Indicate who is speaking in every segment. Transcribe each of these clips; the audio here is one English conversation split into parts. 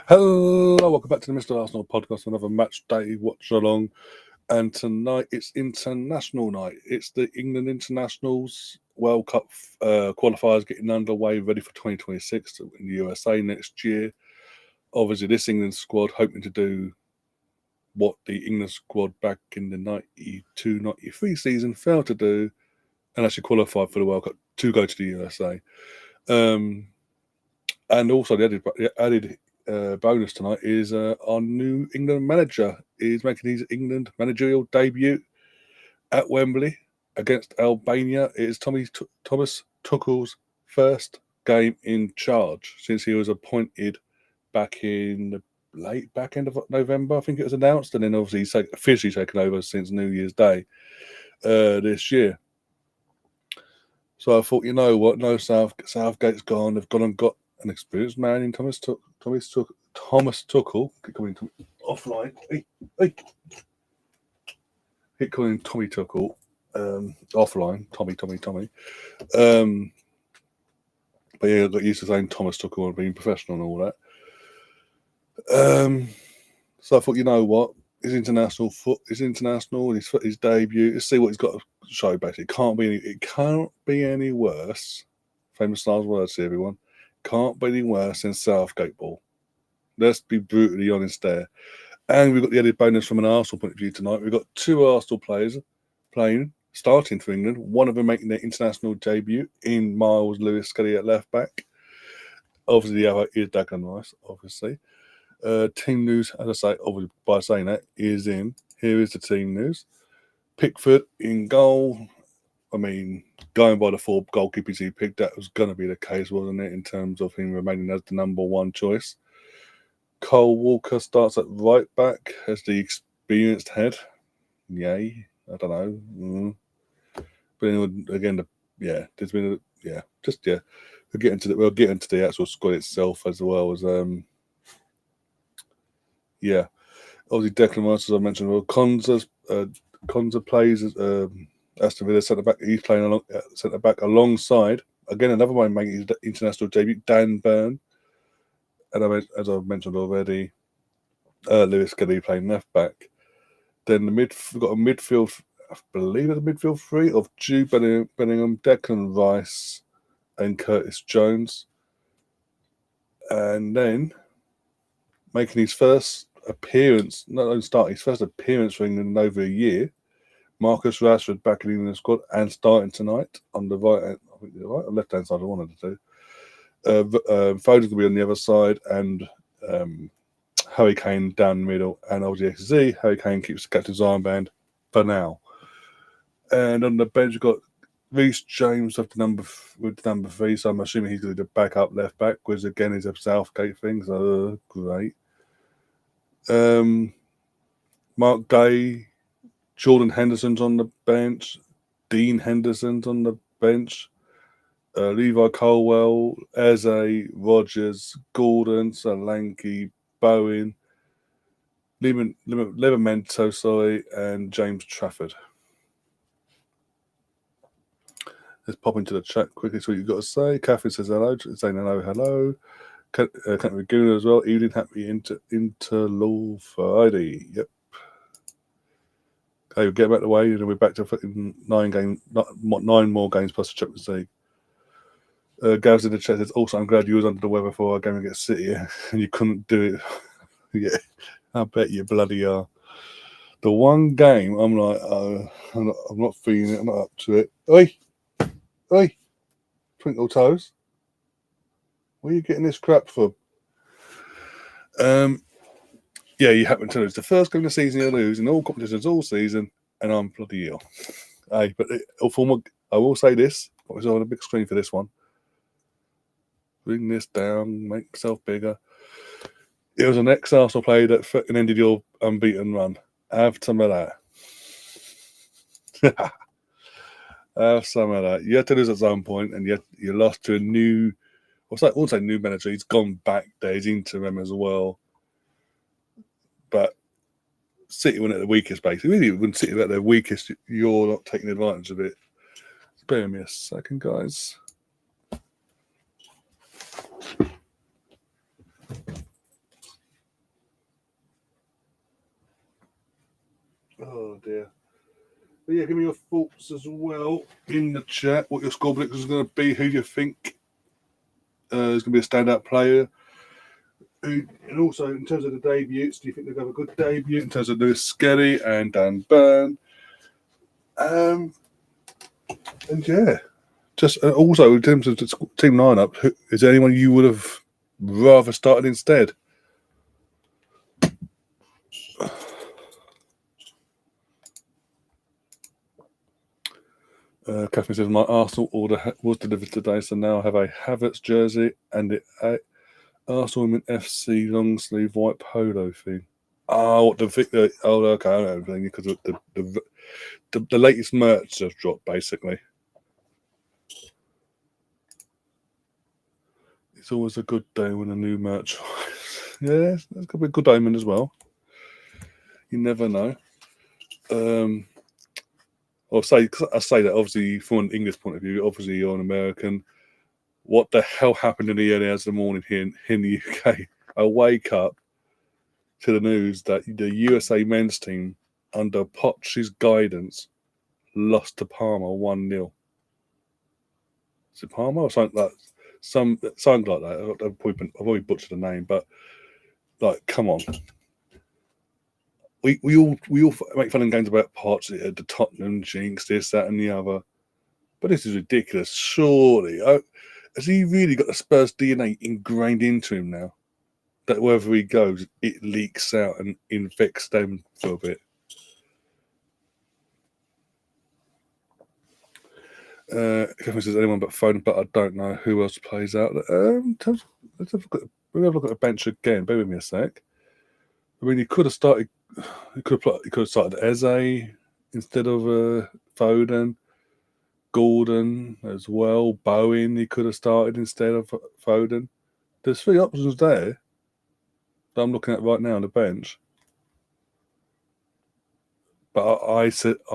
Speaker 1: Hello, welcome back to the Mr. Arsenal podcast, another match day Watchalong. And tonight it's international night. It's the England Internationals World Cup qualifiers getting underway, ready for 2026 in the USA next year. Obviously, this England squad hoping to do what the England squad back in the 92-93 season failed to do, and actually qualified for the World Cup to go to the USA. And also the added bonus tonight is our new England manager is making his England managerial debut at Wembley against Albania. It is Thomas Tuchel's first game in charge since he was appointed back in the back end of November, I think it was announced, and then obviously he's officially taken over since New Year's Day this year. So I thought, you know what, no, Southgate's gone. They've gone and got an experienced man in Thomas Tuchel. Keep calling him offline. Keep calling him Tommy Tuchel. Offline. Tommy. But yeah, I got used to saying Thomas Tuchel and being professional and all that. So I thought, you know what, his international, his debut. Let's see what he's got to show. Basically, it can't be any worse. Famous last words to everyone. Can't be any worse than Southgate ball. Let's be brutally honest there. And we've got the added bonus from an Arsenal point of view tonight. We've got two Arsenal players starting for England. One of them making their international debut in Miles Lewis-Skelly at left back. Obviously, the other is Declan Rice, obviously. Team news, as I say, obviously by saying that, is in. Here is the team news. Pickford in goal. I mean, going by the four goalkeepers he picked, that was going to be the case, wasn't it, in terms of him remaining as the number one choice. Cole Walker starts at right back as the experienced head. Yay. I don't know. But anyway, again, there's been we'll get into the actual squad itself as well as obviously Declan Rice, as I mentioned. Well, Konza plays as Aston Villa centre back. He's playing centre back alongside again another one making his international debut, Dan Burn. And as I've mentioned already, Lewis-Skelly playing left back. Then we've got a midfield, I believe it's a midfield three of Jude Bellingham, Declan Rice, and Curtis Jones. And then making his first appearance, not only starting his first appearance for England in over a year, Marcus Rashford back in the England squad and starting tonight on the right, I think the right or left hand side. I wanted to do. Foden's gonna be on the other side, and Harry Kane down the middle, and obviously Harry Kane keeps the captain's armband for now. And on the bench, we've got Reece James with the number 3, so I'm assuming he's going to be the backup left back, which again is a Southgate thing, so great. Mark Gay, Jordan Henderson's on the bench, Dean Henderson's on the bench, Levi Colwell, Eze, Rogers, Gordon, Solanke, Bowen, Livramento, and James Trafford. Let's pop into the chat quickly. So what you've got to say. Catherine says hello. Saying hello. Can't be good as well. Evening, happy Interlaw Friday. Yep. Okay, we'll get back the way, and we're back to fucking 9 more games plus the Champions League. Gav's in the chat says, also, I'm glad you was under the weather for our game against City, and you couldn't do it. Yeah, I bet you bloody are. The one game, I'm like, I'm not feeling it. I'm not up to it. Oi, Twinkle Toes. Where are you getting this crap from? Yeah, you happen to lose the first game of the season. You lose in all competitions all season, and I'm bloody ill. Hey, but I will say this. I was on a big screen for this one. Bring this down, make myself bigger. It was an ex-Arsenal player that fucking ended your unbeaten run. Have some of that. Have some of that. You had to lose at some point, and yet you lost to a new. I won't say new manager. He's gone back there. He's interim as well. But City went at the weakest, basically. Really, when City were at their weakest, you're not taking advantage of it. Spare me a second, guys. But yeah, give me your thoughts as well in the chat. What your score prediction is going to be? Who do you think is going to be a standout player? And also, in terms of the debuts, do you think they're going to have a good debut in terms of Lewis Skelly and Dan Burn? And yeah, just also in terms of the team lineup, is there anyone you would have rather started instead? Catherine says, my Arsenal order was delivered today, so now I have a Havertz jersey and the Arsenal Women FC long sleeve white polo thing. Oh, okay, I don't know, because the latest merch just dropped, basically. It's always a good day when a new merch. Yeah, that's gonna be a good omen as well. You never know. I say that obviously from an English point of view. Obviously, you're an American. What the hell happened in the early hours of the morning here in the UK? I wake up to the news that the USA men's team, under Poch's guidance, lost to Parma 1-0. Is it Parma or something like that? Something like that. I've probably butchered the name, but like, come on. We all make fun and games about Poch, the Tottenham jinx, this, that, and the other. But this is ridiculous. Surely, has he really got the Spurs DNA ingrained into him now? That wherever he goes, it leaks out and infects them for a bit. Kevin says anyone but Foden, but I don't know who else plays out. Let's have a look at the bench again. Bear with me a sec. I mean, he could have started. He could have started Eze instead of Foden. Gordon as well. Bowen, he could have started instead of Foden. There's 3 options there that I'm looking at right now on the bench. But I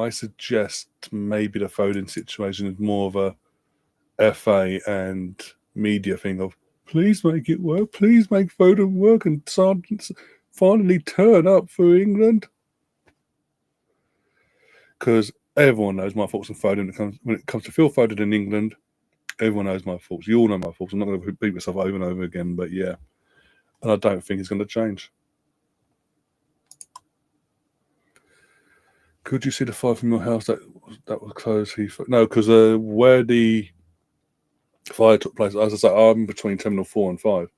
Speaker 1: suggest maybe the Foden situation is more of a FA and media thing of please make it work, please make Foden work and finally turn up for England. Because everyone knows my thoughts on Foden when it comes to Phil Foden in England. Everyone knows my thoughts. You all know my thoughts. I'm not going to beat myself over and over again, but yeah. And I don't think it's going to change. Could you see the 5 from your house that was closed? No, because where the fire took place, as I say, I'm between Terminal 4 and 5.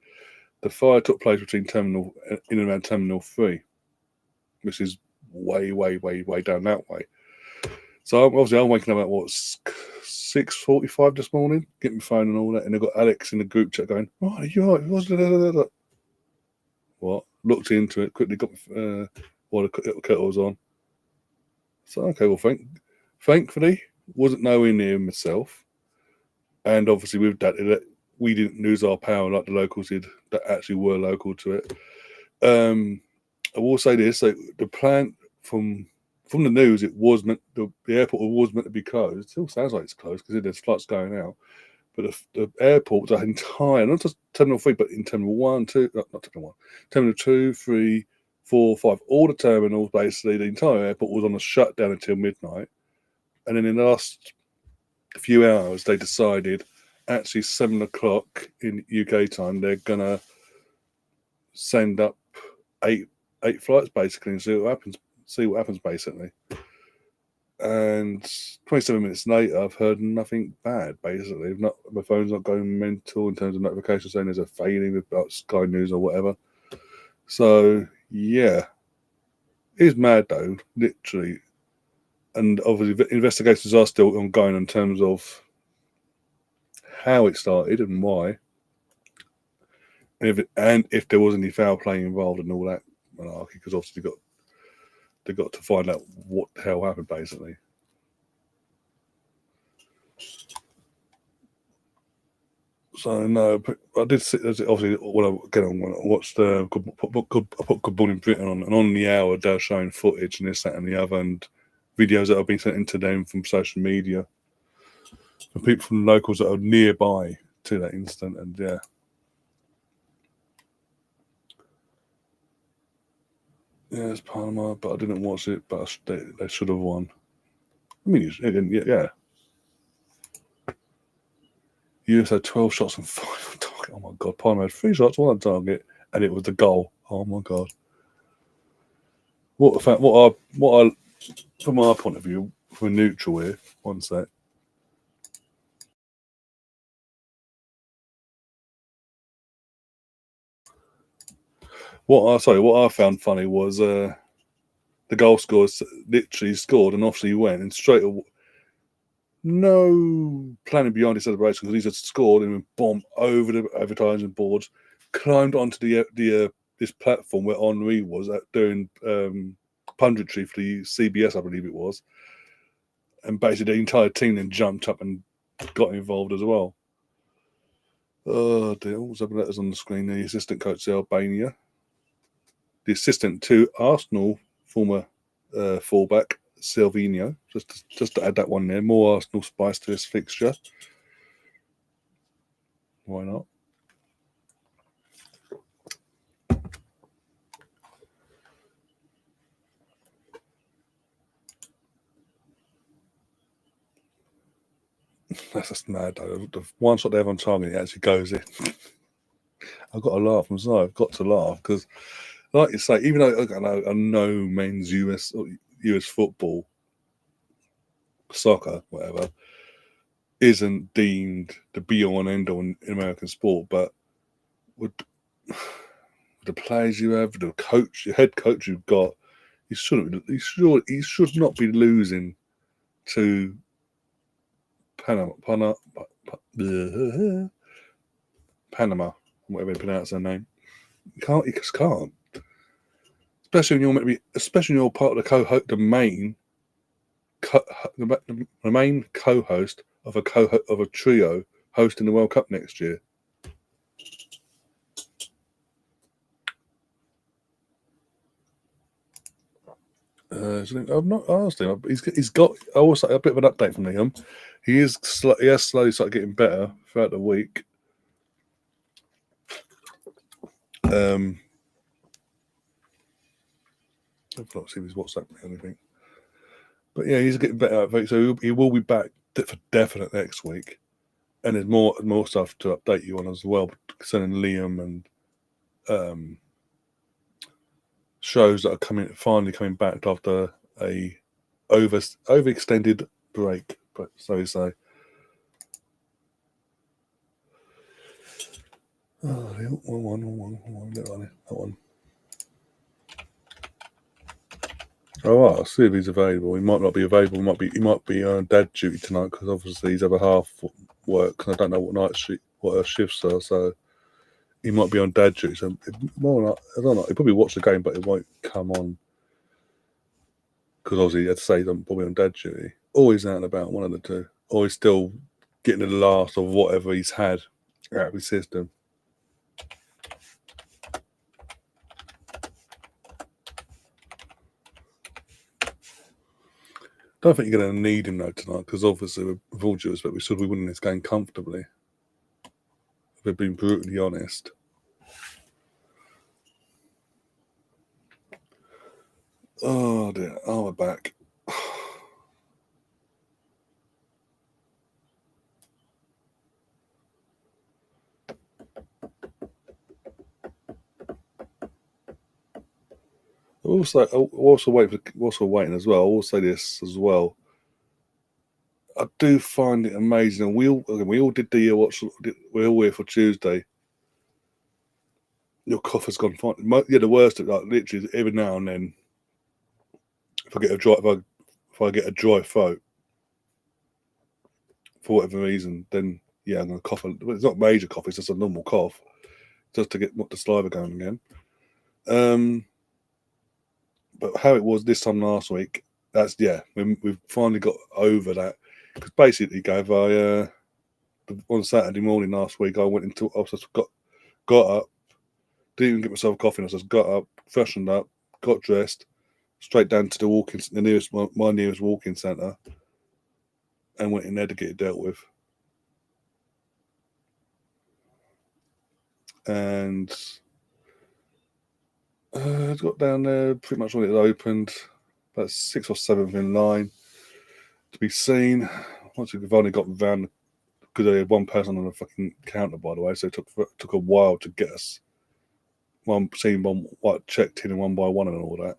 Speaker 1: The fire took place between in and around Terminal 3, which is way down that way. So I'm waking up at 6:45 this morning, getting my phone and all that, and I've got Alex in the group chat going, "Oh, you all right? What? Looked into it quickly, got while the kettle was on. So okay, well, thankfully, wasn't nowhere near myself, and obviously with that, we didn't lose our power like the locals did that actually were local to it. I will say this: so the plan from the news, it was meant the airport was meant to be closed. It still sounds like it's closed because there's flights going out. But the airports are entire, not just Terminal 3, but in Terminal 1, 2, not Terminal 1, Terminal 2, 3, 4, 5, all the terminals, basically, the entire airport was on a shutdown until midnight. And then in the last few hours, they decided, actually 7 o'clock in UK time, they're going to send up eight flights, basically, and see what happens, basically. And 27 minutes later, I've heard nothing bad, basically. My phone's not going mental in terms of notifications saying there's a failing about Sky News or whatever. So, yeah. It's mad, though, literally. And obviously, investigations are still ongoing in terms of how it started and why. And if there was any foul play involved and all that malarkey, because obviously they got to find out what the hell happened, basically. So no, I did see. Obviously, when I watched I put Good Morning Britain on, and on the hour they're showing footage and this, that, and the other, and videos that have been sent into them from social media, from people from locals that are nearby to that incident, and yeah. Yeah, it's Panama, but I didn't watch it. But they should have won. I mean, yeah. US had 12 shots and 5 on target. Oh my god, Palmer had 3 shots, 1 on target, and it was the goal. Oh my god. What I, from our point of view, from a neutral here, one sec. What I found funny was the goal scorer literally scored and off he went, and straight away, no planning behind his celebration because he just scored and bombed over the advertising boards, climbed onto the this platform where Henri was doing punditry for the CBS, I believe it was, and basically the entire team then jumped up and got involved as well. Oh dear, what's up? Letters on the screen. The assistant coach to Albania, the assistant to Arsenal, former fullback Silvino. Just to add that one there, more Arsenal spice to this fixture. Why not? That's just mad though. The one shot they have on target, it actually goes in. I've got to laugh. I'm sorry, I've got to laugh because, like you say, even though I know men's US football, soccer, whatever, isn't deemed the be all and end all in American sport, but with the players you have, the coach, your head coach you've got, he should not be losing to Panama, whatever you pronounce their name. You just can't. Especially when you're meant to be, especially when you're part of the main co-host of a trio hosting the World Cup next year. I've not asked him. He's got. I also a bit of an update from him. He has slowly started getting better throughout the week. I've not seen his WhatsApp or anything, but yeah, he's getting better. So he will be back for definite next week, and there's more stuff to update you on as well concerning Liam and shows that are finally coming back after a overextended break. But so we say. Oh, that one. Oh, I'll see if he's available. He might not be available. He might be on dad duty tonight because obviously he's other half work. I don't know what her shifts are, so he might be on dad duty. So I don't know. He probably watch the game, but it won't come on because obviously, I'd say I'm probably on dad duty. Always out and about, one of the two. Or he's still getting the last of whatever he's had out of his system. Don't think you're going to need him though tonight because obviously, with all due respect, we should be winning this game comfortably. If we're being brutally honest. Oh dear, we're back. Also waiting as well. I will say this as well. I do find it amazing, and we all did the watch. We're all here for Tuesday. Your cough has gone fine. Yeah, the worst of like literally every now and then. If I get a dry throat for whatever reason, then yeah, I'm gonna cough. It's not major cough; it's just a normal cough, just to get the saliva going again. But how it was this time last week, we've finally got over that. Because basically, Gav, on Saturday morning last week, I got up, didn't even get myself a coffee. I just got up, freshened up, got dressed, straight down to my nearest walking centre, and went in there to get it dealt with. And got down there pretty much when it opened, about 6th or 7th in line. to be seen. Once we've only got round, because they had one person on the fucking counter, by the way, so it took a while to get us one checked in and one by one and all that.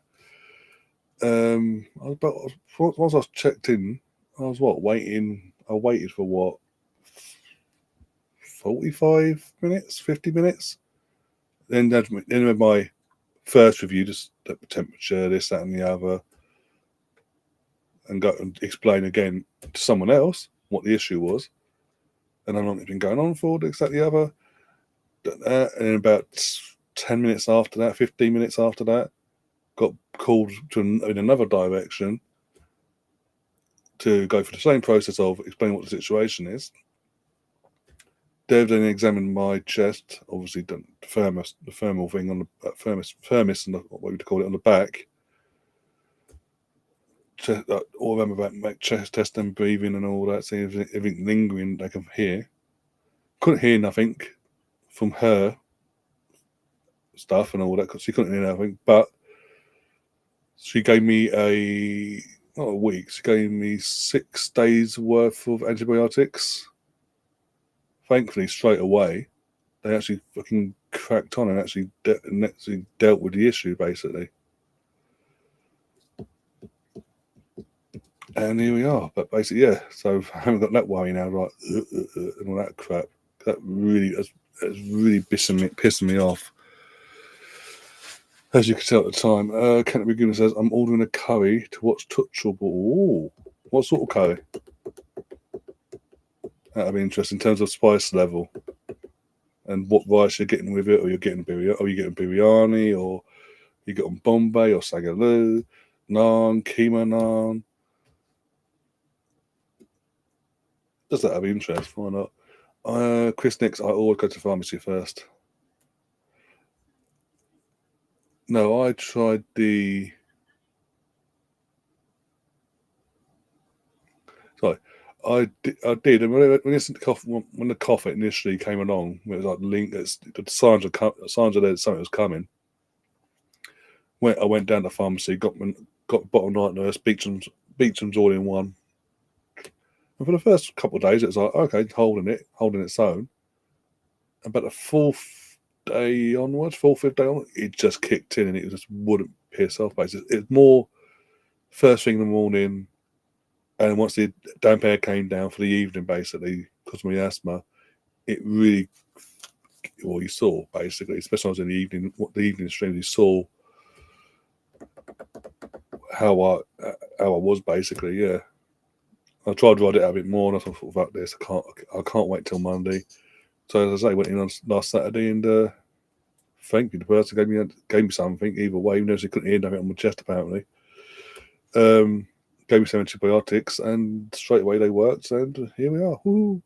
Speaker 1: Once I was checked in, I was waiting. I waited for 45 minutes, 50 minutes. Then with my first review, just the temperature, this, that, and the other, and go and explain again to someone else what the issue was, and how long it's been going on for, this, that, the other. And about 10 minutes after that, 15 minutes after that, got called in another direction to go through the same process of explaining what the situation is. They've then examined my chest, obviously done the thermal thing on the thermos, and what we call it on the back. All of them about chest test and breathing and all that, seeing if everything lingering they can hear. Couldn't hear nothing from her stuff and all that, because she couldn't hear nothing. But she gave me not a week, she gave me 6 days worth of antibiotics. Thankfully, straight away, they actually fucking cracked on and actually dealt with the issue, basically. And here we are. But basically, yeah, so I haven't got that worry now, right? And all that crap. That's really pissing me off. As you can tell at the time, Kent Begooner says, I'm ordering a curry to watch Touchable. Ooh, what sort of curry? That'll be interesting in terms of spice level and what rice you're getting with it, or you're getting biryani, or you get on Bombay or Sagaloo, naan, keema naan. Does that have interest? Why not? Chris Nix, I always go to pharmacy first. No, I tried the. Sorry, I did. And when the cough initially came along, it was like the signs of there something was coming. I went down to the pharmacy, got bottle night nurse, Beecham's all in one. And for the first couple of days, it was like, okay, holding its own. About the fourth, fifth day onwards, it just kicked in and it just wouldn't piss off. Basically, it's more first thing in the morning, and once the damp air came down for the evening, basically, because of my asthma, it really, you saw, basically, especially when I was in the evening, the evening stream, you saw how I was, basically, yeah. I tried to ride it out a bit more, and I thought, fuck this, I can't wait till Monday. So as I say, went in on last Saturday, and thank you, the person gave me something either way, even though she couldn't hear nothing on my chest apparently. Gave me some antibiotics, and straight away they worked, and here we are. Woo!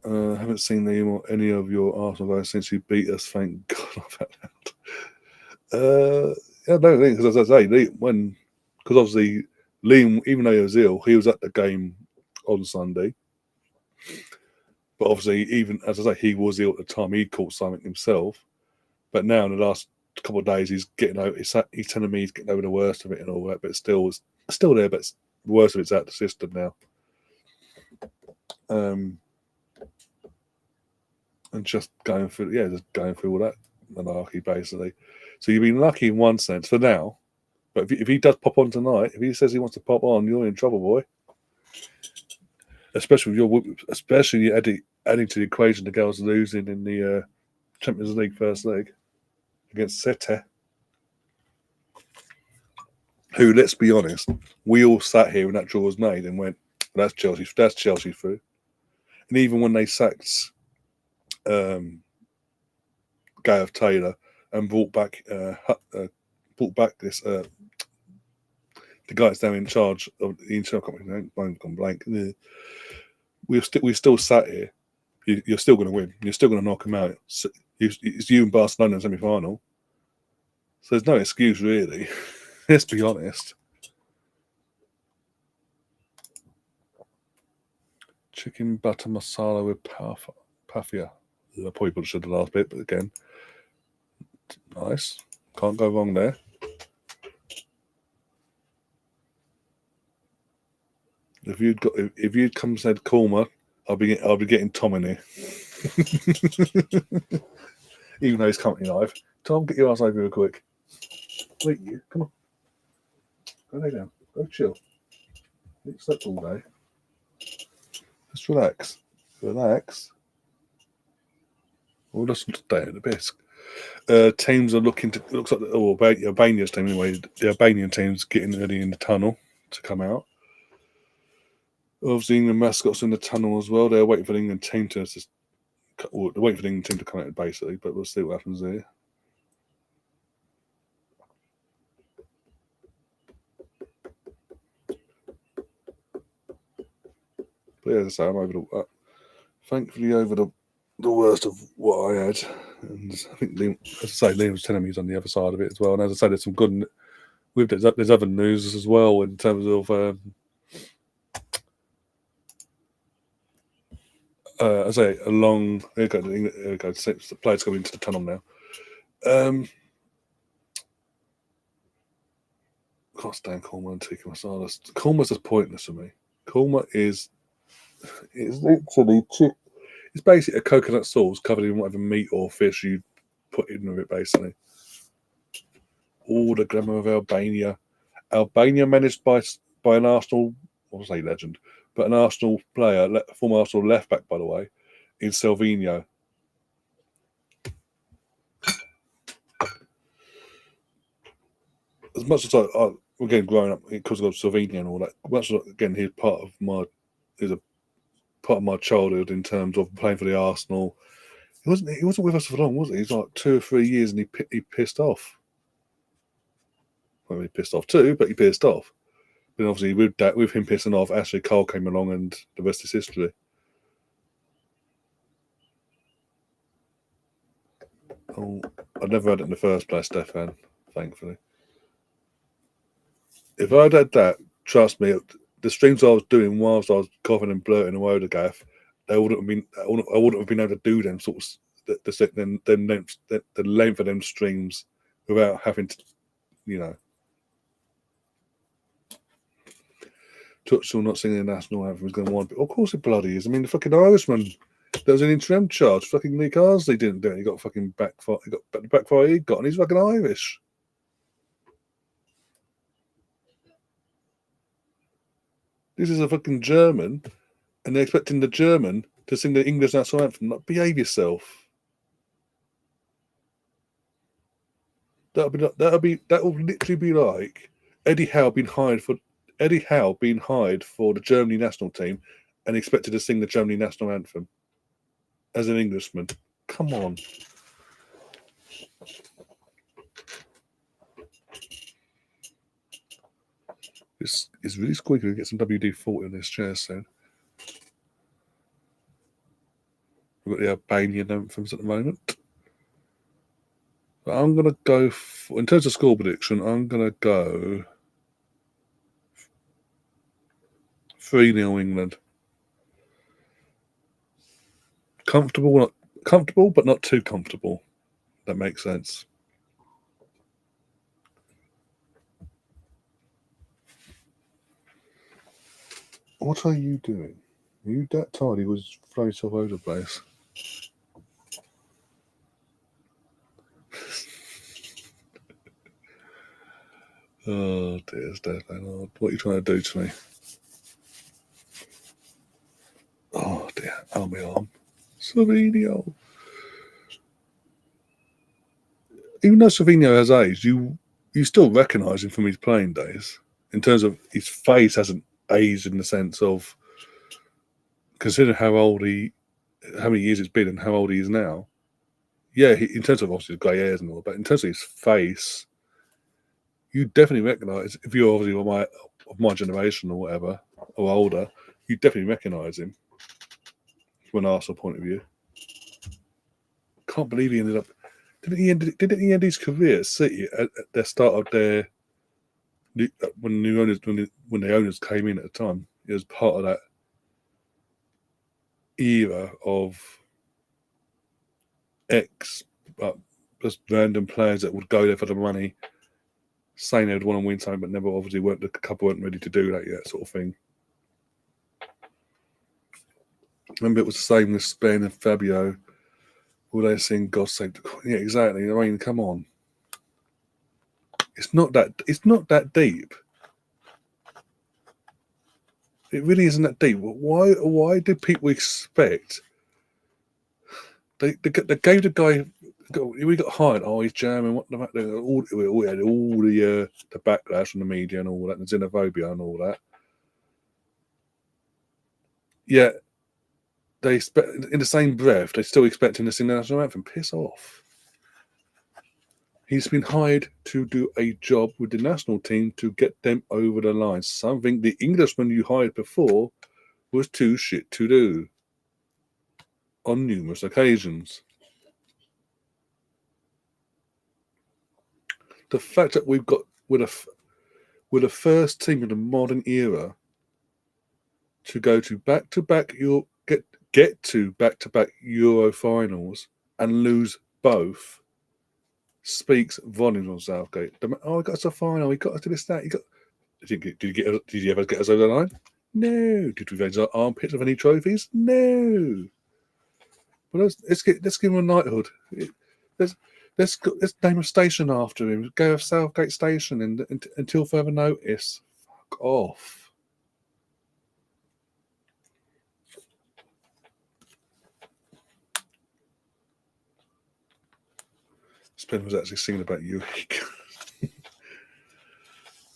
Speaker 1: Haven't seen any of your Arsenal guys since you beat us. Thank God about that. Yeah, I don't think, because as I say, because obviously Liam, even though he was ill, he was at the game on Sunday. But obviously, even as I say, he was ill at the time. He caught something himself. But now, in the last couple of days, he's getting over. He's telling me he's getting over the worst of it and all that. But it's still there. But the worst of it's out of the system now. And just going through all that malarkey, basically. So you've been lucky in one sense for now. But if he does pop on tonight, if he says he wants to pop on, you're in trouble, boy. Especially adding to the equation the girls losing in the Champions League first leg against Sete, who, let's be honest, we all sat here when that draw was made and went, that's Chelsea through. And even when they sacked Gareth Taylor and brought back this the guy that's now in charge of the internal company, mine's gone blank. We still sat here. You're still going to win. You're still going to knock him out. It's you and Barcelona in semi-final. So there's no excuse, really. Let's be honest. Chicken butter masala with pafia. I probably should have the last bit, but again, nice. Can't go wrong there. If you'd come and said Korma, I'll be getting Tom in here. Even though he's company live. Tom, get your ass over real quick. Wait, you come on. Go lay down. Go chill. You slept all day. Just relax. Relax. Well, that's stay at the bisque. Teams are looking to. It looks like Albania's team anyway. The Albanian team's getting ready in the tunnel to come out. Obviously, England mascots in the tunnel as well. They're waiting for the England team to. They're waiting for the England team to come out basically, but we'll see what happens there. But yeah, as I say, I'm over the. Thankfully, over the worst of what I had. And I think Liam, as I say, Liam was telling me he's on the other side of it as well. And as I say, there's some good. There's other news as well in terms of. I say along. There we go. The players going into the tunnel now. Can't stand Korma and Tikka Masala. Korma's just pointless for me. Korma is literally it's basically a coconut sauce covered in whatever meat or fish you put in with it, basically. All the glamour of Albania. Albania managed by an Arsenal, I won't say legend, but an Arsenal player, former Arsenal left back, by the way, in Salvino. As much as I again growing up because of Salvino and all that, much as again he's part of my childhood in terms of playing for the Arsenal. He wasn't with us for long, was he? He's like 2 or 3 years, and he pissed off. Well, he pissed off too, but he pissed off. But obviously, with him pissing off, Ashley Cole came along, and the rest is history. Oh, I'd never had it in the first place, Stefan. Thankfully, if I'd had that, trust me, the streams I was doing whilst I was coughing and blurting away the gaff, I wouldn't have been able to do them sorts the length of them streams without having to, Touchstall not singing the national anthem is going to want. Of course it bloody is. I mean, the fucking Irishman. There was an interim charge. Fucking Nick Arsley didn't do it. He got fucking backfire. He got the backfire he got, and he's fucking Irish. This is a fucking German, and they're expecting the German to sing the English national anthem. Like, behave yourself. That will literally be like Eddie Howe being hired for the Germany national team and expected to sing the Germany national anthem as an Englishman. Come on. It's really squeaky. We get some WD-40 on this chair soon. We've got the Albanian anthems at the moment. But I'm going to go, in terms of score prediction, I'm going to go 3-0 England. Comfortable, but not too comfortable. That makes sense. What are you doing? Are you that tired? He was throwing yourself over the place. Oh dear, Stefan. What are you trying to do to me? Oh dear, on my arm. Salvino. Even though Salvino has aged, you still recognise him from his playing days. In terms of his face hasn't aged in the sense of considering how many years it's been and how old he is now. Yeah, in terms of obviously the grey hairs and all, but in terms of his face, you definitely recognise, if you're obviously of my generation or whatever, or older, you definitely recognise him from an Arsenal point of view. Can't believe he ended up. Didn't he end his career at City at the start of their when the owners came in at the time? It was part of that era of just random players that would go there for the money, saying they would want to win something, but never obviously the couple weren't ready to do that yet, sort of thing. Remember, it was the same with Spain and Fabio. All they sing God Save the Queen. Yeah, exactly. I mean, come on. It's not that deep. It really isn't that deep. Why do people expect? They gave the guy. We got hired. Oh, he's German. What the fuck? We had all the backlash from the media and all that, and the xenophobia and all that. Yet they expect, in the same breath, they still expect him to sing the national anthem. Piss off. He's been hired to do a job with the national team to get them over the line. Something the Englishman you hired before was too shit to do on numerous occasions. The fact that we've got with a first team in the modern era to go to back-to-back get to back-to-back Euro finals and lose both speaks volumes on Southgate. Oh, he got us a final. He got us to this, that. Did you ever get us over the line? No. Did we raise our armpits of any trophies? No. But let's give him a knighthood. Let's name a station after him. Go to Southgate Station until further notice. Fuck off. Spen was actually singing about you.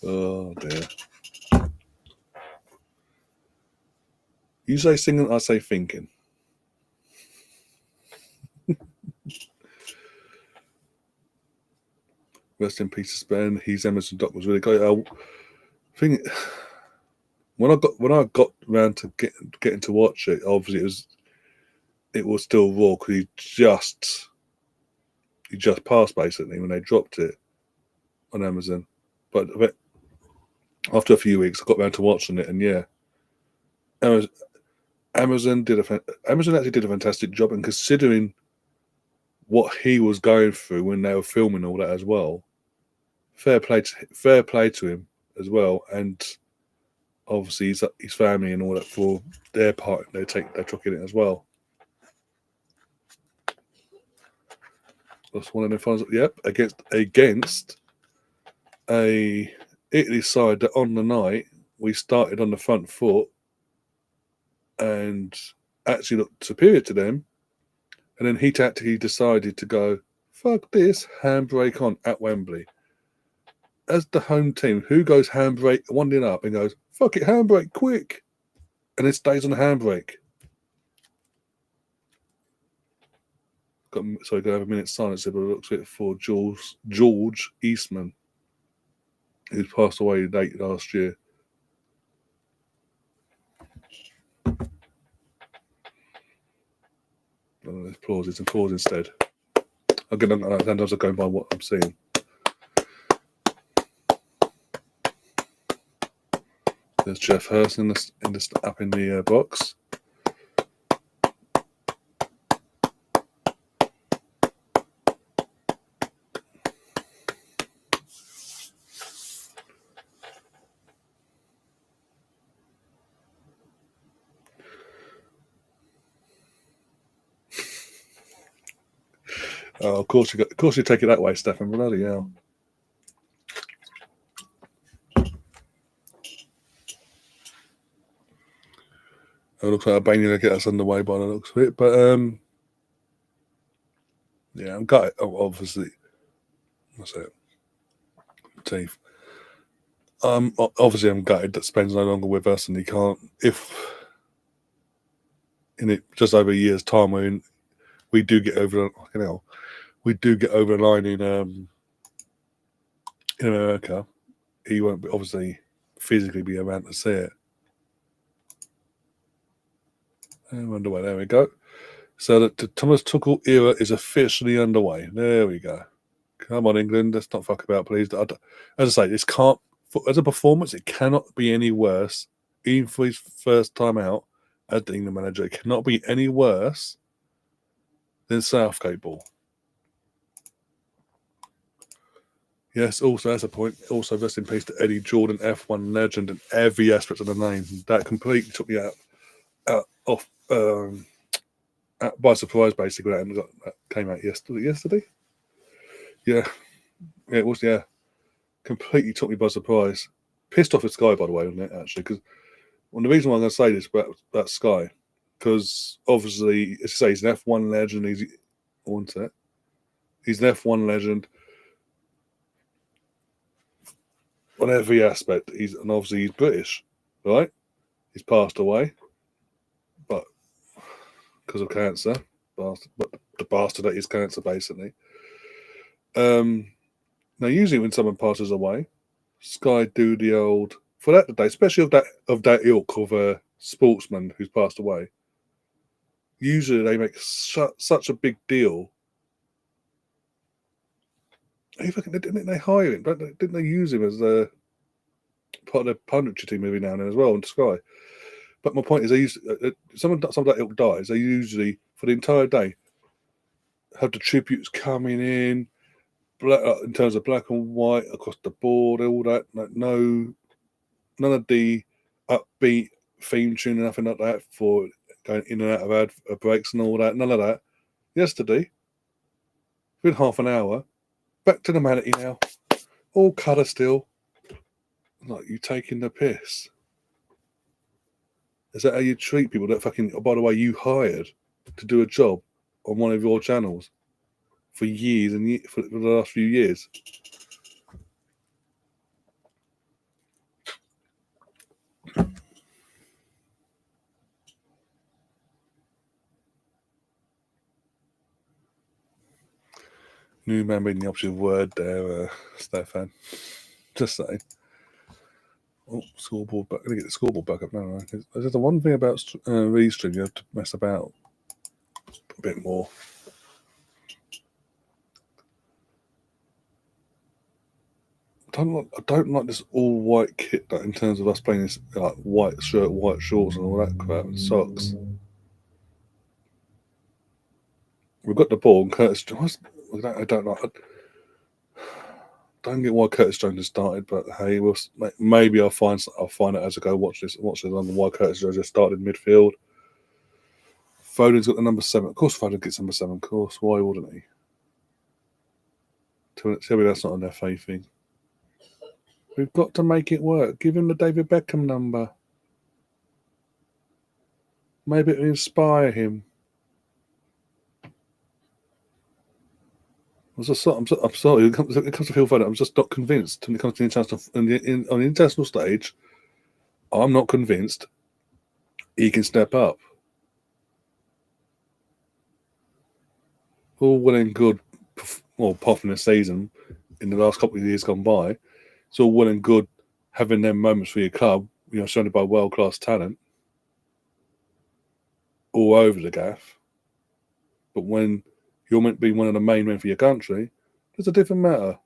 Speaker 1: Oh dear. You say singing, I say thinking. Rest in peace, Spen. He's Emerson Dock was really great. I think when I got around to getting to watch it, obviously it was still raw because he just passed basically when they dropped it on Amazon. But after a few weeks, I got around to watching it, and yeah, Amazon actually did a fantastic job, and considering what he was going through when they were filming all that as well, fair play to him as well, and obviously his family and all that for their part. They took in it as well. That's one of the finals. Yep, against a Italy side that on the night we started on the front foot and actually looked superior to them, and then he tactically decided to go, fuck this, handbrake on at Wembley. As the home team, who goes handbrake 1-0 up and goes, fuck it, handbrake, quick, and it stays on the handbrake. Going to have a minute's silence here, but it looks like for George Eastman, who's passed away late last year. There's pauses and pause instead. Again, sometimes I'm going by what I'm seeing. There's Jeff Hurst up in the box. Oh, of course you take it that way, Stefan. Bloody hell. It looks like Albania to get us underway by the looks of it, but yeah, I'm gutted. Obviously, what's it? Teeth. Obviously, I'm gutted that Spen's no longer with us, and he can't. If in it just over a year's time, when we do get over, we do get over the line in America, he won't obviously physically be around to see it. Underway. There we go. So the Thomas Tuchel era is officially underway. There we go. Come on, England. Let's not fuck about, please. As I say, this can't. As a performance, it cannot be any worse. Even for his first time out as the England manager, it cannot be any worse than Southgate ball. Yes, also that's a point. Also, rest in peace to Eddie Jordan, F1 legend, and every aspect of the name. That completely took me out off by surprise, basically. That came out yesterday. Yeah, it was. Yeah, completely took me by surprise. Pissed off at Sky, by the way, on it actually, because the reason why I'm going to say this about Sky, because obviously, as I say, he's an F1 legend. He's an F1 legend on every aspect. And obviously he's British, right? He's passed away, but because of cancer, but the bastard that is cancer, basically. Now, usually when someone passes away, Sky do the old for that day, especially of that ilk of a sportsman who's passed away. Usually they make such a big deal. Didn't they hire him? Didn't they use him as a part of the punditry team every now and then as well on Sky? But my point is, they used someone that ilk dies. They usually for the entire day have the tributes coming in, in terms of black and white across the board, all that. None of the upbeat theme tune and nothing like that for going in and out of ad breaks and all that. None of that. Yesterday, within half an hour, back to normality now. All colour still. Like, you taking the piss? Is that how you treat people that fucking, oh, by the way, you hired to do a job on one of your channels for years and for the last few years? New man being the opposite word there, Stefan. Just saying. Oh, scoreboard back. I'm going to get the scoreboard back up now. There's the one thing about Restream, you have to mess about a bit more. I don't like this all white kit that in terms of us playing this like white shirt, white shorts, and all that crap and socks. We've got the ball, and Curtis Jones. I don't know. Don't get why Curtis Jones has started, but hey, maybe I'll find it as I go watch this on why Curtis Jones just started midfield. Foden's got the number 7. Of course, Foden gets number 7. Of course, why wouldn't he? Tell me that's not an FA thing. We've got to make it work. Give him the David Beckham number. Maybe it'll inspire him. I'm sorry. It comes to Phil Foden. I'm just not convinced. When it comes to on the international stage, I'm not convinced he can step up. All well and good, well, apart from the season, in the last couple of years gone by, it's all well and good having them moments for your club, surrounded by world-class talent all over the gaff. But when you're meant to be one of the main men for your country, it's a different matter.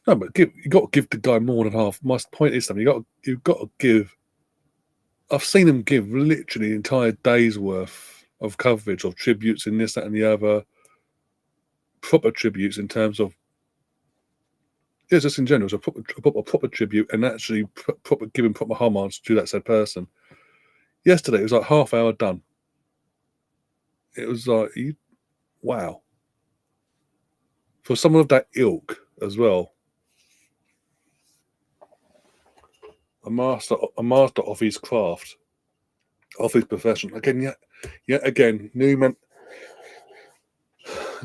Speaker 1: No, but you got to give the guy more than half. My point is something you've got to give. I've seen him give literally an entire day's worth of coverage of tributes in this, that, and the other. Proper tributes in terms of, just in general, a proper tribute and actually giving proper homage to that said person. Yesterday, it was like half hour done. It was like, wow. For someone of that ilk as well, a master of his craft, of his profession. Again, yet again, new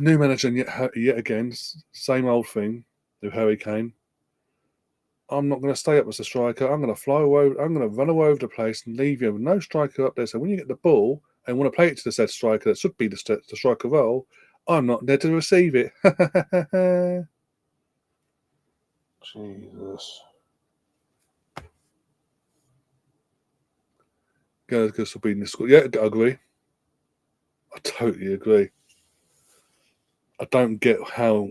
Speaker 1: manager, and yet again, same old thing with Harry Kane. I'm not going to stay up as a striker. I'm going to fly away. I'm going to run away over the place and leave you with no striker up there. So when you get the ball and want to play it to the said striker that should be the striker role, I'm not there to receive it. Jesus. Guys will be in the squad. Yeah, I agree. I totally agree. I don't get how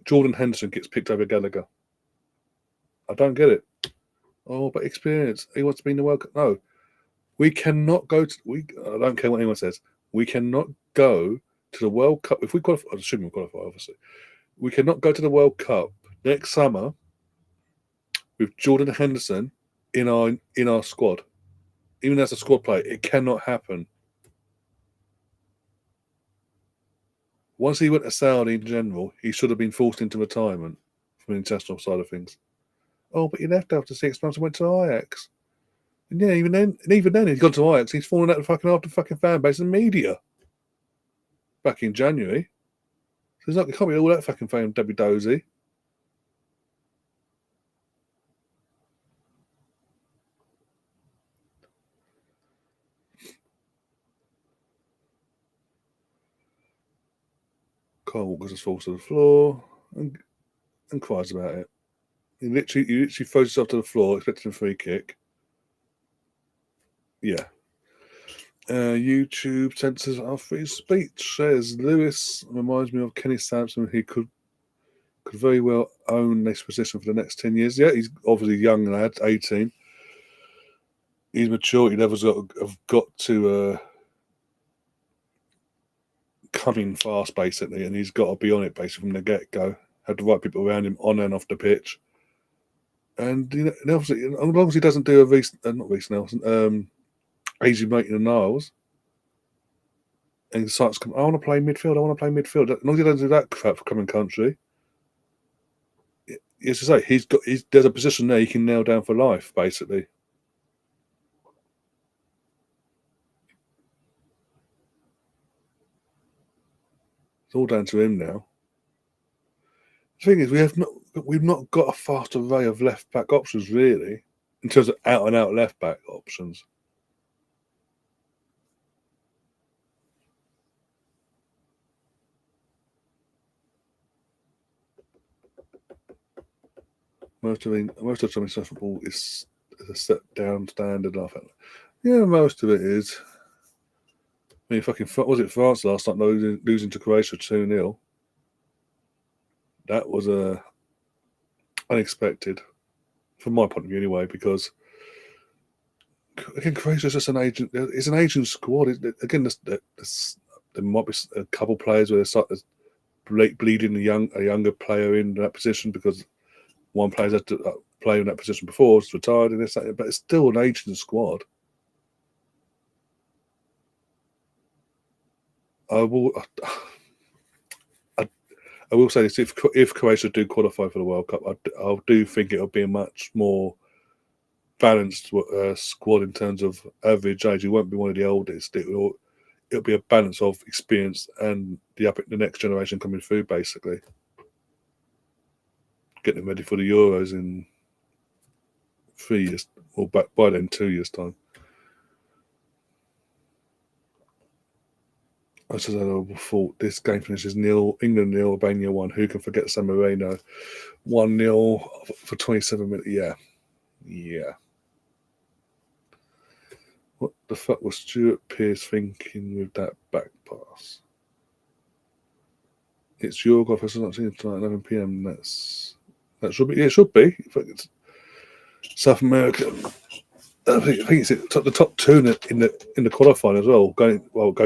Speaker 1: Jordan Henderson gets picked over Gallagher. I don't get it. Oh, but experience. He wants to be in the World Cup. No. We cannot go to. I don't care what anyone says. We cannot go to the World Cup if we qualify. I assume we qualify, obviously. We cannot go to the World Cup next summer with Jordan Henderson in our squad. Even as a squad player, it cannot happen. Once he went to Saudi in general, he should have been forced into retirement from the international side of things. Oh, but he left after 6 months and went to Ajax. And yeah, even then, he's gone to Ajax. He's fallen out of after fucking fan base and media back in January. So it's like, it can't be all that fucking fame, Debbie Dozy. Kyle Walker just falls to the floor and cries about it. He literally throws himself to the floor, expecting a free kick. Yeah. YouTube censors our free speech. Says Lewis reminds me of Kenny Sampson. He could very well own this position for the next 10 years. Yeah, he's obviously a young lad, 18. His maturity levels have got to come in fast, basically, and he's got to be on it basically from the get-go. Have the right people around him on and off the pitch. And you know, obviously, as long as he doesn't do not Reece Nelson, Easy Maitland and Niles, and he starts to come, I want to play midfield. As long as he doesn't do that crap for coming country, as I say, there's a position there he can nail down for life, basically. It's all down to him now. The thing is, we've not got a vast array of left back options really, in terms of out and out left back options. Most of Tommy football is a set down standard. Yeah, most of it is. I mean, was it France last night losing to Croatia 2-0? That was unexpected, from my point of view anyway, because again, Croatia's just an agent. It's an aging squad. Again, there might be a couple players where there's bleeding a younger player in that position because one player's had to play in that position before, it's retired, and but it's still an aging squad. I will say this: if Croatia do qualify for the World Cup, I do think it'll be a much more balanced squad in terms of average age. It won't be one of the oldest. It'll be a balance of experience and the next generation coming through, basically. Getting them ready for the Euros in 3 years, or by then 2 years' time. I just thought this game finishes 0, England 0, Albania 1. Who can forget San Marino? 1-0 for 27 minutes. Yeah. What the fuck was Stuart Pearce thinking with that back pass? It's Uruguay versus Argentina tonight, 11 p.m. That should be. Yeah, it should be. It's South America. I think it's the top two in the qualifying as well. Going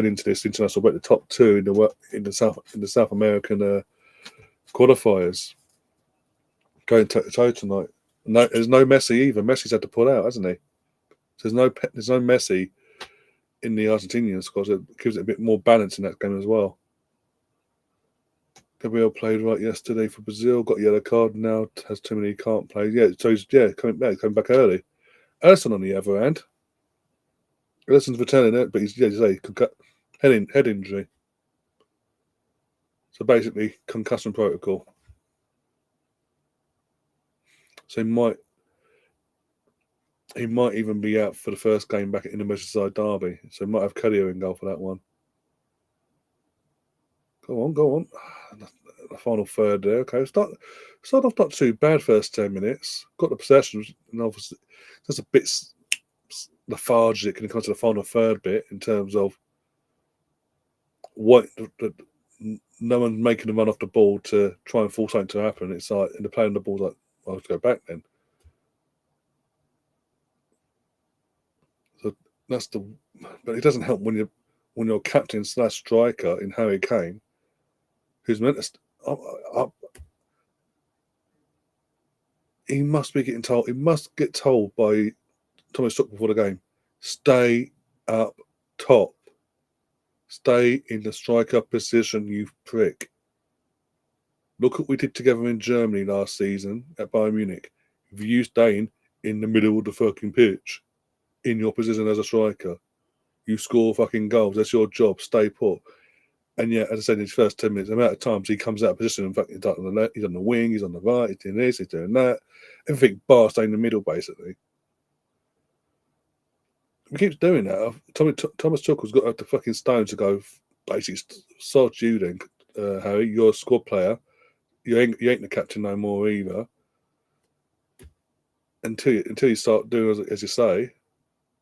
Speaker 1: into this international break, the top two in the South American qualifiers going toe tonight. No, there's no Messi either. Messi's had to pull out, hasn't he? So there's no Messi in the Argentinian squad. So it gives it a bit more balance in that game as well. Gabriel played right yesterday for Brazil. Got a yellow card now. Has too many. Can't play. Yeah, so he's coming back early. Ellison on the other hand, Ellison's returning it, but he's head injury. So basically, concussion protocol. So he might even be out for the first game back in the Merseyside derby. So he might have Cadio in goal for that one. Go on. The final third there. Okay, start off not too bad first 10 minutes. Got the possession, and obviously just a bit lethargic when it comes to the final third bit in terms of what no one's making a run off the ball to try and force something to happen. It's like, and the player on the ball's like, I'll have to go back then. So but it doesn't help when you're captain / striker in Harry Kane, who's meant to he must be getting told. He must get told by Thomas Tuchel before the game. Stay up top. Stay in the striker position, you prick. Look what we did together in Germany last season at Bayern Munich. If you staying in the middle of the fucking pitch, in your position as a striker, you score fucking goals. That's your job. Stay put. And yet, as I said, in his first 10 minutes, the amount of times he comes out of position and fucking he's on the left, he's on the wing, he's on the right, he's doing this, he's doing that. Everything bar stay in the middle, basically. He keeps doing that. Thomas Tuchel's got up the fucking stone to go, basically, sod you then, Harry. You're a squad player. You ain't the captain no more either. Until you start doing as you say,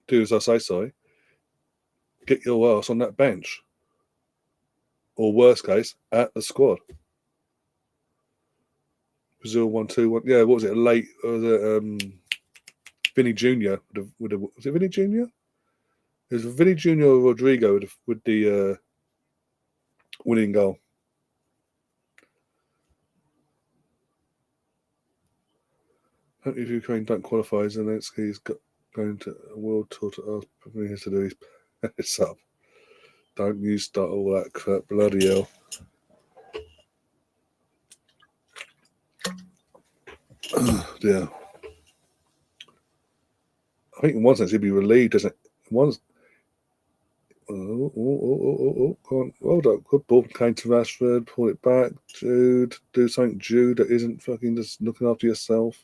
Speaker 1: do as I say, sorry. Get your ass on that bench. Or worst case, at the squad. Brazil 1-2-1. Yeah, what was it? Late was it Vinny Jr. Was it Vinny Jr.? It was Vinny Jr. or Rodrigo with the winning goal. If Ukraine don't qualify, Zelensky's going to a world tour to ask Premier to do his pants up. Don't you start all that crap, bloody hell. Yeah. I think in one sense he'd be relieved, doesn't it? Go on. Well done. Good ball came to Rashford, pull it back. Jude, do something, Jude, that isn't fucking just looking after yourself.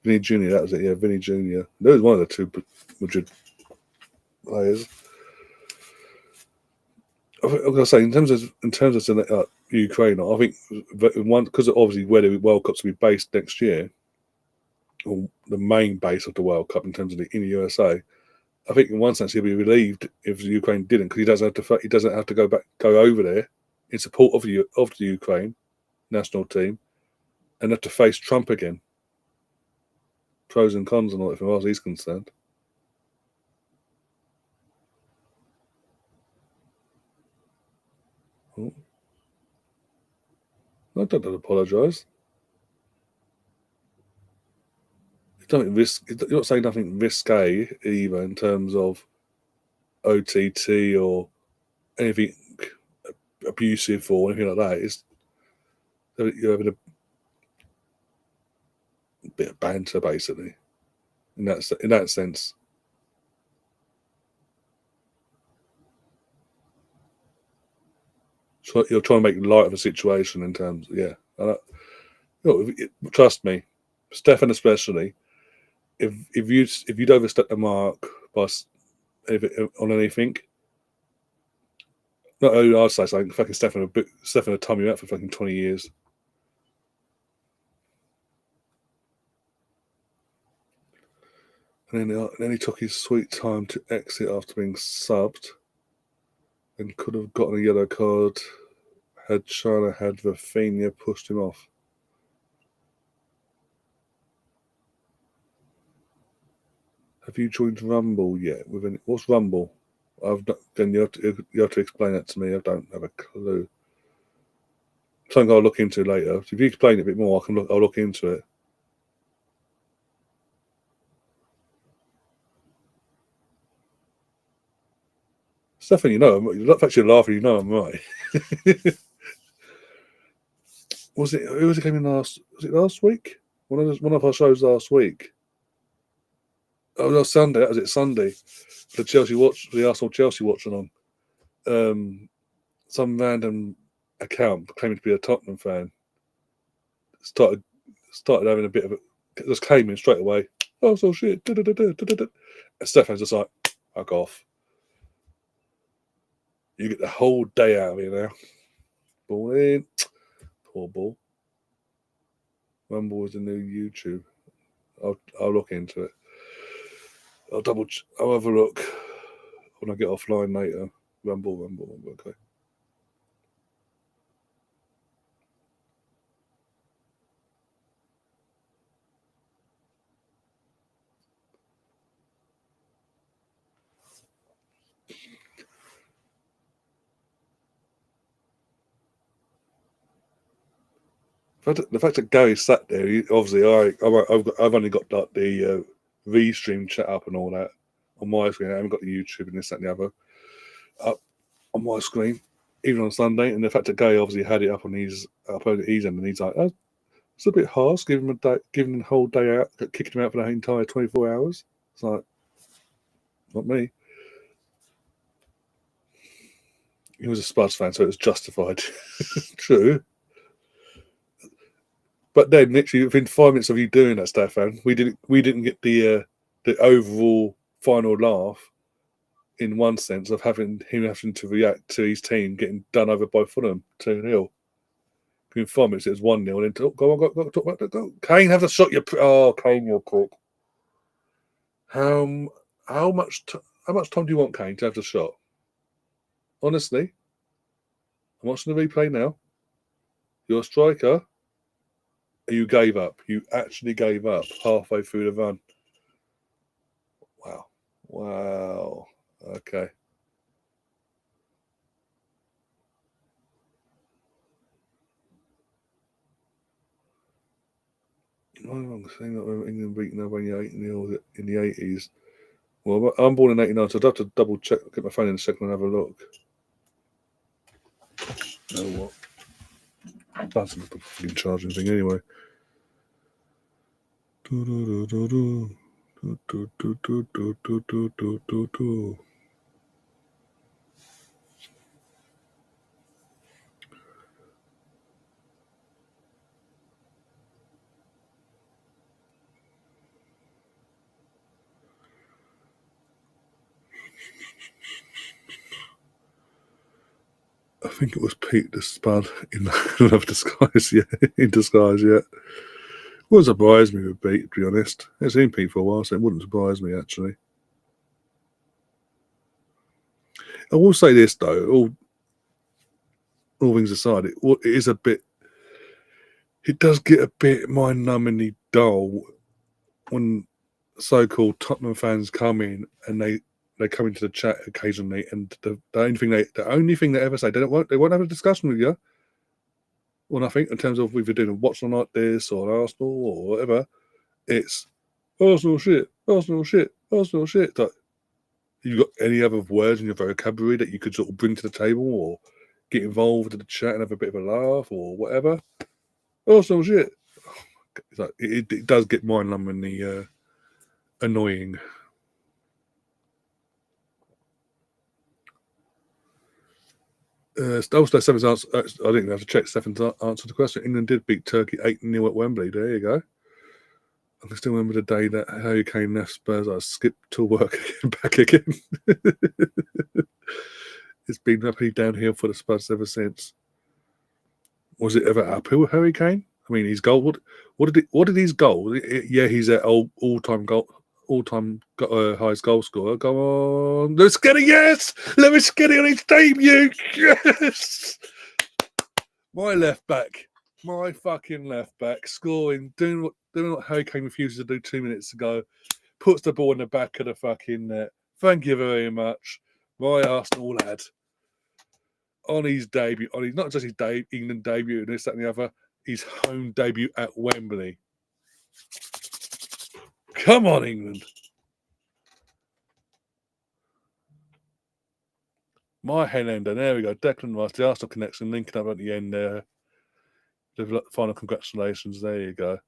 Speaker 1: Vinny Jr., that was it, yeah, Vinny Jr. That was one of the two Madrid players. I'm going to say, in terms of Ukraine, I think because obviously where the World Cup's to be based next year, or the main base of the World Cup in terms of in the USA, I think in one sense he'll be relieved if Ukraine didn't, because he doesn't have to go over there in support of the Ukraine national team, and have to face Trump again. Pros and cons and all that, as far as he's concerned. Oh. I don't apologise. You're not saying nothing risque either in terms of OTT or anything abusive or anything like that. It's you're having a bit of banter, basically, in that sense. So you're trying to make light of a situation in terms, yeah. Trust me, Stefan especially. If you'd overstep the mark by on anything, not only I'd say something, fucking Stefan would time you out for fucking 20 years. And then he took his sweet time to exit after being subbed, and could have gotten a yellow card had Rafinha pushed him off. Have you joined Rumble yet? What's Rumble? Then you have to explain that to me. I don't have a clue. Something I'll look into later. If you explain it a bit more, I'll look into it. Stefan, you're actually laughing. You know I'm right. Who was it came in last? Was it last week? One of our shows last week. Oh no, Sunday. That was it. Sunday. The Arsenal Chelsea Watchalong. Some random account claiming to be a Tottenham fan started having a bit of just came in straight away. Oh, so shit. And Stefan's just like, fuck off. You get the whole day out of here now. Ball in. Poor ball. Rumble is the new YouTube. I'll look into it. I'll have a look when I get offline later. Rumble. Okay. The fact that Gary sat there, obviously, I've only got like the V-stream chat up and all that on my screen. I haven't got the YouTube and this, that, and the other up on my screen, even on Sunday. And the fact that Gary obviously had it up on his end, and he's like, oh, it's a bit harsh giving him the whole day out, kicking him out for the entire 24 hours. It's like, not me. He was a Spurs fan, so it was justified. True. But then, literally within 5 minutes of you doing that, Stefan, we didn't get the overall final laugh in one sense of having to react to his team getting done over by Fulham 2-0. Within 5 minutes, it was 1-0. And then go, talk about that. Go. Kane, have a shot. Kane, you're quick. How much time do you want, Kane, to have the shot? Honestly, I'm watching the replay now. You're a striker. You gave up. You actually gave up halfway through the run. Wow. Okay. I'm saying that England beating Albania 8-0 in the 80s. Well, I'm born in 89, so I'd have to double check, get my phone in a second and have a look. You know what? That's a fucking charging thing anyway. I think it was Pete the Spud in Love Disguise, yeah. In disguise, yeah. Wouldn't surprise me with Pete, to be honest. I've seen Pete for a while, so it wouldn't surprise me, actually. I will say this, though, all things aside, it is a bit... It does get a bit mind-numbingly dull when so-called Tottenham fans come in and they come into the chat occasionally, and the only thing they ever say, they won't have a discussion with you or nothing in terms of if you're doing a Watchalong like this or Arsenal or whatever. It's Arsenal shit. Like, you got any other words in your vocabulary that you could sort of bring to the table or get involved in the chat and have a bit of a laugh or whatever? Arsenal shit. It's like, it does get mind-numbingly annoying. Also, Stefan's answer, I didn't have to check Stefan's answer to the question. England did beat Turkey 8-0 at Wembley. There you go. I can still remember the day that Harry Kane left Spurs. I skipped to work and back again. It's been rapidly downhill for the Spurs ever since. Was it ever uphill with Harry Kane? I mean, his goal. What did his goal? Yeah, he's at all-time highest goal scorer. Go on, Lewis Skinny, yes! Lewis Skinny on his debut, yes! My fucking left back, scoring, doing what Harry Kane refuses to do 2 minutes ago, puts the ball in the back of the fucking net. Thank you very much, my Arsenal lad. On his debut, not just his England debut and this, that, and the other, his home debut at Wembley. Come on, England. My head ender. There we go. Declan Rice, the Arsenal connection, linking up at the end there. The final congratulations. There you go.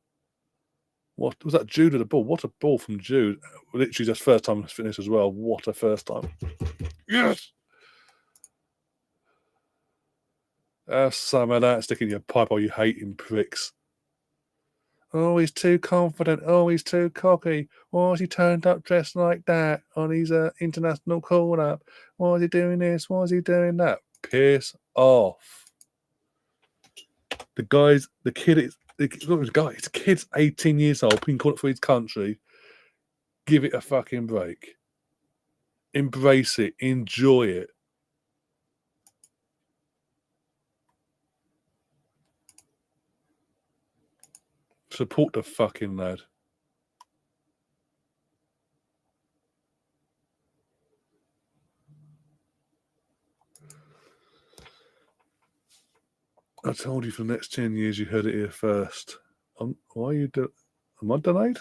Speaker 1: What was that? Jude with the ball. What a ball from Jude. Literally just first time finish as well. What a first time. Yes. Have some of that stick in your pipe, or you hating pricks. Oh, he's too confident. Oh, he's too cocky. Why has he turned up dressed like that on his international call-up? Why is he doing this? Why is he doing that? Piss off. The kid's 18 years old, being called for his country. Give it a fucking break. Embrace it. Enjoy it. Support the fucking lad. I told you for the next 10 years you heard it here first. Why are you am I delayed?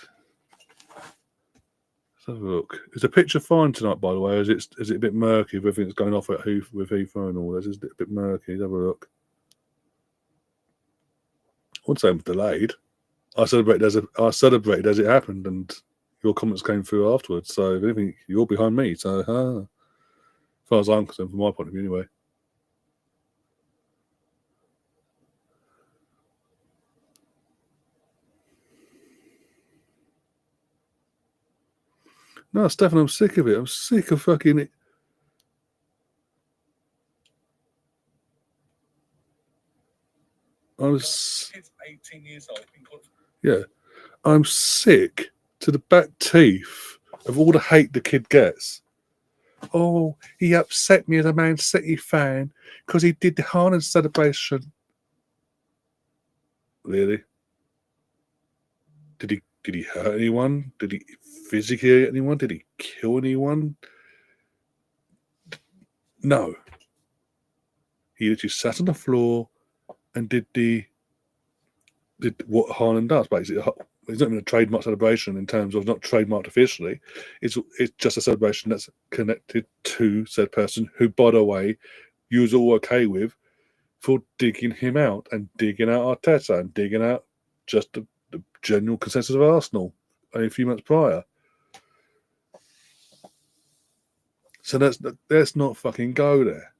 Speaker 1: Let's have a look. Is the picture fine tonight, by the way? Or is it a bit murky with everything that's going off with FIFA and all this? Is it a bit murky? Let's have a look. I wouldn't say I'm delayed. I celebrated as it happened, and your comments came through afterwards. So if anything, you're behind me. So as far as I'm concerned, from my point of view, anyway. No, Stefan, I'm sick of it. I'm sick of fucking it. I was 18 years old. Yeah, I'm sick to the back teeth of all the hate the kid gets. Oh, he upset me as a Man City fan because he did the Haaland celebration. Really? Did he hurt anyone? Did he physically hurt anyone? Did he kill anyone? No. He literally sat on the floor and did what Haaland does, basically. It's not even a trademark celebration in terms of not trademarked officially. It's just a celebration that's connected to said person who, by the way, you was all okay with for digging him out and digging out Arteta and digging out just the general consensus of Arsenal only a few months prior. So let's not fucking go there.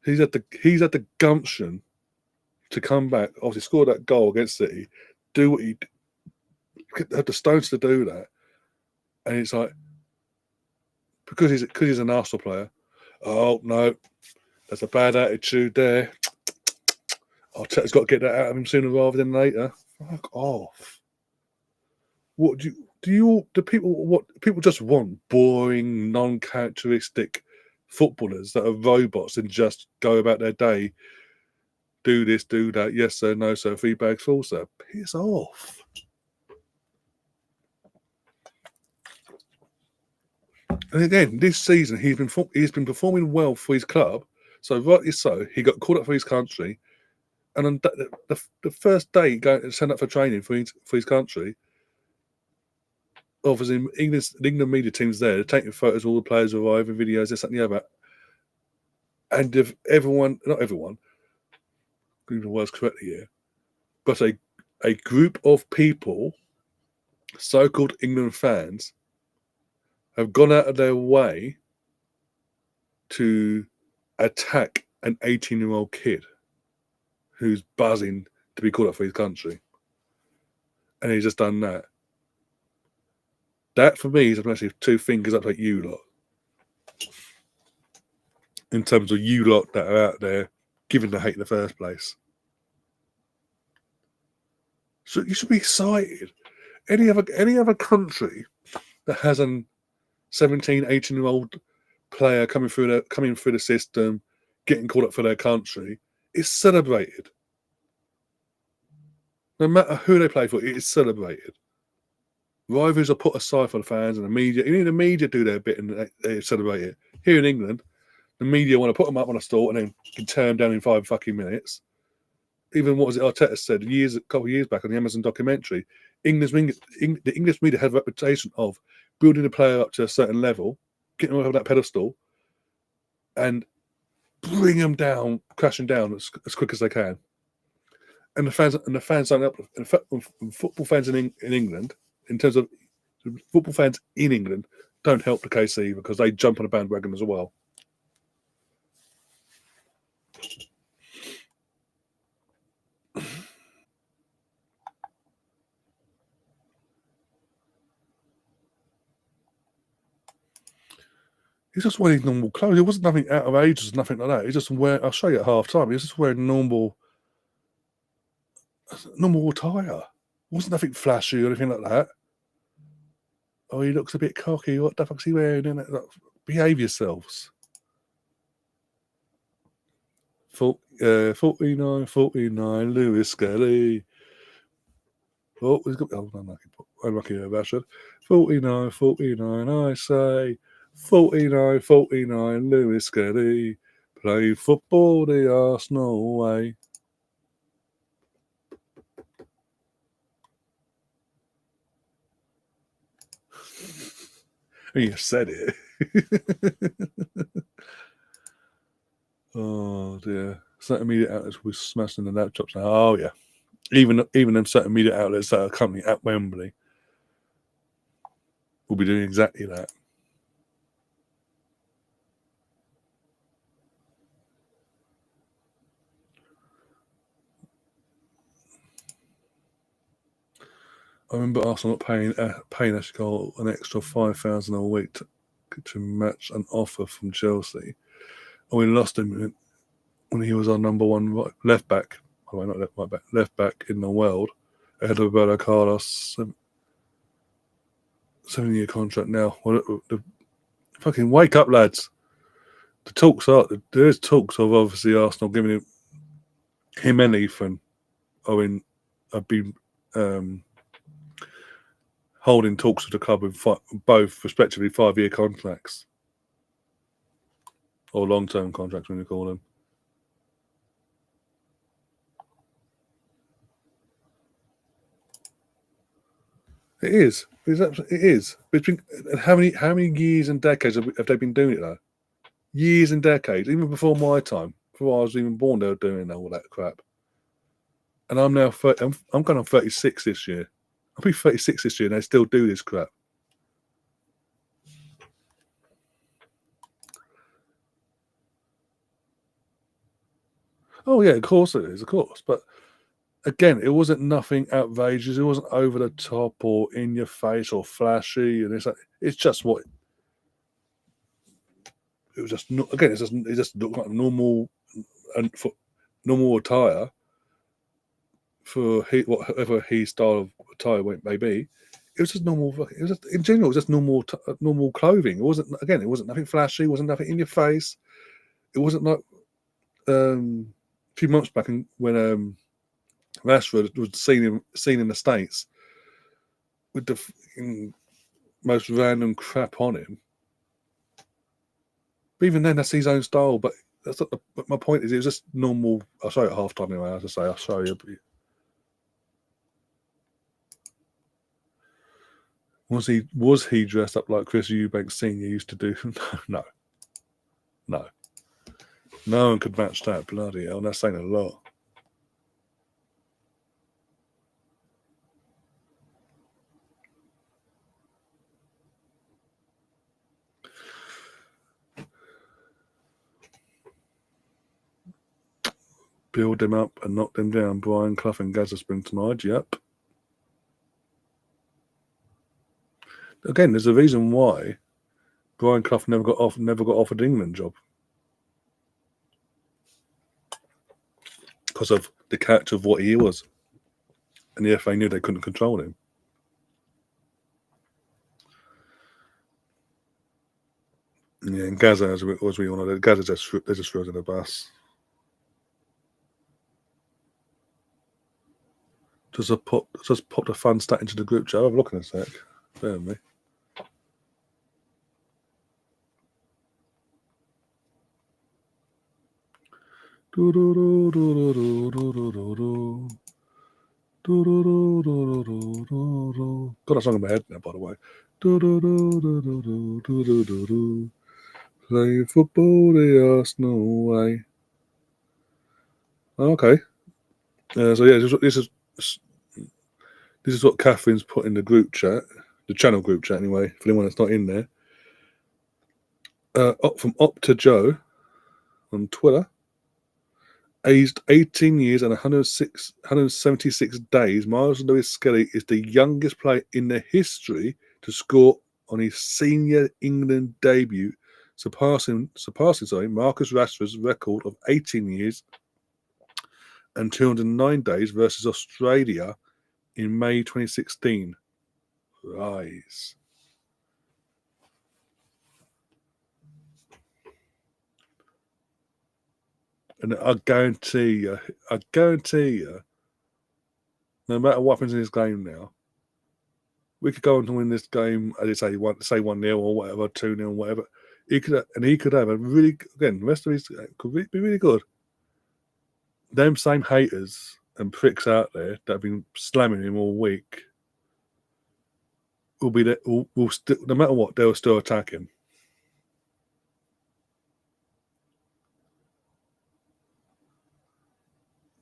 Speaker 1: He's had the gumption to come back, obviously score that goal against City, do what he had the stones to do that, and it's like because he's an Arsenal player. Oh no, that's a bad attitude there. Arteta's got to get that out of him sooner rather than later. Fuck off. What do people just want? Boring, non-characteristic footballers that are robots and just go about their day. Do this, do that. Yes sir, no sir. 3 bags full sir. Piss off. And again, this season he's been performing well for his club. So rightly so, he got called up for his country, and on the first day he sent up for training for his country. Obviously, England media team's there, they're taking photos of all the players arriving, videos, this, that, and the other. And if not everyone, getting the words correctly here, but a group of people, so-called England fans, have gone out of their way to attack an 18-year-old kid who's buzzing to be called up for his country. And he's just done that. That, for me, is actually 2 fingers up like you lot. In terms of you lot that are out there giving the hate in the first place. So you should be excited. Any other country that has a 17, 18-year-old player coming through the system, getting called up for their country, is celebrated. No matter who they play for, it is celebrated. Rivals are put aside for the fans and the media. Even the media do their bit and they celebrate it. Here in England, the media want to put them up on a stall and then can turn them down in 5 fucking minutes. Even what was it Arteta said a couple of years back on the Amazon documentary, the English media had a reputation of building a player up to a certain level, getting them off that pedestal, and bring them down, crashing down as quick as they can. And the fans don't up. In fact, football fans in England, in terms of football fans in England, don't help the case either because they jump on a bandwagon as well. He's just wearing normal clothes. It wasn't nothing outrageous, nothing like that. He's just wearing. I'll show you at half time. He's just wearing normal attire. It wasn't nothing flashy or anything like that. Oh, he looks a bit cocky. What the fuck's he wearing? Behave yourselves. 49, Lewis Skelly. Oh, he's got unlucky Rashford. 49, I say. 49, Lewis Skelly. Play football the Arsenal way. You said it. Oh dear. Certain media outlets were smashing the laptops now. Oh yeah. Even them certain media outlets that are currently at Wembley will be doing exactly that. I remember Arsenal not paying Ashcole an extra $5,000 a week to match an offer from Chelsea, and we lost him when he was our number one left back. Oh, not left back, left back in the world, ahead of Roberto Carlos. 7-year contract now. Well, the fucking wake up, lads. There's talks of obviously Arsenal giving him and Ethan Owen have been holding talks with the club with both respectively 5-year contracts or long-term contracts, when you call them. It is. It is. Between how many years and decades have they been doing it though? Years and decades, even before my time, before I was even born, they were doing all that crap. And I'm now 30, I'm going on 36 this year. I'll be 36 this year, and they still do this crap. Oh yeah, of course it is, of course. But again, it wasn't nothing outrageous. It wasn't over the top or in your face or flashy. And it's just what it was. Just again, it just looked like normal and for normal attire for whatever his style of attire may be. It was just normal. It was just, in general, it was just normal clothing. It wasn't nothing flashy. It wasn't nothing in your face. It wasn't like a few months back when Rashford was seen in the States with the most random crap on him. But even then, that's his own style. But that's not but my point is, it was just normal. I'll show you at half time anyway. As I say, I'll show you. Was he dressed up like Chris Eubanks Senior used to do? No. No one could match that. Bloody hell, that's saying a lot. Build them up and knock them down. Brian Clough and Gazza spring tonight. Yep. Again, there's a reason why Brian Clough never got offered the England job, because of the character of what he was, and the FA knew they couldn't control him. Yeah, and Gaza, as we all know, Gaza just threw under the bus. Just pop the fun stat into the group chat. I'll have a look in a sec. Bear with me. Got a song in my head now, by the way. Play football the Arsenal way. Okay. So yeah, this is what Catherine's put in the group chat, the channel group chat anyway, for anyone that's not in there. From Op to Joe on Twitter. Aged 18 years and 176 days, Miles Lewis Skelly is the youngest player in the history to score on his senior England debut, surpassing Marcus Rashford's record of 18 years and 209 days versus Australia in May 2016. Rise. And I guarantee you, no matter what happens in this game now, we could go on to win this game, as I say 1-0 or whatever, 2-0, whatever. He could have a really, again, the rest of his could be really good. Them same haters and pricks out there that have been slamming him all week will be there. Will still, no matter what, they'll still attack him.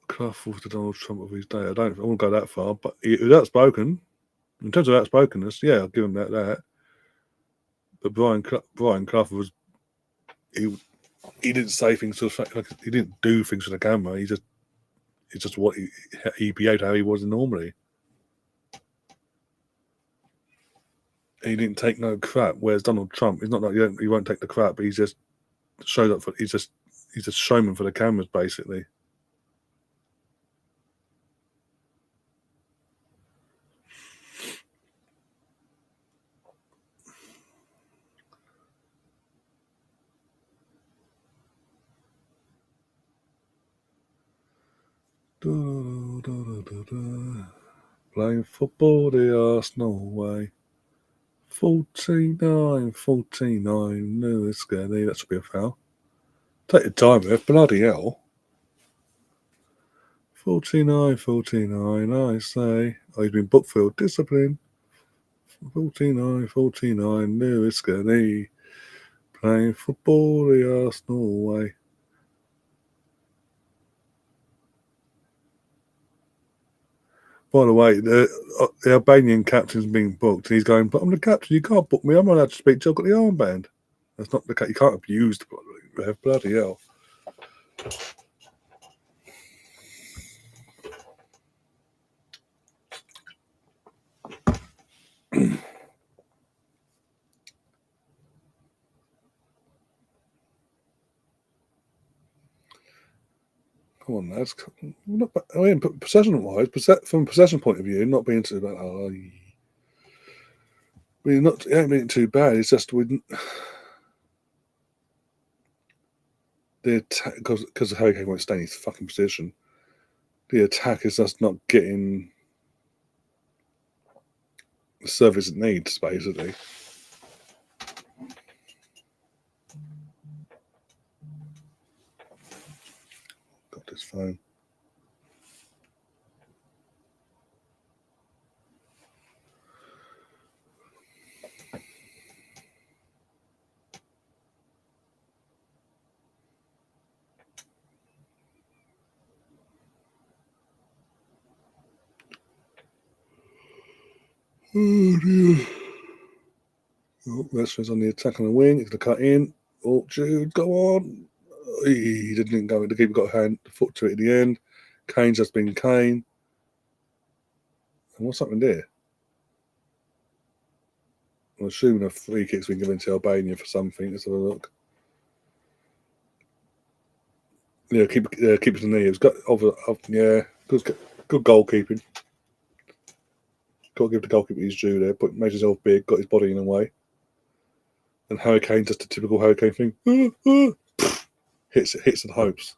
Speaker 1: Clough was the Donald Trump of his day. I won't go that far, but he was outspoken. In terms of outspokenness, yeah, I'll give him that. But Brian Clough was he didn't say things to the fact, like, he didn't do things to the camera. It's just what he behaved how he was normally. He didn't take no crap. Whereas Donald Trump, he's not like he won't take the crap, but he's just showed up for he's just showman for the cameras basically. Playing football the Arsenal way. 49. No, it's scary. That should be a foul. Take your time, ref. Bloody hell. 49. I say. Oh, he's been booked for discipline. 49. No, it's scary. Playing football the Arsenal way. By the way, the Albanian captain's being booked, and he's going, but I'm the captain, you can't book me, I'm not allowed to speak till I've got the armband. That's not the case, you can't abuse the ref, bloody hell. Come on, lads. I mean, possession-wise, from a possession point of view, not being too bad. It ain't been too bad. It's just the attack, because the Hurricane won't stay in his fucking position. The attack is just not getting the service it needs, basically. Got this phone. Oh dear. Oh, Rashford's on the attack on the wing. He's going to cut in. Oh, Jude, go on. He didn't go. The keeper got the foot to it at the end. Kane's just been Kane. And what's happened there? I'm assuming a free kick's been given to Albania for something. Let's have a look. Yeah, keep it to the knee. It's got good goalkeeping. Got to give the goalkeeper his due there. But made himself big, got his body in the way. And Hurricane, just a typical Hurricane thing. Hits and hopes.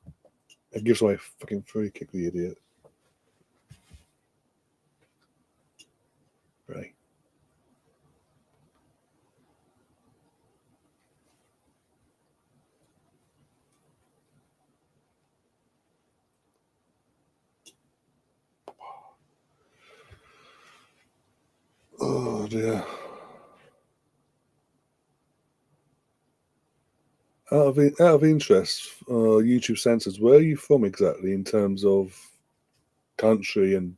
Speaker 1: And gives away a fucking free kick, the idiot. Right. Oh dear. Out of interest, YouTube censors, where are you from exactly in terms of country and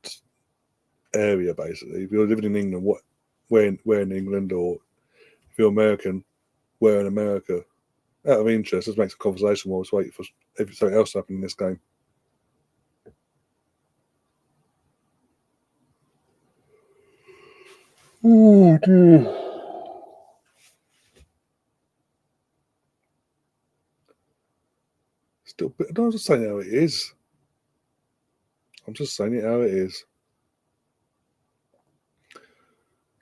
Speaker 1: area, basically? If you're living in England, where in England, or if you're American, where in America? Out of interest, this makes a conversation while I was waiting for something else to happen in this game. Oh dear. Still, I'm just saying how it is. I'm just saying it how it is.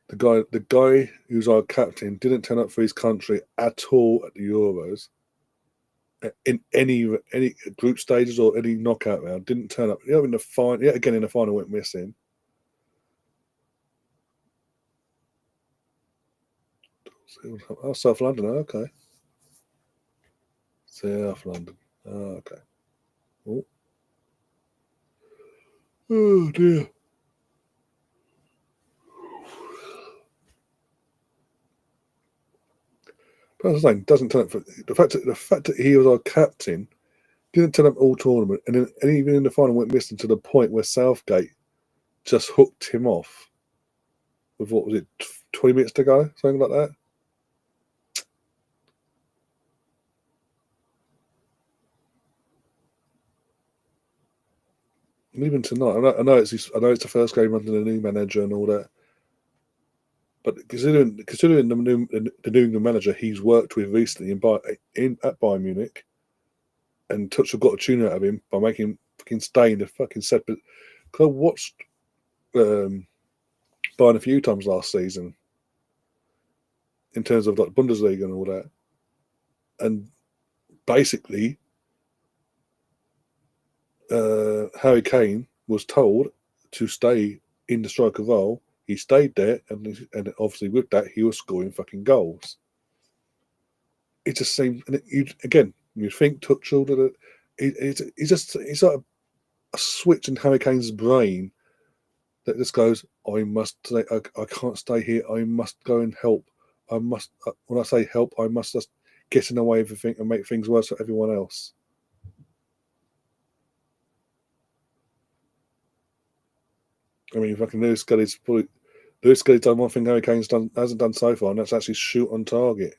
Speaker 1: The guy who's our captain didn't turn up for his country at all at the Euros. In any group stages or any knockout round, didn't turn up. In the final, yet again in the final went missing. Oh, South London, okay. South London. Oh, okay. Oh dear. But as I was saying, doesn't turn up for the fact that he was our captain didn't turn up all tournament, and even in the final went missing to the point where Southgate just hooked him off with what was it, 20 minutes to go, something like that. And even tonight, I know it's the first game under the new manager and all that, but considering the new manager he's worked with recently at Bayern Munich, and Tuchel got a tune out of him by making him fucking stay in the fucking set. But I watched Bayern a few times last season in terms of like Bundesliga and all that, and basically Harry Kane was told to stay in the striker role. He stayed there, and obviously with that, he was scoring fucking goals. It just seems, and you think Tuchel that it's like a switch in Harry Kane's brain that just goes, I must stay, I can't stay here. I must go and help. I must. When I say help, I must just get in the way of everything and make things worse for everyone else. I mean, fucking Lewis Scully's done one thing Harry Kane's hasn't done so far, and that's actually shoot on target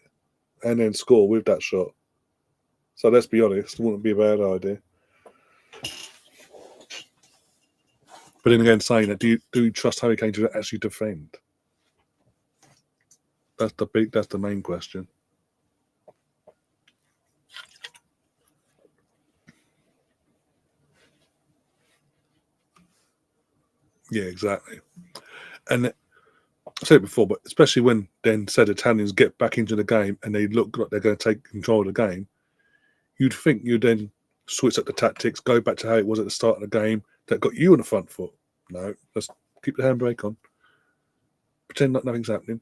Speaker 1: and then score with that shot. So let's be honest, it wouldn't be a bad idea. But then again, saying that, do you trust Harry Kane to actually defend? That's the main question. Yeah, exactly. And I said it before, but especially when then said Italians get back into the game and they look like they're going to take control of the game, you'd think you'd then switch up the tactics, go back to how it was at the start of the game that got you on the front foot. No, let's keep the handbrake on. Pretend like nothing's happening.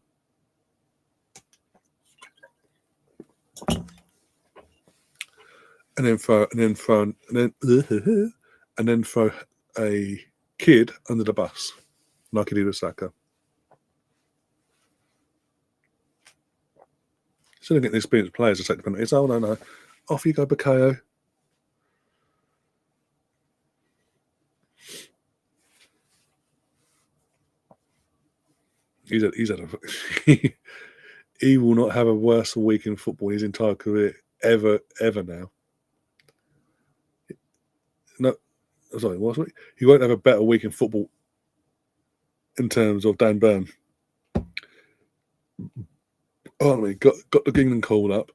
Speaker 1: And then throw a kid under the bus, like he did with Saka. Still getting experienced players to take the penalties. Oh no, off you go, Bakayo. He's had a he will not have a worse week in football in his entire career ever now. No, sorry, what was it? He won't have a better week in football in terms of Dan Burn. Oh, I mean, got the England call up.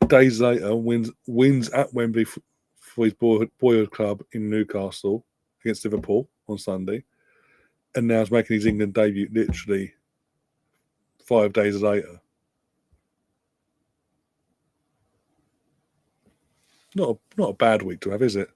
Speaker 1: Days later, wins at Wembley for his boyhood club in Newcastle against Liverpool on Sunday, and now is making his England debut literally 5 days later. Not a bad week to have, is it?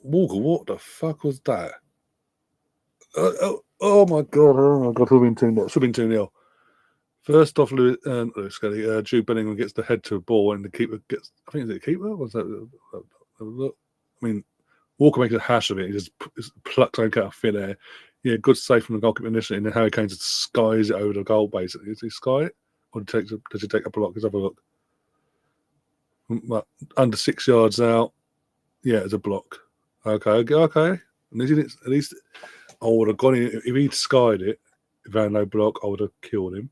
Speaker 1: Walker, what the fuck was that? Oh my god! Should have been 2-0. First off, Jude Bellingham gets the head to a ball, and the keeper gets. I think it's the keeper. Was that? I mean, Walker makes a hash of it. He just plucks out of thin air. Yeah, good save from the goalkeeper initially, and then Harry Kane just skies it over the goal. Basically, does he sky it, or does he take a block? Let's have a look. Under 6 yards out. Yeah, it's a block. Okay. And at least I would have gone in if he'd skied it. If I had no block, I would have killed him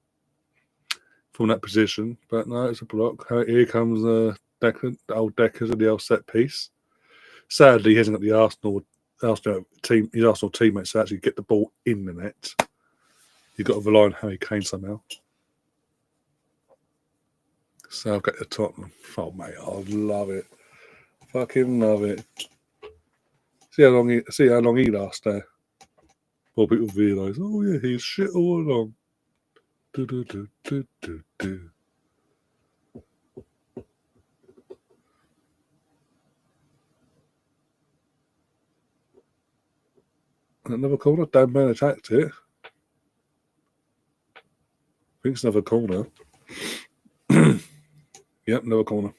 Speaker 1: from that position. But no, it's a block. Here comes Declan, the old Deckers with the old set piece. Sadly, he hasn't got the Arsenal team, his Arsenal teammates to actually get the ball in the net. You've got to rely on Harry Kane somehow. So I've got the Tottenham. Oh mate, I love it. Fucking love it. See how long he lasts there. Before people realise, oh yeah, he's shit all along. Do, do, do, do, do, do. Another corner. Dan Burn attacked it. I think it's another corner. Yep, another corner.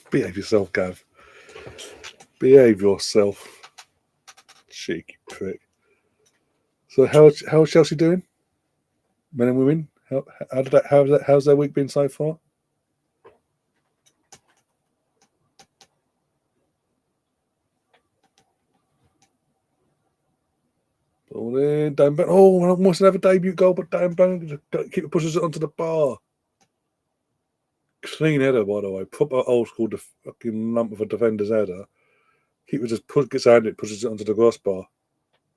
Speaker 1: Behave yourself, Gav. Behave yourself. Cheeky prick. So how's Chelsea doing? Men and women? How's their week been so far? Ball in, Dan Burn. Oh, almost another debut goal, but Dan Burn pushes it onto the bar. Clean header, by the way. Proper old school fucking lump of a defender's header. Keeper just gets out it, pushes it onto the crossbar.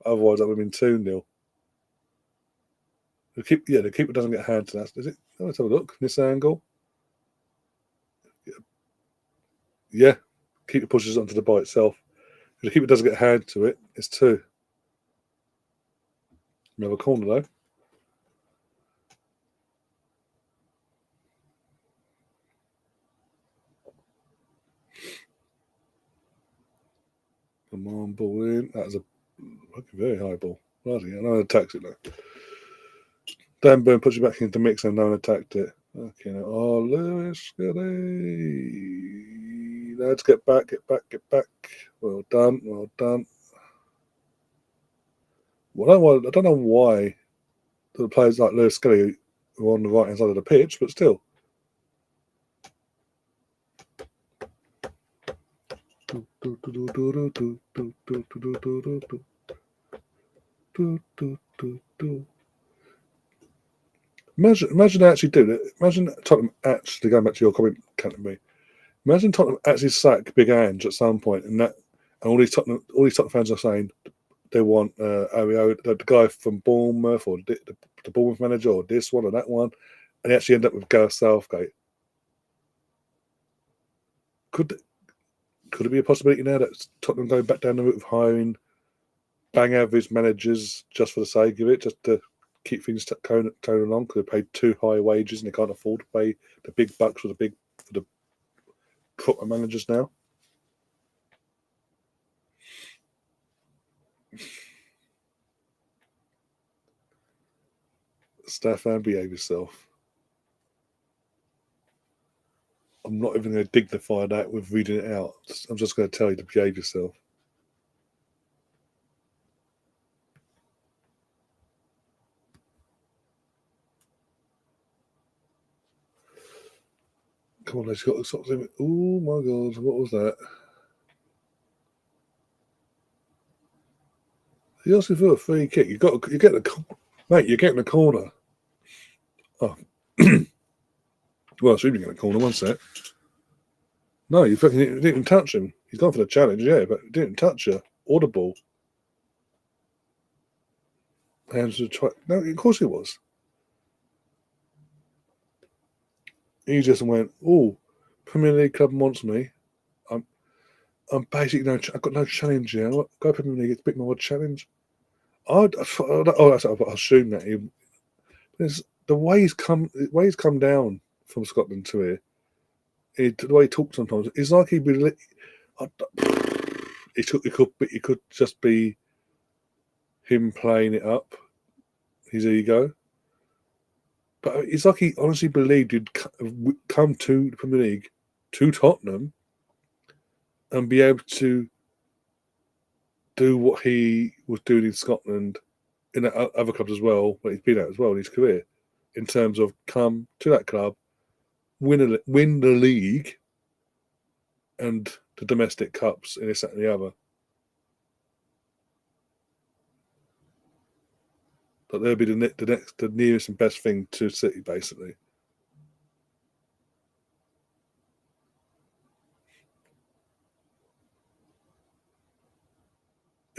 Speaker 1: Otherwise, that would have been 2-0. The keeper doesn't get a hand to that. Does it? Oh, let's have a look. This angle. Yeah. Keeper pushes it onto the bar itself. If the keeper doesn't get a hand to it, it's 2. Another corner, though. Come on, ball in. That was a very high ball. Bloody hell, no one attacks it, though. Dan Burn puts it back into the mix and no one attacked it. Okay, oh, Lewis, let's get back. Well done. Well, I don't know why the players like Lewis Skelly are on the right hand side of the pitch, but still. Imagine they actually do it. Imagine Tottenham actually, going back to your comment, Canterbury. Imagine Tottenham actually sack Big Ange at some point, and all these Tottenham fans are saying they want the guy from Bournemouth or the Bournemouth manager or this one or that one, and they actually end up with Gareth Southgate. Could it be a possibility now that Tottenham going back down the route of hiring bang average managers just for the sake of it, just to keep things going along, because they paid too high wages and they can't afford to pay the big bucks for the proper managers now? Stefan, behave yourself. I'm not even going to dignify that with reading it out. I'm just going to tell you to behave yourself. Come on, let's got something. Oh my God, what was that? He asking for a free kick. You're getting a corner. Oh, well, I assume you're getting a corner. One sec. No, you fucking didn't even touch him. He's gone for the challenge, yeah, but he didn't touch her or the ball. Hands to try. No, of course he was. He just went, "Oh, Premier League club wants me. I'm basically I've got no challenge here. Go Premier League, it's a bit more challenge." I'll assume that the way he's come down from Scotland to here. The way he talks sometimes, it's like he could just be him playing it up, his ego. But it's like he honestly believed he'd come to the Premier League, to Tottenham, and be able to do what he was doing in Scotland, in other clubs as well, but he's been at as well in his career, in terms of come to that club, win the league, and the domestic cups in this, that, and the other. But they'll be the nearest and best thing to City, basically.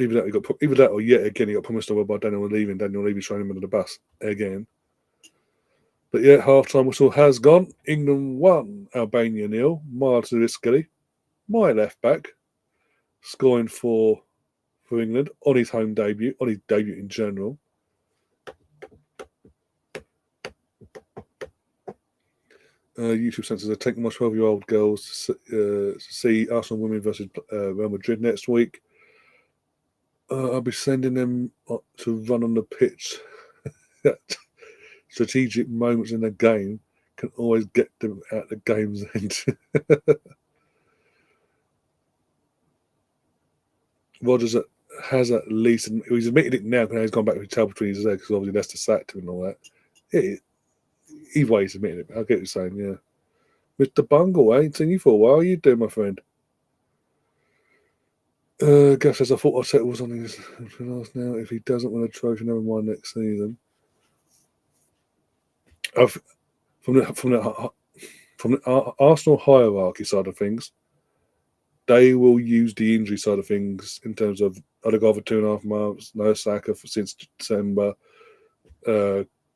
Speaker 1: Either that or yet again he got promised over by Daniel Levy, and Daniel Levy throwing him under the bus again. But yeah, half-time whistle has gone. England 1, Albania 0. Miles Lewis Skelly, my left back, scoring for for England on his home debut, on his debut in general. YouTube censors are taking my 12-year-old girls to see Arsenal women versus Real Madrid next week. I'll be sending them to run on the pitch. Strategic moments in the game can always get them at the game's end. Rodgers has at least, he's admitted it now because he's gone back with his tail between his legs because obviously that's the sacked him and all that. Either way, he's admitted it. I get what you're saying, yeah. Mr. Bungle, I ain't seen you for a while. How you doing, my friend? Gaff says, I thought Arteta was on his last now. If he doesn't win a trophy, never mind next season. From the Arsenal hierarchy side of things, they will use the injury side of things in terms of Odegaard for 2.5 months, no Saka since December,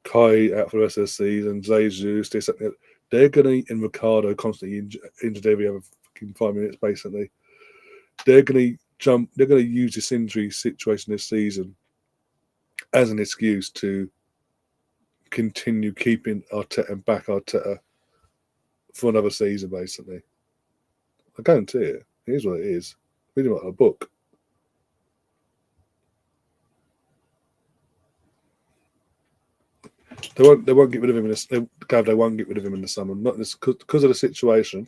Speaker 1: Kai out for the rest of the season, Jesus, this, that, they're going to, and Ricardo constantly injured every other fucking 5 minutes, basically. They're going to use this injury situation this season as an excuse to continue keeping Arteta and back Arteta for another season, basically. I guarantee it. Here's what it is. Read about a book. They won't get rid of him in this. They won't get rid of him in the summer. Not because of the situation.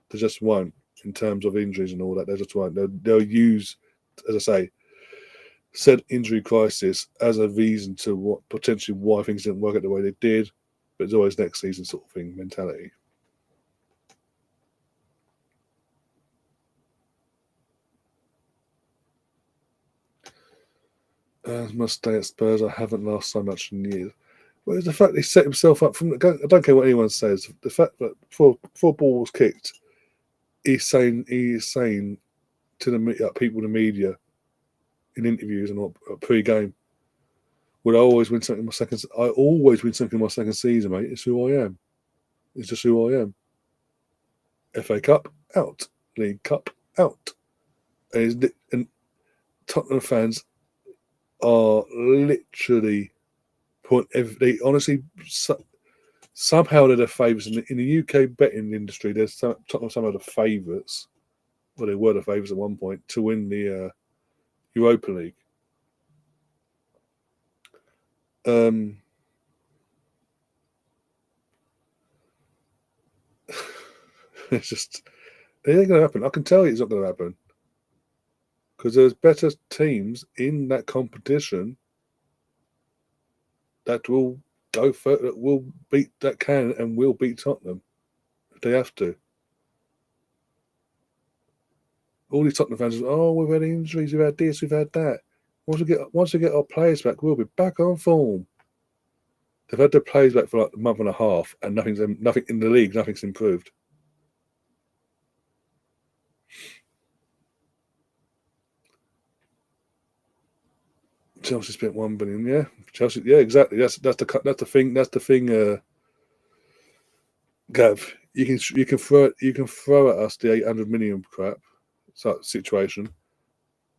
Speaker 1: They just won't. In terms of injuries and all that, they just won't. They'll use, as I say, said injury crisis as a reason to what potentially why things didn't work out the way they did. But it's always next season sort of thing mentality. Must stay at Spurs. I haven't lost so much in years. Well, it's the fact he set himself up from. I don't care what anyone says. The fact that before ball was kicked, he's saying to the people in the media in interviews and pre-game, "Would I always win something in my second? I always win something in my second season, mate. It's who I am. It's just who I am. FA Cup out, League Cup out, and Tottenham fans are literally they honestly somehow they're the favourites in the UK betting industry. There's Tottenham some of the favourites. Well, they were the favourites at one point to win the Europa League. It's just it ain't going to happen. I can tell you it's not going to happen because there's better teams in that competition that will go further, that will beat, that can and will beat Tottenham if they have to. All these Tottenham fans, we've had injuries, we've had this, we've had that. Once we get our players back, we'll be back on form. They've had their players back for like a month and a half, and nothing in the league, nothing's improved. Chelsea spent $1 billion. Yeah, Chelsea. Yeah, exactly. That's the thing. Gav, you can throw at us the 800 million crap situation,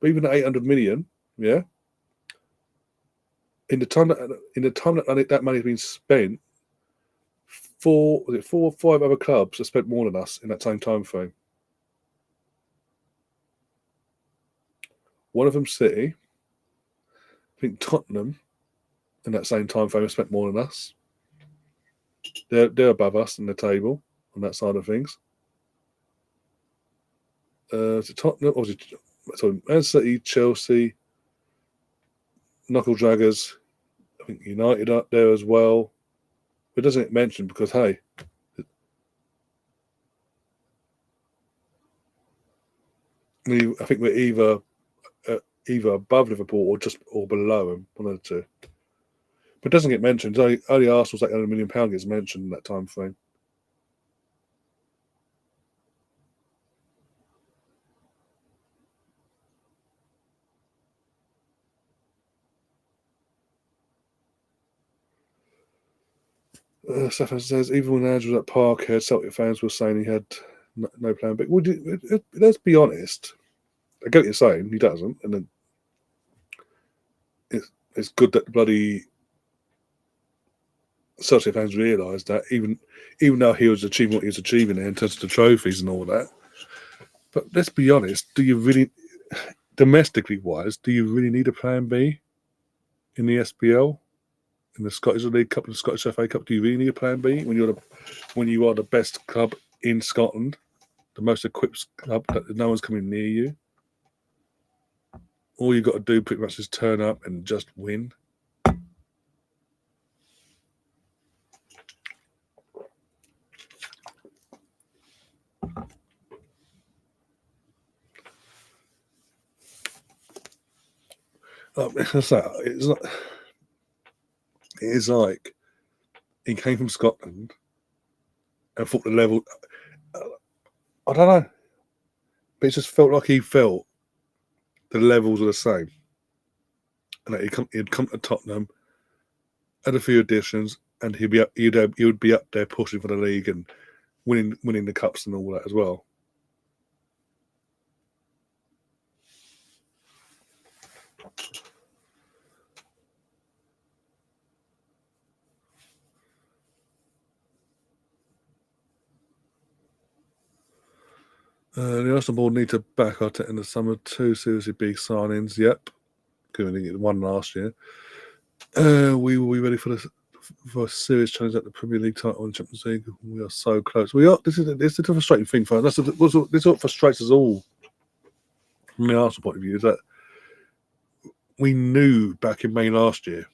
Speaker 1: but even the 800 million, yeah. In the time that money's been spent, 4 or 5 other clubs have spent more than us in that same time frame. One of them, City. I think Tottenham, in that same time frame, have spent more than us. They're above us in the table on that side of things. Tottenham, obviously, Man City, Chelsea, Knuckle Draggers. I think United up there as well. But it doesn't get mentioned because hey, I think we're either above Liverpool or below them, one of the two. But it doesn't get mentioned. Only Arsenal's £800 million gets mentioned in that time frame. Stefan says, even when Andrew was at Parkhead, Celtic fans were saying he had no plan. But let's be honest. I get what you're saying. He doesn't. And then it's good that the bloody Celtic fans realised that even though he was achieving what he was achieving there in terms of the trophies and all that. But let's be honest, do you really, domestically wise, do you really need a plan B in the SPL, in the Scottish League Cup, and the Scottish FA Cup? Do you really need a plan B when you are the best club in Scotland, the most equipped club that no one's coming near you? All you got to do pretty much is turn up and just win. It is like he came from Scotland and thought the level. I don't know, but it just felt like he felt the levels are the same, and that he'd come to Tottenham, had a few additions, and he would be up there pushing for the league and winning the cups and all that as well. The Arsenal board need to back Arteta in the summer. 2 seriously big signings. Yep, because we didn't get one last year. We will be ready for a serious challenge at the Premier League title and Champions League. We are so close. We are. This is the frustrating thing for us. This is what frustrates us all from the Arsenal point of view, is that we knew back in May last year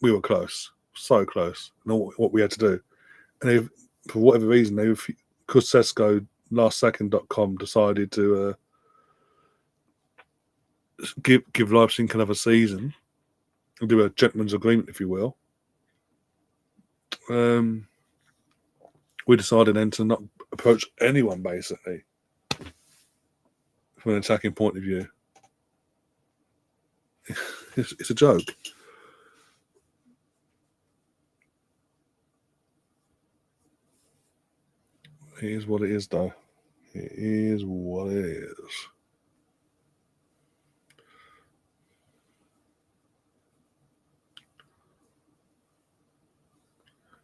Speaker 1: we were close, so close, and what we had to do. And if, for whatever reason, because Sesko LastSecond.com decided to give Leipzig another season and do a gentleman's agreement, if you will. We decided then to not approach anyone, basically, from an attacking point of view. It's a joke. It is what it is, though. It is what it is.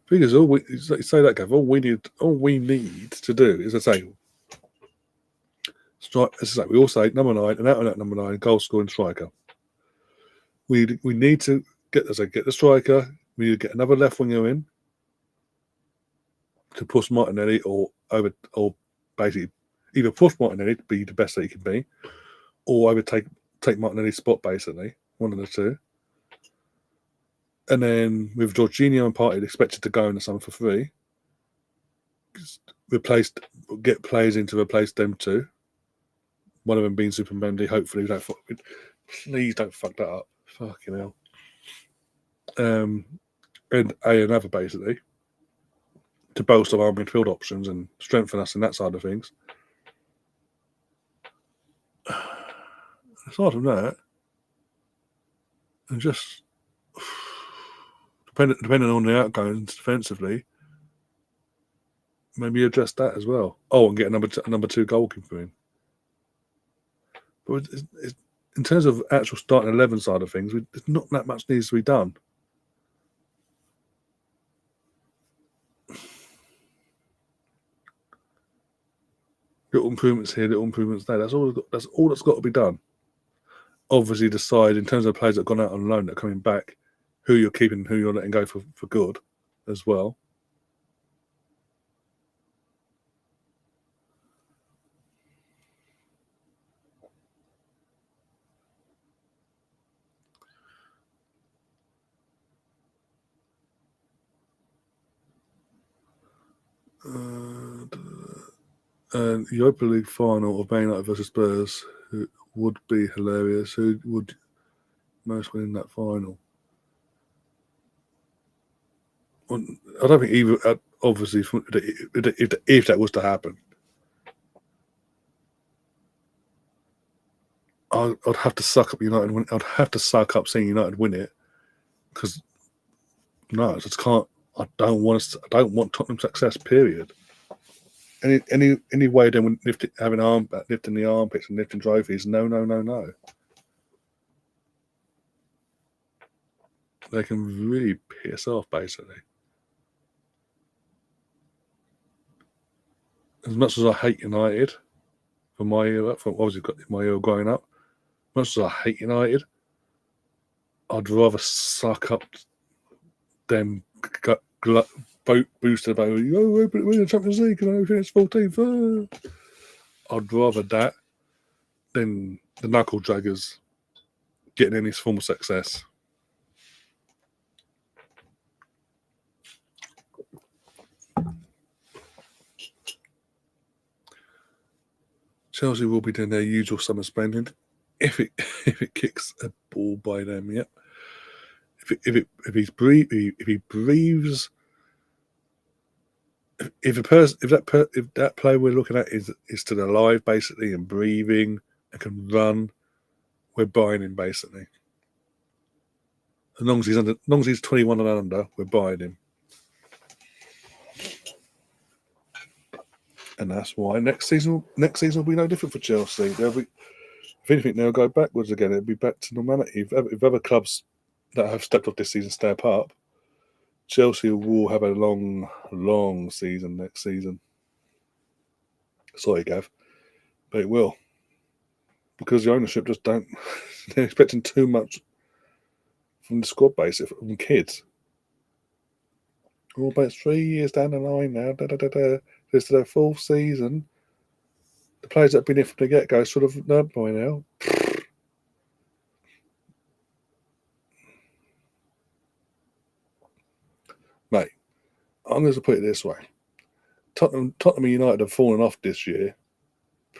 Speaker 1: Because all we need to do is, I say, strike. As I say, we all say number 9, an out-and-out number 9, goal-scoring striker. We need to get the striker. We need to get another left winger in to push Martinelli, or basically either push Martinelli to be the best that he can be, or overtake Martinelli's spot, basically, one of the two. And then with Jorginho and Partey expected to go in the summer for free, get players in to replace them two. One of them being Super Mendy. Hopefully, please don't fuck that up. Fucking hell. And another, basically, to bolster our midfield options and strengthen us in that side of things. Aside from that, and just depending on the outgoings defensively, maybe adjust that as well. Oh, and get a number 2 goalkeeper in. But in terms of actual starting 11 side of things, there's not that much needs to be done. Little improvements here, little improvements there. That's all that's got to be done. Obviously, decide in terms of players that have gone out on loan that are coming back, who you're keeping and who you're letting go for good as well. And Europa League final of Man United versus Spurs would be hilarious. Who would most win in that final? Well, I don't think either. Obviously, if that was to happen, I'd have to suck up United. I'd have to suck up seeing United win it, because no, I just can't. I don't want Tottenham success. Period. Any way they would lifting the armpits and lifting trophies? No. they can really piss off, basically. As much as I hate United from my era, from obviously my era growing up, as much as I hate United, I'd rather suck up them boosted about, oh, we're in the Champions League and I finished 14th. I'd rather that than the knuckle draggers getting any form of success. Chelsea will be doing their usual summer spending if it kicks a ball by them. Yep. If he breathes, if that player we're looking at is still alive basically and breathing and can run, we're buying him basically. As long as he's 21 and under, we're buying him. And that's why next season will be no different for Chelsea. If anything, they'll go backwards again. It'll be back to normality. If other clubs that have stepped up this season step up, Chelsea will have a long season next season. Sorry, Gav, but it will. Because the ownership just don't... They're expecting too much from the squad base, from kids. We're about 3 years down the line now. This is their fourth season. The players that have been here from the get-go sort of learned by now. Mate, I'm going to put it this way. Tottenham and United have fallen off this year.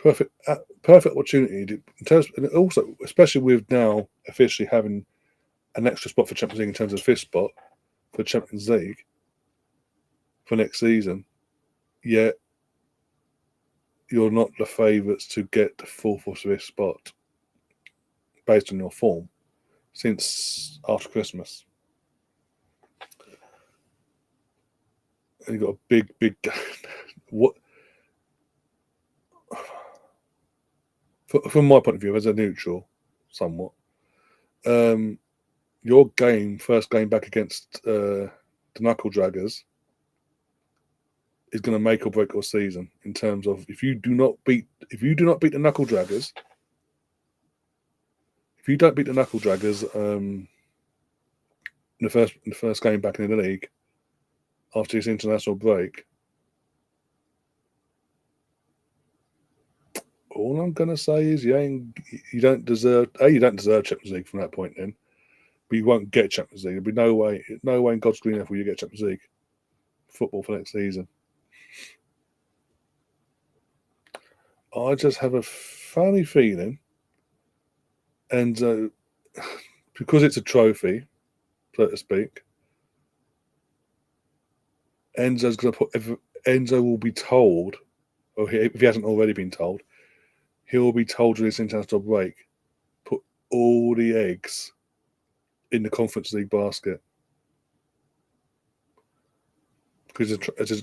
Speaker 1: Perfect opportunity in terms, and also especially with now officially having an extra spot for Champions League in terms of fifth spot for Champions League for next season. Yet you're not the favourites to get the fourth or fifth spot based on your form since after Christmas. And you've got a big what. From my point of view, as a neutral, somewhat, your first game back against the knuckle draggers is going to make or break your season in terms of if you do not beat the knuckle draggers, if you don't beat the knuckle draggers in the first game back in the league after this international break. All I'm gonna say is you don't deserve Champions League from that point then, but you won't get Champions League. There'll be no way in God's green earth will you get Champions League football for next season. I just have a funny feeling, and because it's a trophy, so to speak, Enzo will be told, or if he hasn't already been told, he will be told during this international break, put all the eggs in the Conference League basket. Because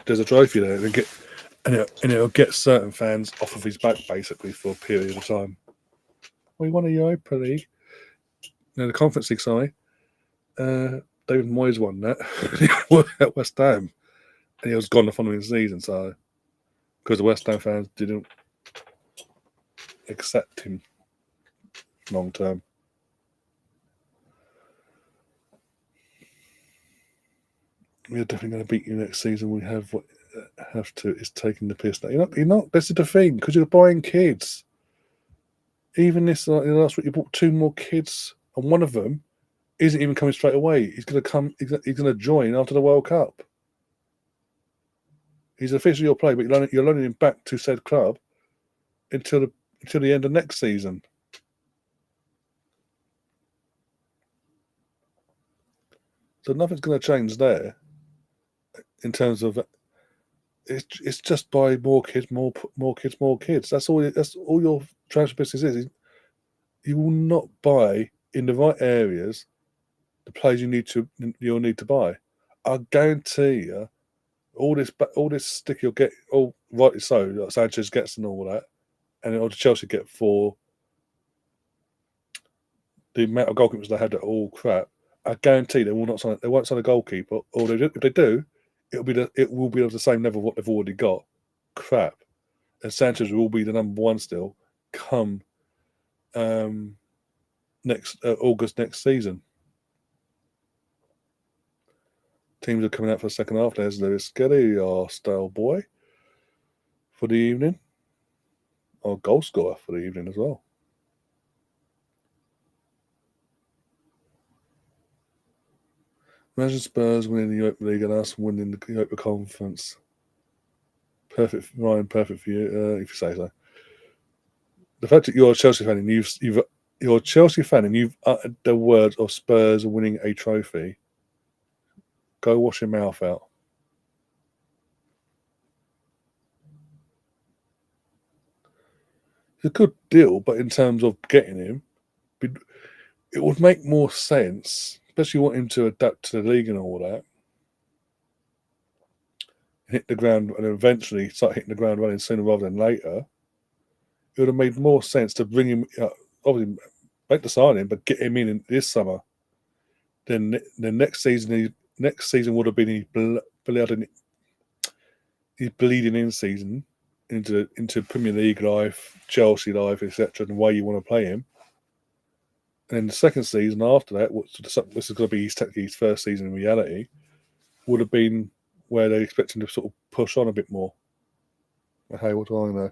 Speaker 1: there's a trophy there, and it'll get certain fans off of his back, basically, for a period of time. We won a Europa League. No, the Conference League, sorry. David Moyes won that at West Ham. And he was gone the following season, so because the West Ham fans didn't accept him long term. We're definitely going to beat you next season. We have to. It's taking the piss. You're not. This is the thing, because you're buying kids. Even this last week, you bought 2 more kids, and one of them isn't even coming straight away. He's going to come. He's going to join after the World Cup. He's officially your player, but you're loaning him back to said club until the end of next season. So nothing's going to change there in terms of it's just buy more kids. That's all your transfer business is. You will not buy in the right areas the players you'll need to buy. I guarantee you, all this stick you'll get, all rightly so, like Sanchez gets and all that, and or Chelsea get for the amount of goalkeepers they had that are all crap. I guarantee they will not sign. They won't sign a goalkeeper, or if they do, it will be of the same level of what they've already got. Crap, and Sanchez will be the number one still come next August next season. Teams are coming out for the second half. There's Lewis Skelly, our style boy, for the evening, our goal scorer for the evening as well. Imagine Spurs winning the Europa League and us winning the Europa Conference. Perfect, Ryan. Perfect for you, if you say so. The fact that you're a Chelsea fan and you're a Chelsea fan and you've uttered the words of Spurs winning a trophy, go wash your mouth out. It's a good deal, but in terms of getting him, it would make more sense, especially want him to adapt to the league and all that, hit the ground and eventually start hitting the ground running sooner rather than later. It would have made more sense to bring him, obviously make the signing, but get him in this summer. Then the next season would have been his bleeding in season into Premier League life, Chelsea life, etc. And the way you want to play him. And then the second season after that, this is going to be his first season in reality, would have been where they expect him to sort of push on a bit more. Hey, what do I know?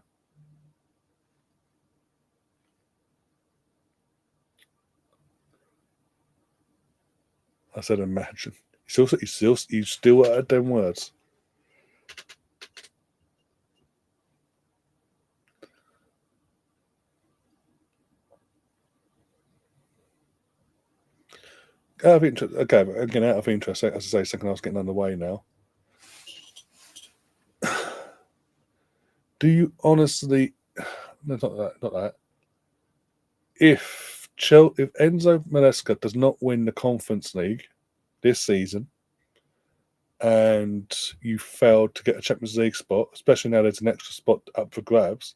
Speaker 1: I said imagine. You still at them words. Out of interest, okay, again, out of interest, as I say, second half's getting underway now. Do you honestly? No, not that. If Enzo Maresca does not win the Conference League this season, and you failed to get a Champions League spot, especially now there's an extra spot up for grabs,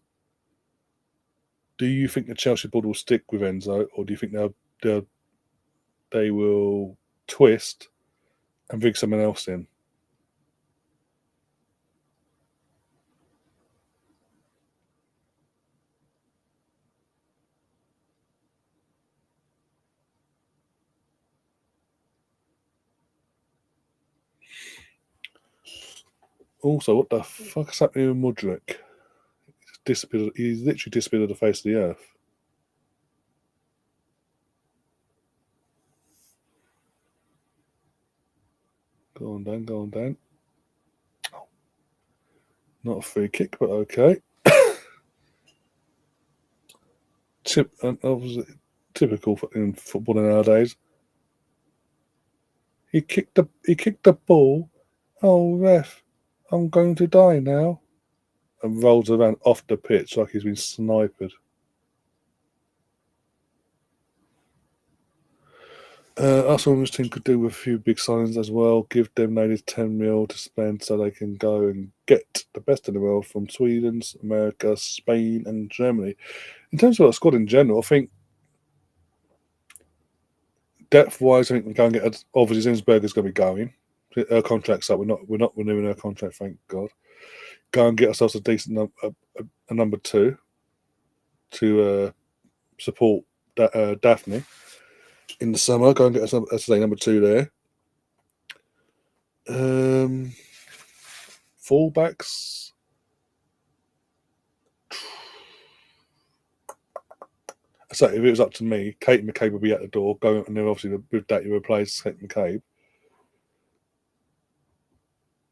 Speaker 1: do you think the Chelsea board will stick with Enzo, or do you think they will twist and bring someone else in? Also, what the fuck is happening with Mudryk? He's literally disappeared off the face of the earth. Go on, Dan. Oh. Not a free kick, but okay. Typical in football nowadays. He kicked the ball. Oh, ref, I'm going to die now. And rolls around off the pitch like he's been sniped. Arsenal's team could do with a few big signings as well. Give them ladies 10 mil to spend so they can go and get the best in the world from Sweden, America, Spain, and Germany. In terms of our squad in general, I think depth-wise, I think we go and get. Obviously, Zinsberger's going to be going. Her contract's up. We're not renewing her contract, thank God. Go and get ourselves a decent a number two to support Daphne in the summer. Go and get us, as I say, number two there. Fullbacks. So if it was up to me, Kate McCabe would be at the door, going, and then obviously with that you replace Kate McCabe.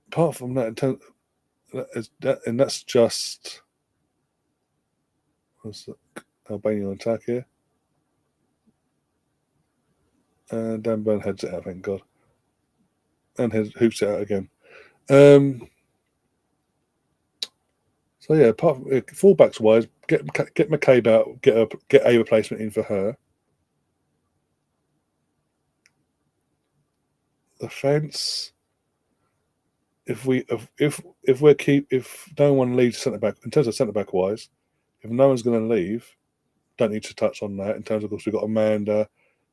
Speaker 1: Apart from that, and that's just Albania on attack here. And Dan Burn heads it out, thank God. And hoops it out again. So yeah, apart from fullbacks wise, get McCabe out, get a replacement in for her. Defence. If no one leaves centre back in terms of centre back wise, if no one's going to leave, don't need to touch on that. In terms of course, we've got Amanda,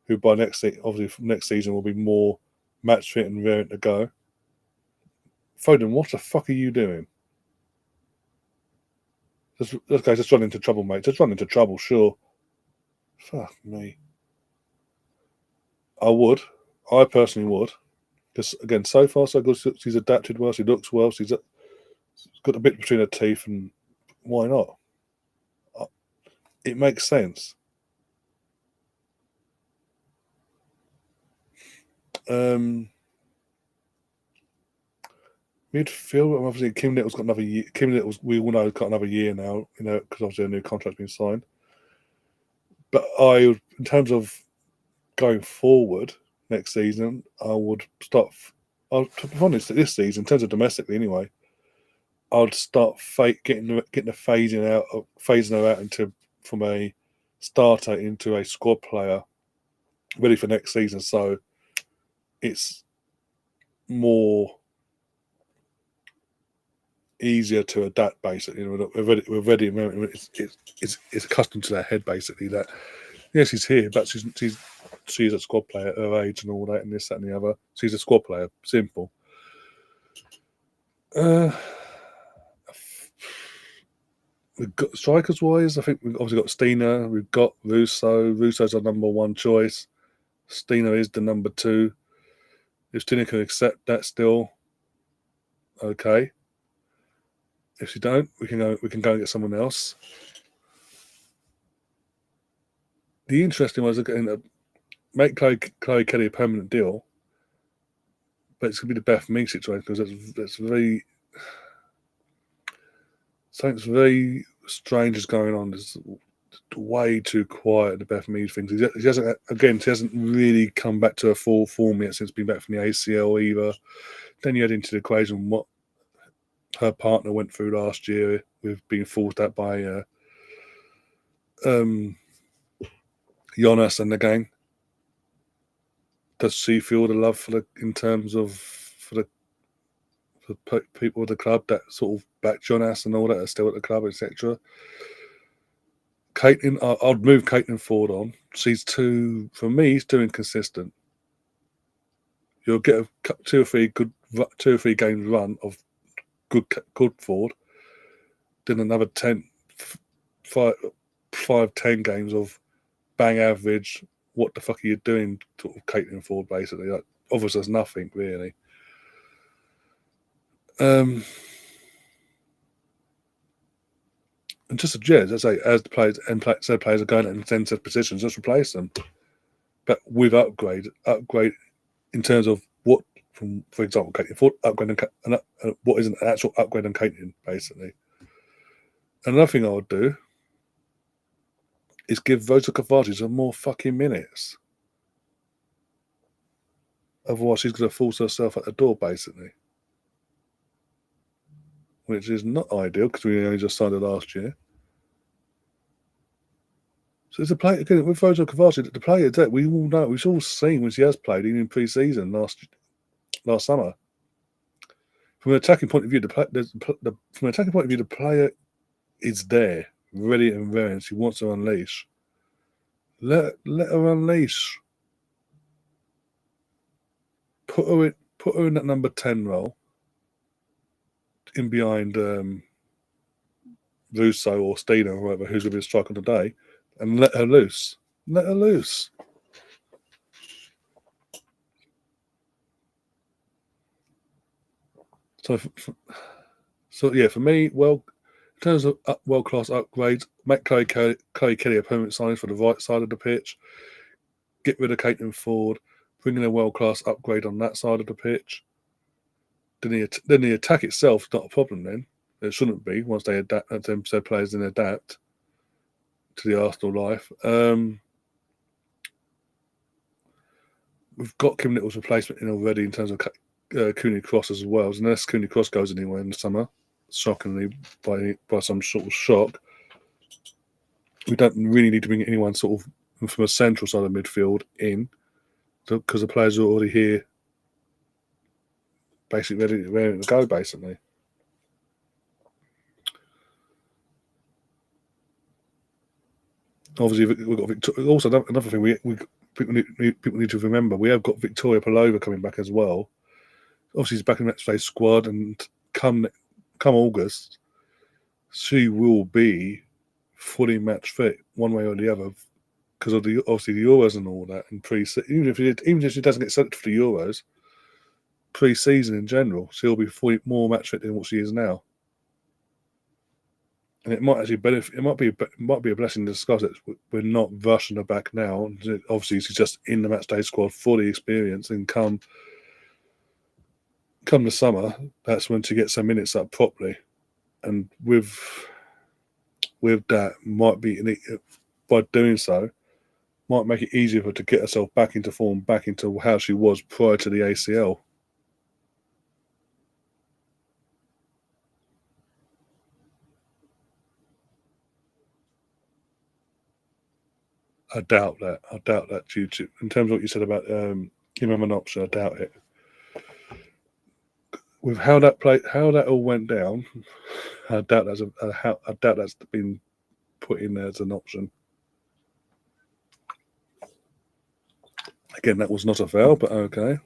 Speaker 1: who by next season will be more match fit and raring to go. Foden, what the fuck are you doing? This guy's just run into trouble, mate. Just run into trouble, sure. Fuck me. I personally would. Because, again, so far so good. He's adapted well. He looks well. He's got a bit between her teeth, and why not? It makes sense. Midfield, obviously, Kim Little's got another year. Kim Little's, we all know, got another year now, because obviously a new contract's been signed. But in terms of going forward next season, I would start. To be honest, this season, in terms of domestically anyway, I'd start getting the phasing her out from a starter into a squad player, ready for next season. So it's more easier to adapt. Basically, we're ready. It's accustomed to their head. Basically, that yes, she's here, but she's a squad player at her age and all that, and this, that, and the other. She's a squad player. Simple. We've got strikers wise, I think we've obviously got Stina, we've got Russo. Russo's our number one choice. Stina is the number two. If Stina can accept that still, okay. If she don't, we can go and get someone else. The interesting one is getting make Chloe Kelly a permanent deal, but it's gonna be the Beth Mead situation because that's very something's very strange is going on. There's way too quiet the Beth Mead thing. She hasn't really come back to her full form yet since being back from the ACL either. Then you add into the equation what her partner went through last year with being forced out by Jonas and the gang. Does she feel the love in terms of for people of the club that sort of back Jonas and all that are still at the club, etc.? Caitlin, I'd move Caitlin forward on. She's too inconsistent. You'll get a two or three games run of good forward, then another 10 games of bang average. What the fuck are you doing, sort of Caitlin forward, basically? Like, obviously, there's nothing really. And just as I say, as the players are going in centre positions, just replace them. But with upgrade in terms of what, for example, Caitlin Ford upgrade and what is an actual upgrade on Caitlin, basically. Another thing I would do is give Rosa Kovacic some more fucking minutes. Otherwise, she's going to force herself at the door, basically. Which is not ideal because we only just signed her last year. So it's a player again with Rosa Kovacic. The player that we all know, we've all seen when she has played even in pre-season last summer. From an attacking point of view, the player is there, ready and raring. She wants to unleash. Let her unleash. Put her in that number 10 role, in behind Russo or Stina or whoever who's going to be striking today, and let her loose. Let her loose. So yeah, for me, in terms of world-class upgrades, make Chloe Kelly a permanent signing for the right side of the pitch. Get rid of Caitlin Ford, bring in a world-class upgrade on that side of the pitch. Then the attack itself is not a problem. Then it shouldn't be once they adapt. Them said players then adapt to the Arsenal life. We've got Kim Little's replacement in already in terms of Cooney Cross as well. Unless Cooney Cross goes anywhere in the summer, shockingly by some sort of shock, we don't really need to bring anyone sort of from a central side of midfield in because the players are already here, basically ready to go, basically. Obviously, we've got Victoria. Also, another thing people need to remember, we have got Victoria Pelova coming back as well. Obviously, she's back in the Matchday squad, and come August, she will be fully match fit one way or the other because of the Euros and all that, and even if she doesn't get selected for the Euros, pre-season in general, she'll be fully more match fit than what she is now. And it might actually benefit. It might be a blessing in disguise that we're not rushing her back now. Obviously, she's just in the Matchday squad, fully experienced, and come the summer, that's when she gets her minutes up properly. And with that, might be by doing so, might make it easier for her to get herself back into form, back into how she was prior to the ACL. I doubt that. Due to, in terms of what you said about Kim Manopsa, I doubt it. With how that all went down, I doubt that's been put in there as an option. Again, that was not a foul, but okay.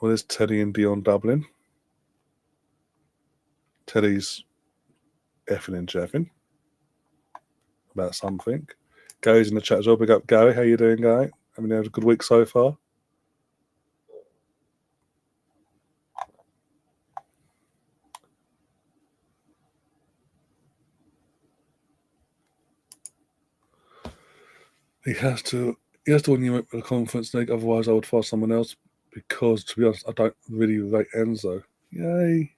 Speaker 1: Well, there's Teddy and Dion Dublin. Teddy's effing and jeffing about something. Gary's in the chat as well. Big up, Gary. How you doing, Gary? Having had a good week so far? He has to win you the Conference League. Otherwise, I would find someone else because, to be honest, I don't really rate Enzo. Yay!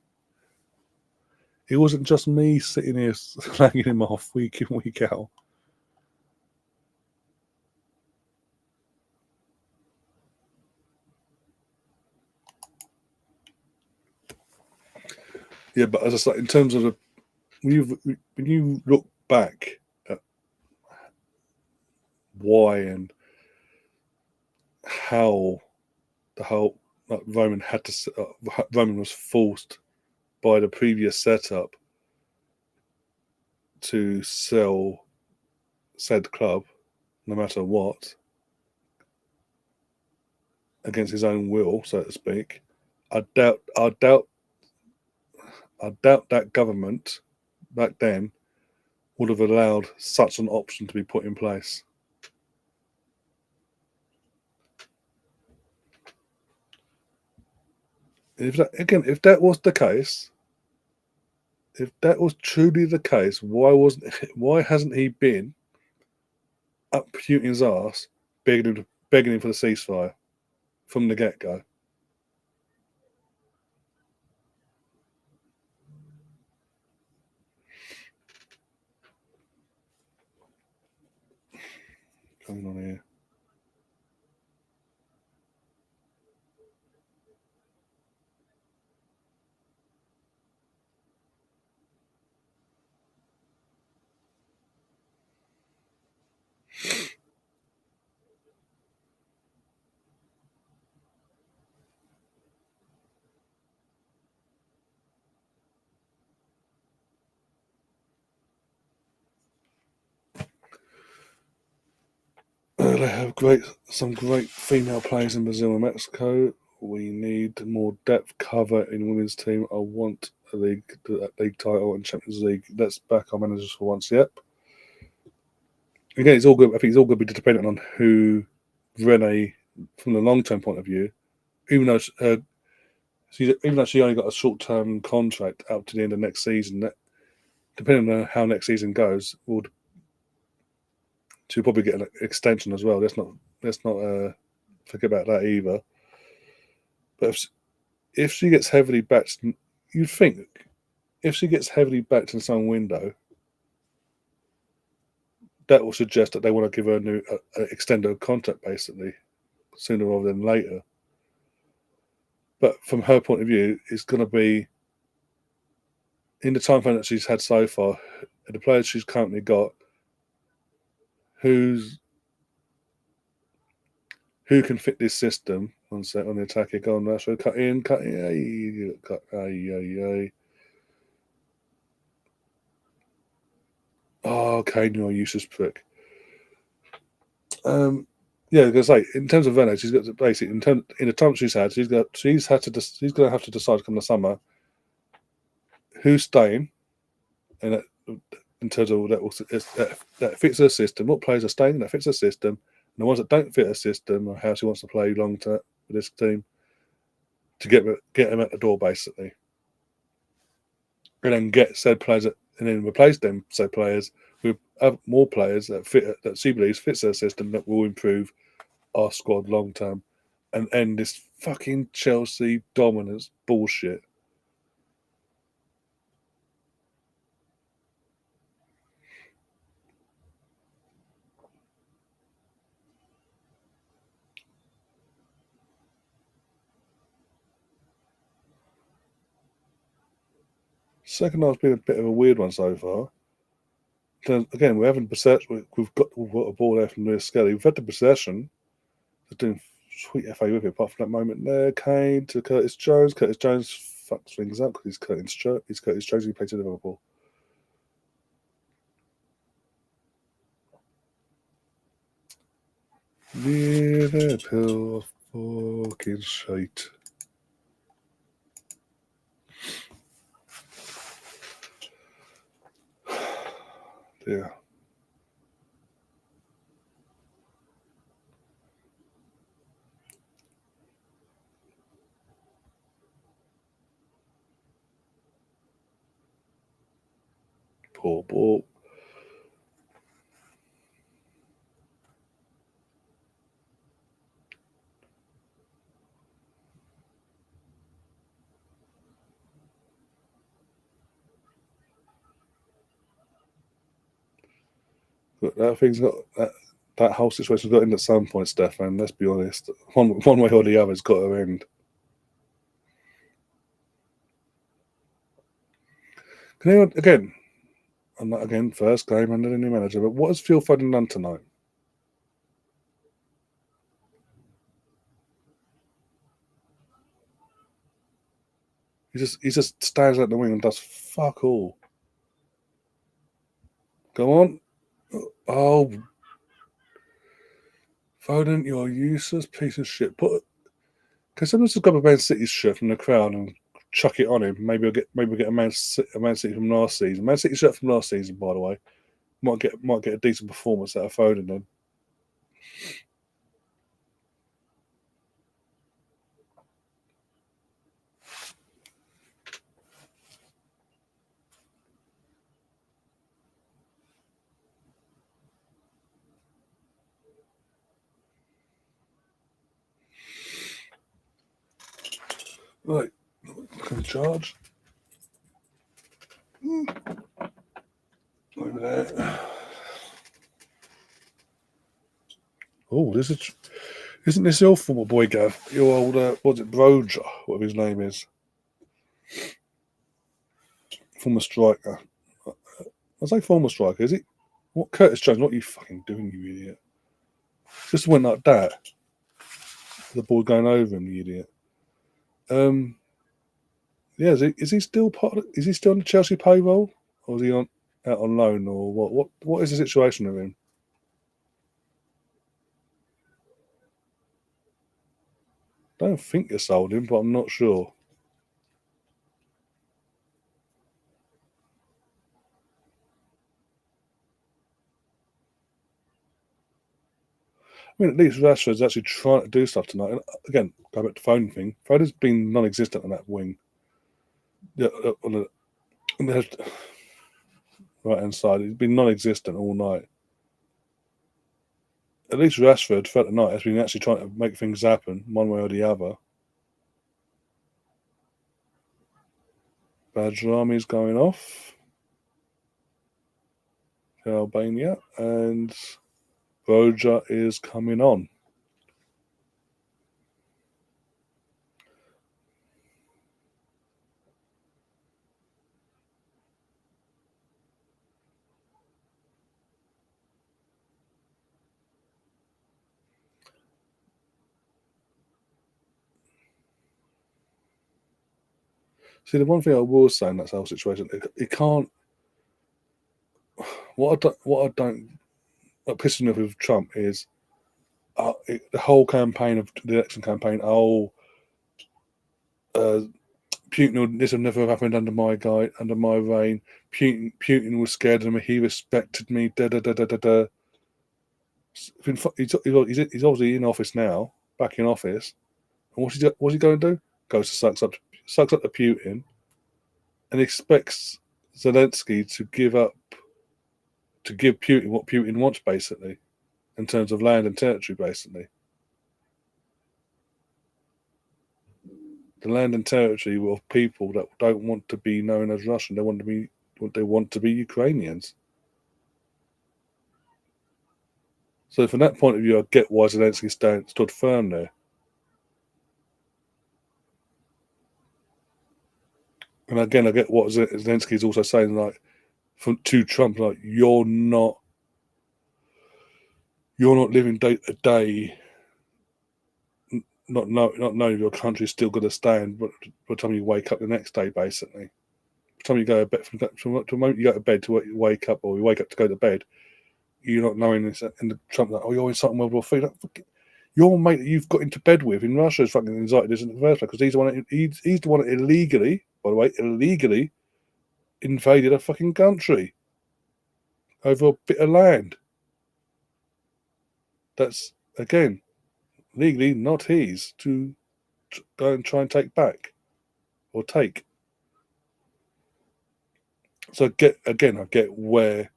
Speaker 1: It wasn't just me sitting here slagging him off week in, week out. Yeah, but as I say, in terms of when you look back at why and how the whole Roman Roman was forced by the previous setup to sell said club, no matter what, against his own will, so to speak. I doubt that government back then would have allowed such an option to be put in place. If that was the case, if that was truly the case, why hasn't he been up Putin's ass begging him for the ceasefire from the get-go? Coming on here. They have some great female players in Brazil and Mexico. We need more depth cover in women's team. I want a league title and Champions League. Let's back our managers for once. Yep. Again, it's all good. I think it's all going to be dependent on who Rene, from the long-term point of view, even though she only got a short-term contract up to the end of next season. That, depending on how next season goes, she'll probably get an extension as well. Let's not forget about that either. But if she gets heavily backed, you'd think if she gets heavily backed in some window, that will suggest that they want to give her extend her contract basically sooner rather than later. But from her point of view, it's going to be in the time frame that she's had so far, the players she's currently got, who can fit this system. One sec on the attack. Go on, Rashford. Cut in. Oh, Kane, you're a useless prick. Yeah, because like in terms of Venice, she's got to basically in the time she's had to she's going to have to decide come the summer who's staying, and in terms of that fits her system. What players are staying that fits her system, and the ones that don't fit her system, or how she wants to play long term with this team, to get them at the door basically, and then get said players and then replace them said players with more players that she believes fits her system that will improve our squad long term, and end this fucking Chelsea dominance bullshit. Second half's been a bit of a weird one so far. Then, again, we're having possession. We've got a ball there from Lewis Skelly. We've had the possession. They're doing sweet FA with it, apart from that moment there. Kane to Curtis Jones. Curtis Jones fucks things up because he's Curtis Jones. He plays to Liverpool. Liverpool fucking shite. Yeah. Poor ball. But that thing's got that whole situation's got to end at some point, Stefan. Let's be honest. One way or the other's got to end. Can anyone again? I'm not again first game under the new manager, but what has Phil Foden done tonight? He just stands at the wing and does fuck all. Go on. Oh, Foden, you're a useless piece of shit. Can someone just grab a Man City shirt from the crowd and chuck it on him? Maybe we'll get a Man City from last season. Man City shirt from last season, by the way. Might get a decent performance out of Foden then. Right, can charge. Over there. Oh, isn't this your former boy, Gav? Your old what's it, Broja, whatever his name is, former striker. I say former striker, is it? What Curtis Jones? What are you fucking doing, you idiot? Just went like that. The ball going over him, you idiot. Yeah, is he still is he still on the Chelsea payroll, or is he out on loan, or what? What is the situation with him? I don't think you sold him, but I'm not sure. I mean, at least Rashford's actually trying to do stuff tonight. And again, go back to phone thing. Foden's been non-existent on that wing. Yeah, on the right hand side, he's been non-existent all night. At least Rashford throughout the night has been actually trying to make things happen one way or the other. Bajrami's going off to Albania, and Roja is coming on. See, the one thing I will say in that whole situation, it can't. what pisses me off with Trump is the whole campaign of the election campaign. Putin, this will never have happened under my reign. Putin was scared of me. He respected me. Da da da da da da. He's obviously in office now, back in office. And what's he going to do? Goes to sucks up to Putin, and expects Zelensky to give Putin what Putin wants, basically, in terms of land and territory, basically. The land and territory of people that don't want to be known as Russian. They want to be Ukrainians. So from that point of view, I get why Zelensky stood firm there. And again, I get what Zelensky is also saying, like, to Trump, like, you're not living day to day, not knowing your country's still going to stand, but by the time you wake up the next day, basically. By the time you go to bed, from the moment you go to bed to wake up, or you wake up to go to bed, you're not knowing this. And Trump, like, oh, you're inciting World War III. Like, your mate that you've got into bed with in Russia is fucking incited this in the first place, because he's the one that illegally, by the way, invaded a fucking country over a bit of land. That's, again, legally not his to go and try and take back or take. So I get where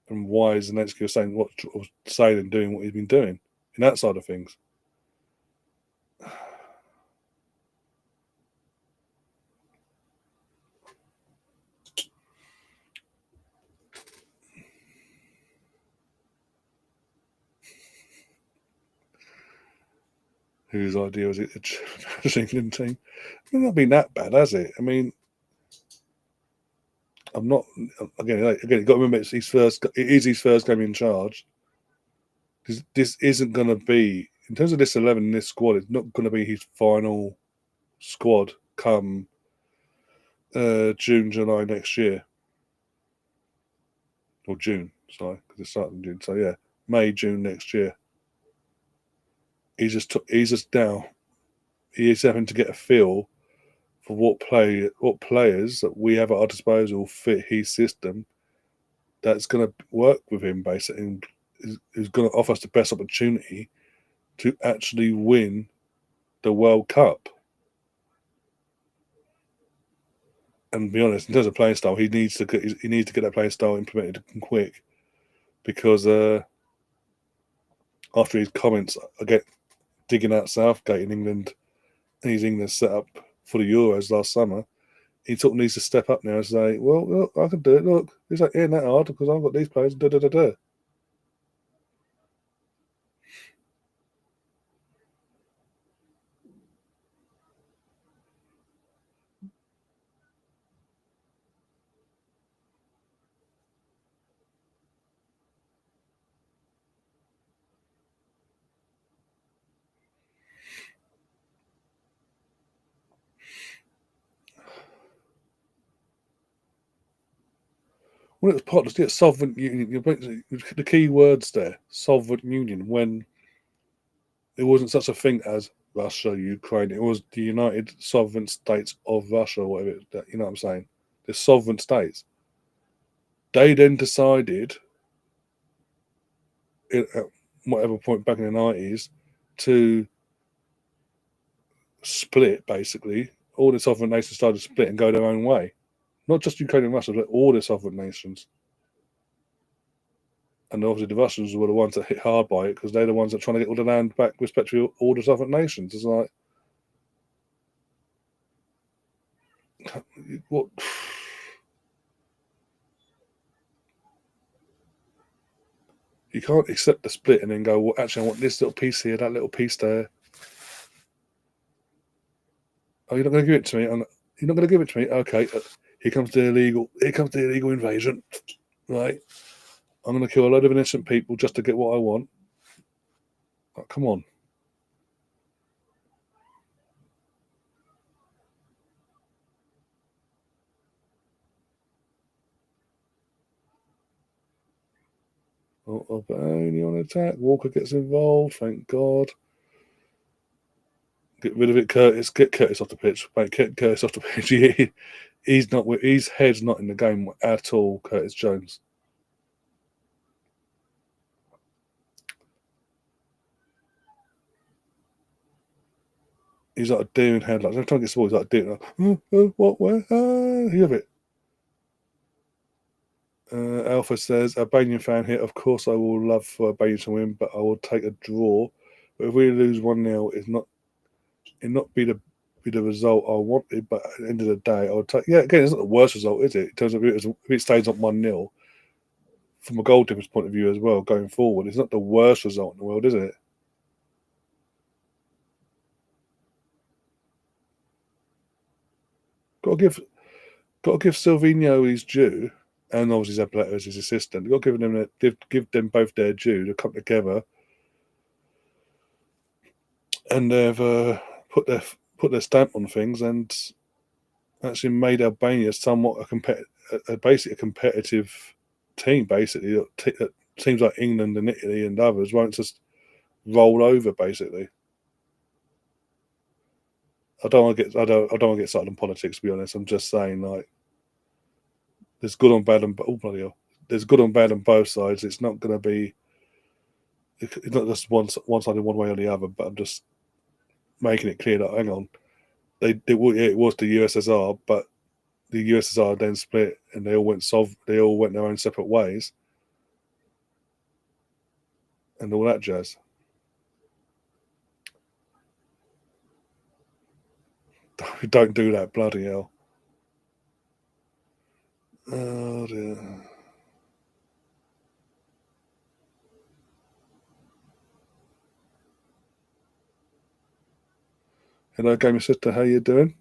Speaker 1: and why Zelensky was saying and doing what he's been doing in that side of things. Whose idea was it the England team? I mean, not been that bad, has it? I mean, I'm not. Again, you've got to remember it is his first game in charge. This isn't going to be, in terms of this 11 in this squad, it's not going to be his final squad come June, July next year. Or June, sorry, because it's starting in June. So yeah, May, June next year. He's just now. He is having to get a feel for what players that we have at our disposal fit his system. That's going to work with him, basically, and is going to offer us the best opportunity to actually win the World Cup. And to be honest, in terms of playing style, he needs to get that playing style implemented quick, because after his comments, I get digging out Southgate in England, and his England set up for the Euros last summer. He needs to step up now and say, well, look, I can do it. Look, it's like, ain't that hard, because I've got these players. Da da da da. Well, it's part of the sovereign union. The key words there, sovereign union, when it wasn't such a thing as Russia, Ukraine. It was the United Sovereign States of Russia, or whatever. You know what I'm saying? The sovereign states. They then decided, at whatever point back in the 90s, to split, basically. All the sovereign nations started to split and go their own way. Not just Ukraine and Russia, but all the sovereign nations. And obviously the Russians were the ones that hit hard by it, because they're the ones that are trying to get all the land back with respect to all the sovereign nations. It's like, what? You can't accept the split and then go, well, actually, I want this little piece here, that little piece there. Oh, you're not going to give it to me? You're not going to give it to me? Okay, here comes the illegal invasion. Right? I'm going to kill a load of innocent people just to get what I want. Oh, come on. Albania on attack. Walker gets involved. Thank God. Get rid of it, Curtis. Get Curtis off the pitch. Mate, get Curtis off the pitch. He's not. His head's not in the game at all. Curtis Jones. He's like a deer in headlights. Every time he gets the ball, he's like a deer. What? Where? You have it. Alpha says, Albanian fan here. Of course, I will love for Albania to win, but I will take a draw. But if we lose 1-0, it not be the result I wanted. But at the end of the day, I would take. Yeah, again, it's not the worst result, is it? In terms of if it stays on 1-0, from a goalkeeper's point of view as well, going forward, it's not the worst result in the world, is it? Got to give Silvino his due, and obviously Zabaleta as his assistant. Got to give them both their due to come together, and they've put their stamp on things and actually made Albania somewhat basically a competitive team. Basically, teams like England and Italy and others won't just roll over. Basically, I don't want to get started on politics. To be honest, I'm just saying like there's good on bad and there's good on bad on both sides. It's not going to be. It's not just one sided one way or the other. But I'm just making it clear that hang on, it was the USSR, but the USSR then split and they all went their own separate ways and all that jazz. Don't do that, bloody hell. Oh dear. Hello, gamer sister. How you doing?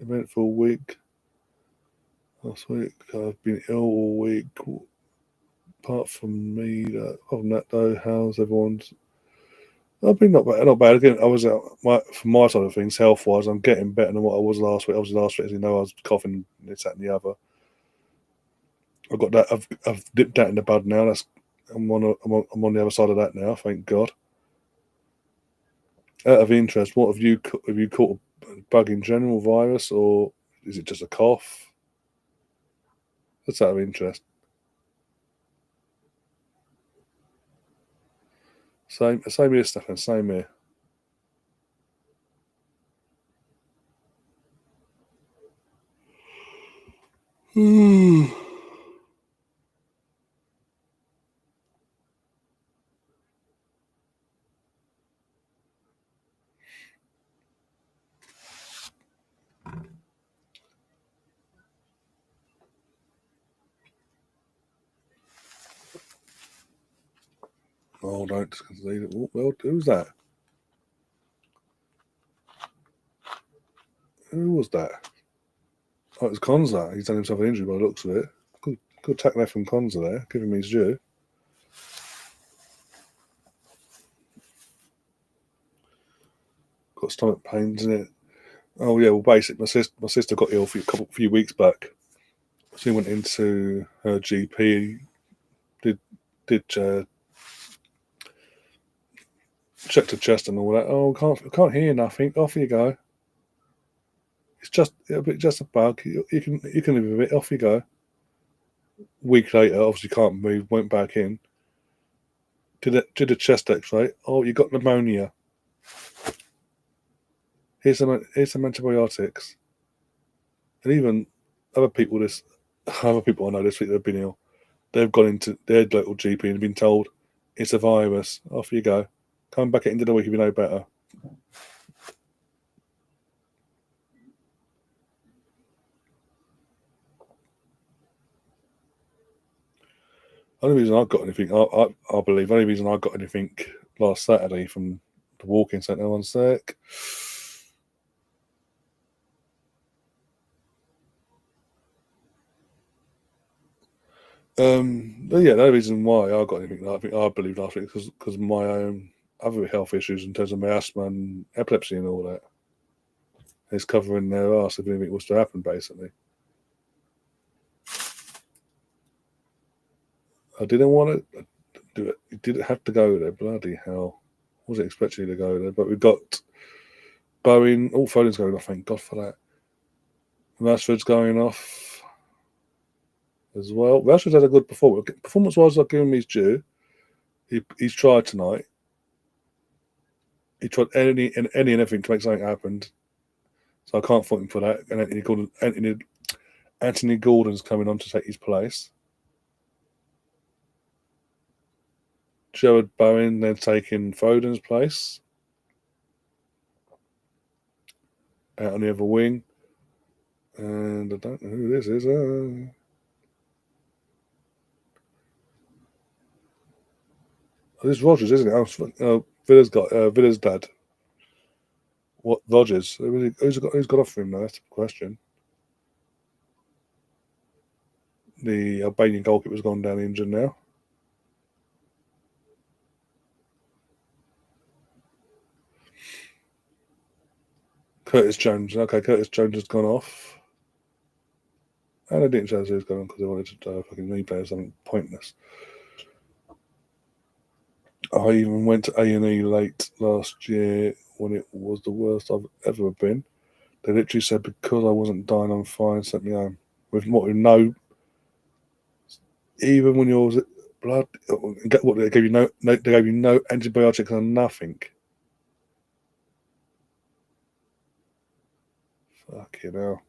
Speaker 1: Eventful week. Last week, I've been ill all week. Apart from me, other than that though, how's everyone's? I've been not bad. Again, I was from my side of things, health wise, I'm getting better than what I was last week. Obviously, last week, as you know, I was coughing, this, that, and the other. I've got that. I've dipped that in the bud now. I'm on the other side of that now. Thank God. Out of interest, what have you caught a bug in general, virus, or is it just a cough? That's out of interest. Same here, Stefan. Same here. Oh, don't concede it. Well, who's that? Who was that? Oh, it was Konza. He's done himself an injury by the looks of it. Good tackle there from Konza there. Give him his due. Got stomach pains in it. Oh yeah, well basically my sister got ill a few weeks back. She went into her GP, did checked her chest and all that. Oh, can't hear nothing. Off you go. It'll be just a bug. You can live with it. Off you go. Week later, obviously can't move. Went back in. Did a chest X-ray. Oh, you got pneumonia. Here's some antibiotics. And even other people I know this week they've been ill. They've gone into their local GP and been told it's a virus. Off you go. Come back at the end of the week if you know better. Only reason I got anything, I believe, only reason I got anything last Saturday from the walk-in centre. One sec. The only reason why I got anything, I believe last week, because my own other health issues in terms of my asthma and epilepsy and all that is covering their ass if anything was to happen, basically. I didn't want it. He didn't have to go there. Bloody hell. Wasn't expecting you to go there. But we've got Bowen. Oh, Foden's going off. Thank God for that. Rashford's going off as well. Rashford's had a good performance. Performance-wise, I'll give him his due. He's tried tonight. He tried any and everything to make something happen. So I can't fault him for that. And Anthony Gordon's coming on to take his place. Jared Bowen then taking Foden's place out on the other wing. And I don't know who this is. This is Rogers, isn't it? Villa's dad. What, Rogers? Who's got off him now? That's the question. The Albanian goalkeeper's gone down injured now. Curtis Jones. Okay, Curtis Jones has gone off. And I didn't show who's gone on because I wanted to fucking replay something pointless. I even went to A&E late last year when it was the worst I've ever been. They literally said because I wasn't dying on fire, sent me home with no. Even when yours blood, what they gave you they gave you no antibiotics and nothing. Fucking hell.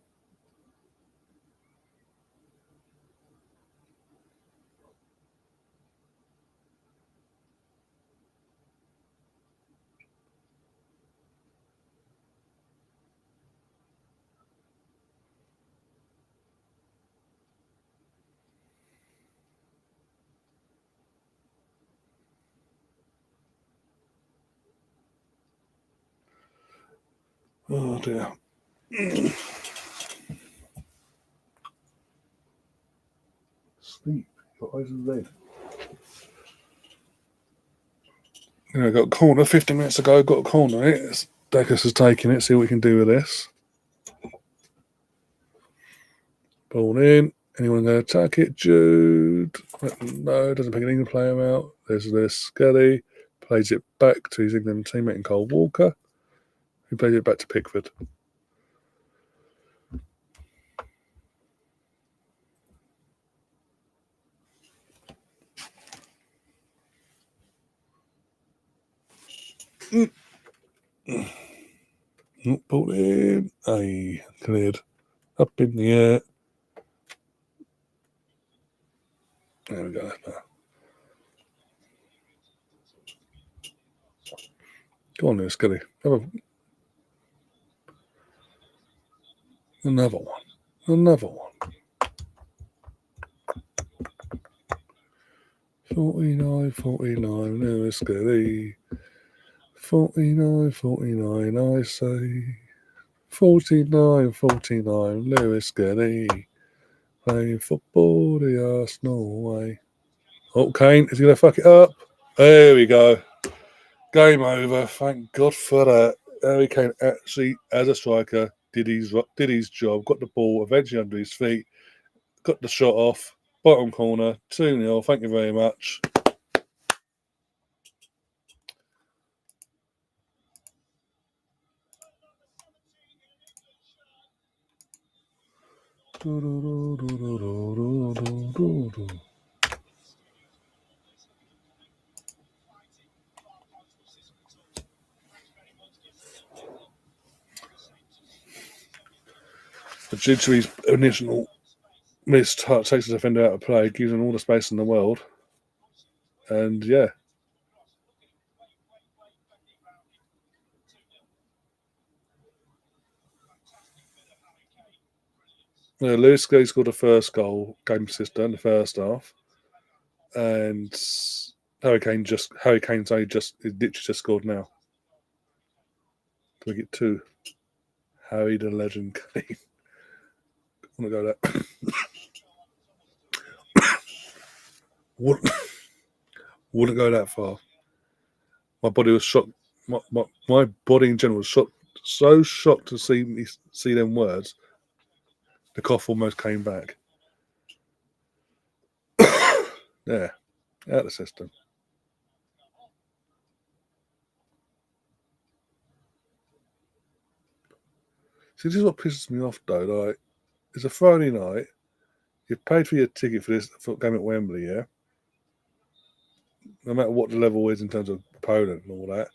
Speaker 1: Oh dear. Sleep. Your eyes are red. Yeah, got a corner 15 minutes ago. Got a corner. Dekus is taking it. See what we can do with this. Ball in. Anyone going to attack it? Jude. No, doesn't pick an England player out. There's Skelly. Plays it back to his England teammate in Cole Walker, who plays it back to Pickford. Ball in. Aye, cleared. Up in the air. There we go. That's better. Go on there, Skelly. Another one. 49, Lewis Skelly. 49, I say. 49, Lewis Skelly. Playing football the Arsenal way. Oh, Kane, is he going to fuck it up? There we go. Game over. Thank God for that. Harry Kane actually, as a striker, did his job, got the ball eventually under his feet, got the shot off, bottom corner, 2-0. Thank you very much. Due to his initial missed touch, takes the defender out of play, gives him all the space in the world. And yeah. Lewis Skelly scored the first goal, game assistant in the first half. And Harry Kane's literally just scored now. Can we get two? Harry the Legend Kane. I want to go that. Wouldn't go that far. My body was shocked. My body in general was shocked. So shocked to see them words. The cough almost came back. Yeah, out of the system. See, this is what pisses me off though. Like, it's a Friday night. You've paid for your ticket for this game at Wembley, yeah. No matter what the level is in terms of opponent and all that,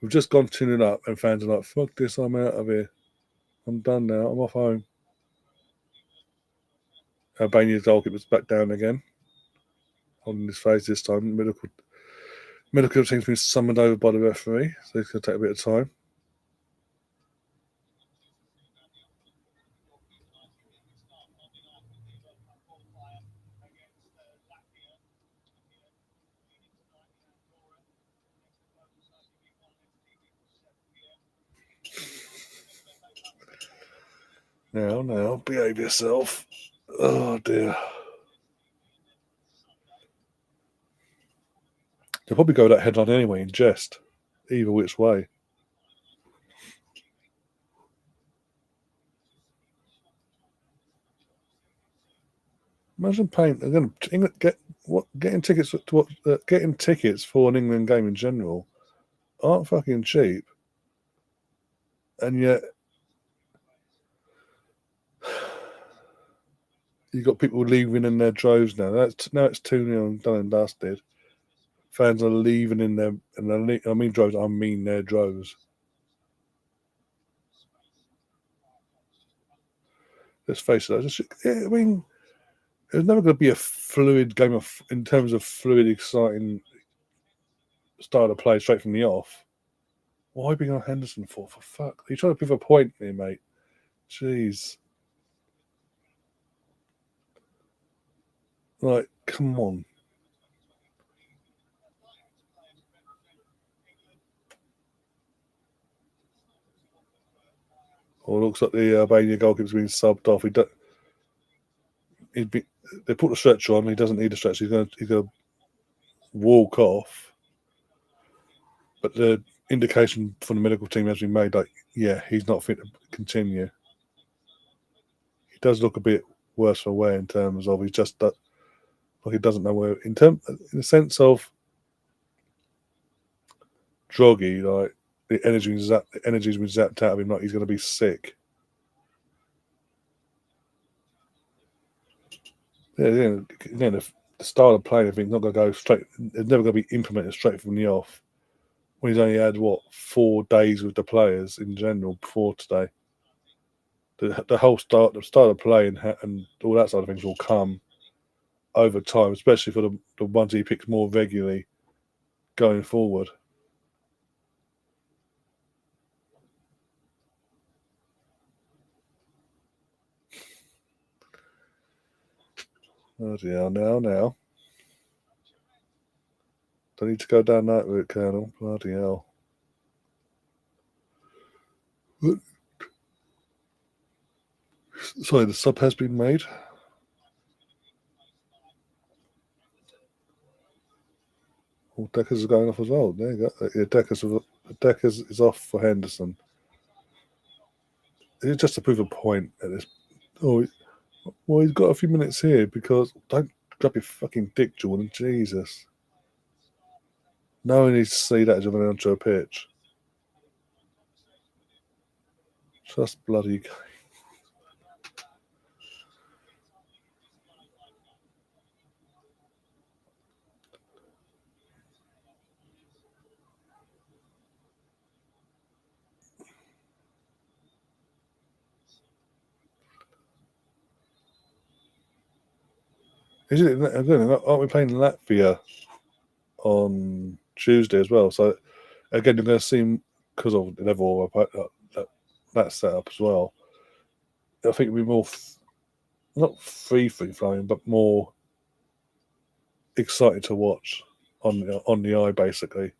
Speaker 1: we've just gone 2-0 up, and fans are like, "Fuck this! I'm out of here. I'm done now. I'm off home." Albania's goalkeeper's back down again, holding his face this time. Medical team's been summoned over by the referee, so it's going to take a bit of time. Now, behave yourself. Oh dear. They'll probably go that headline anyway in jest, either which way. Imagine paying again. Getting tickets getting tickets for an England game in general aren't fucking cheap, and yet you've got people leaving in their droves now. Now it's 2-0 and done and dusted. Fans are leaving in their, and I mean droves. I mean their droves. Let's face it. I mean, there's never going to be a fluid game in terms of fluid, exciting style of play straight from the off. Why bring on Henderson for? For fuck, you're trying to prove a point here, mate. Jeez, like, come on. Or looks like the Albania goalkeeper's been subbed off. They put the stretcher on. He doesn't need a stretcher. He's going to walk off. But the indication from the medical team has been made, like, yeah, he's not fit to continue. He does look a bit worse for wear in terms of like he doesn't know where. In the sense of druggy, like the energy's been zapped out of him. Like he's going to be sick. Yeah. Again, the style of play, I think, not going to go straight. It's never going to be implemented straight from the off. When he's only had 4 days with the players in general before today. The whole the style of play and all that side of things will come over time, especially for the ones he picks more regularly going forward. Bloody hell, now. Don't need to go down that route, Colonel. Bloody hell. Sorry, the sub has been made. Oh, Deckers is going off as well. There you go. Yeah, Deckers is off for Henderson. It's just to prove a point at this. Oh, well, he's got a few minutes here because don't grab your fucking dick, Jordan. Jesus. No one needs to see that as you're going onto a pitch. Just bloody. Again, aren't we playing Latvia on Tuesday as well? So again, you're going to see because of the level of that setup as well. I think it'll be more not free flowing, but more exciting to watch on the eye, basically.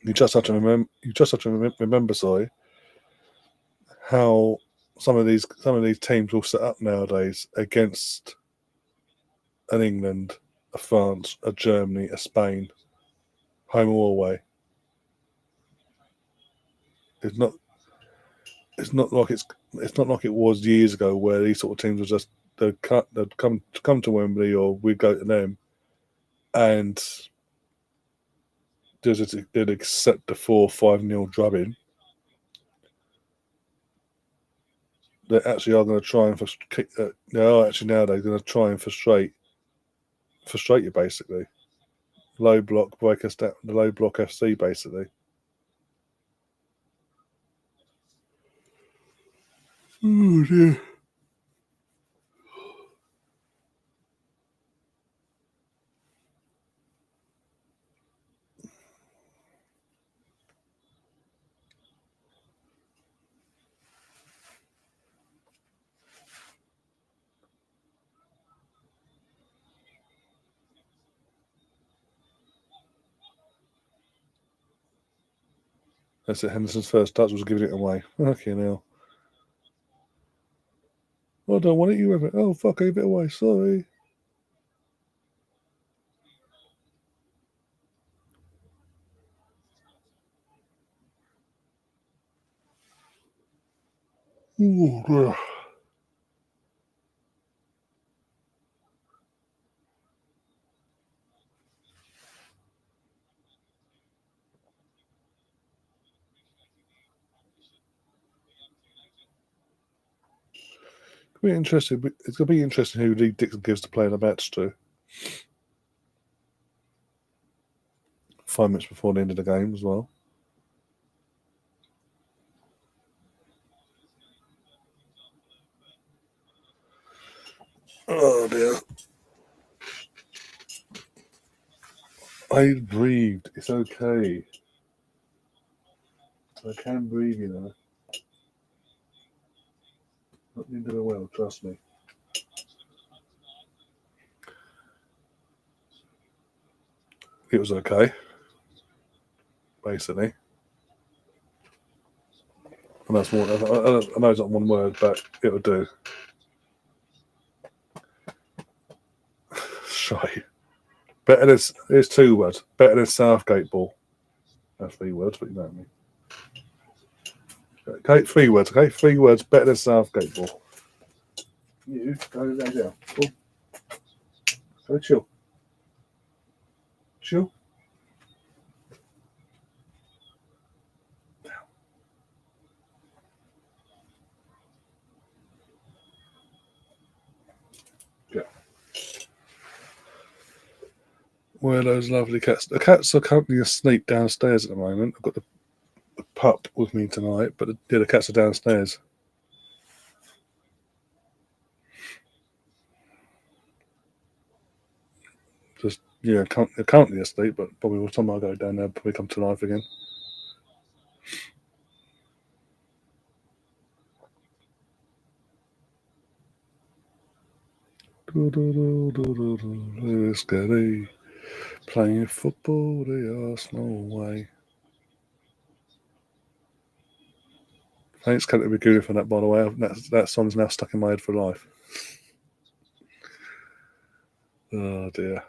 Speaker 1: You just have to remember. You just have to remember, sorry, how some of these teams will set up nowadays against an England, a France, a Germany, a Spain, home or away. It's not. It's not like it was years ago where these sort of teams were just they'd come to Wembley, or we'd go to them, and they'd accept the 4-5-0 drubbing. They actually are going to try and frustrate. Now they're going to try and frustrate you, basically. Low block, break us down. The low block FC, basically. Oh dear. That's it. Henderson's first touch was giving it away. Okay, now. I don't want it. You have it. Oh fuck! I gave it away. Sorry. Oh dear. It's going to be interesting who Lee Dixon gives to play in a match to. 5 minutes before the end of the game as well. Oh dear. I breathed. It's okay. I can breathe, you know. Not the end of the world, trust me. It was okay, basically. And that's more. I know it's not one word, but it'll do. Shy. Better than it's 2 words. Better than Southgate ball. That's 3 words, but you know what I mean. Okay, 3 words. Okay, 3 words. Better than Southgate ball. You go lay down. Go chill. Chill. Yeah. Where are those lovely cats? The cats are currently asleep downstairs at the moment. I've got the pup with me tonight, but the cats are downstairs. Just currently asleep, but probably by the time I go down there, probably come to life again. Lewis Gary playing football the Arsenal way. Thanks, Canterbury Goonie, for that, by the way. That song's now stuck in my head for life. Oh dear.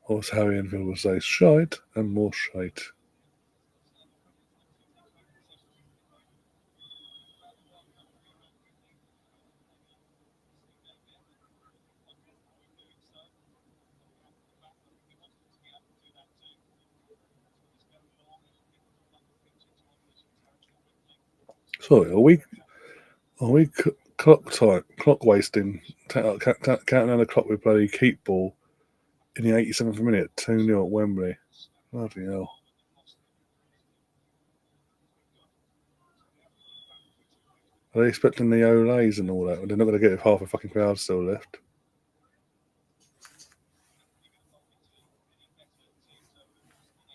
Speaker 1: Or as Harry Enfield would say, shite and more shite. Sorry, are we clock wasting, counting down the clock with bloody keep ball in the 87th minute, 2-0 at Wembley. Bloody hell. Are they expecting the Olays and all that? They're not going to get if half a fucking crowd still left.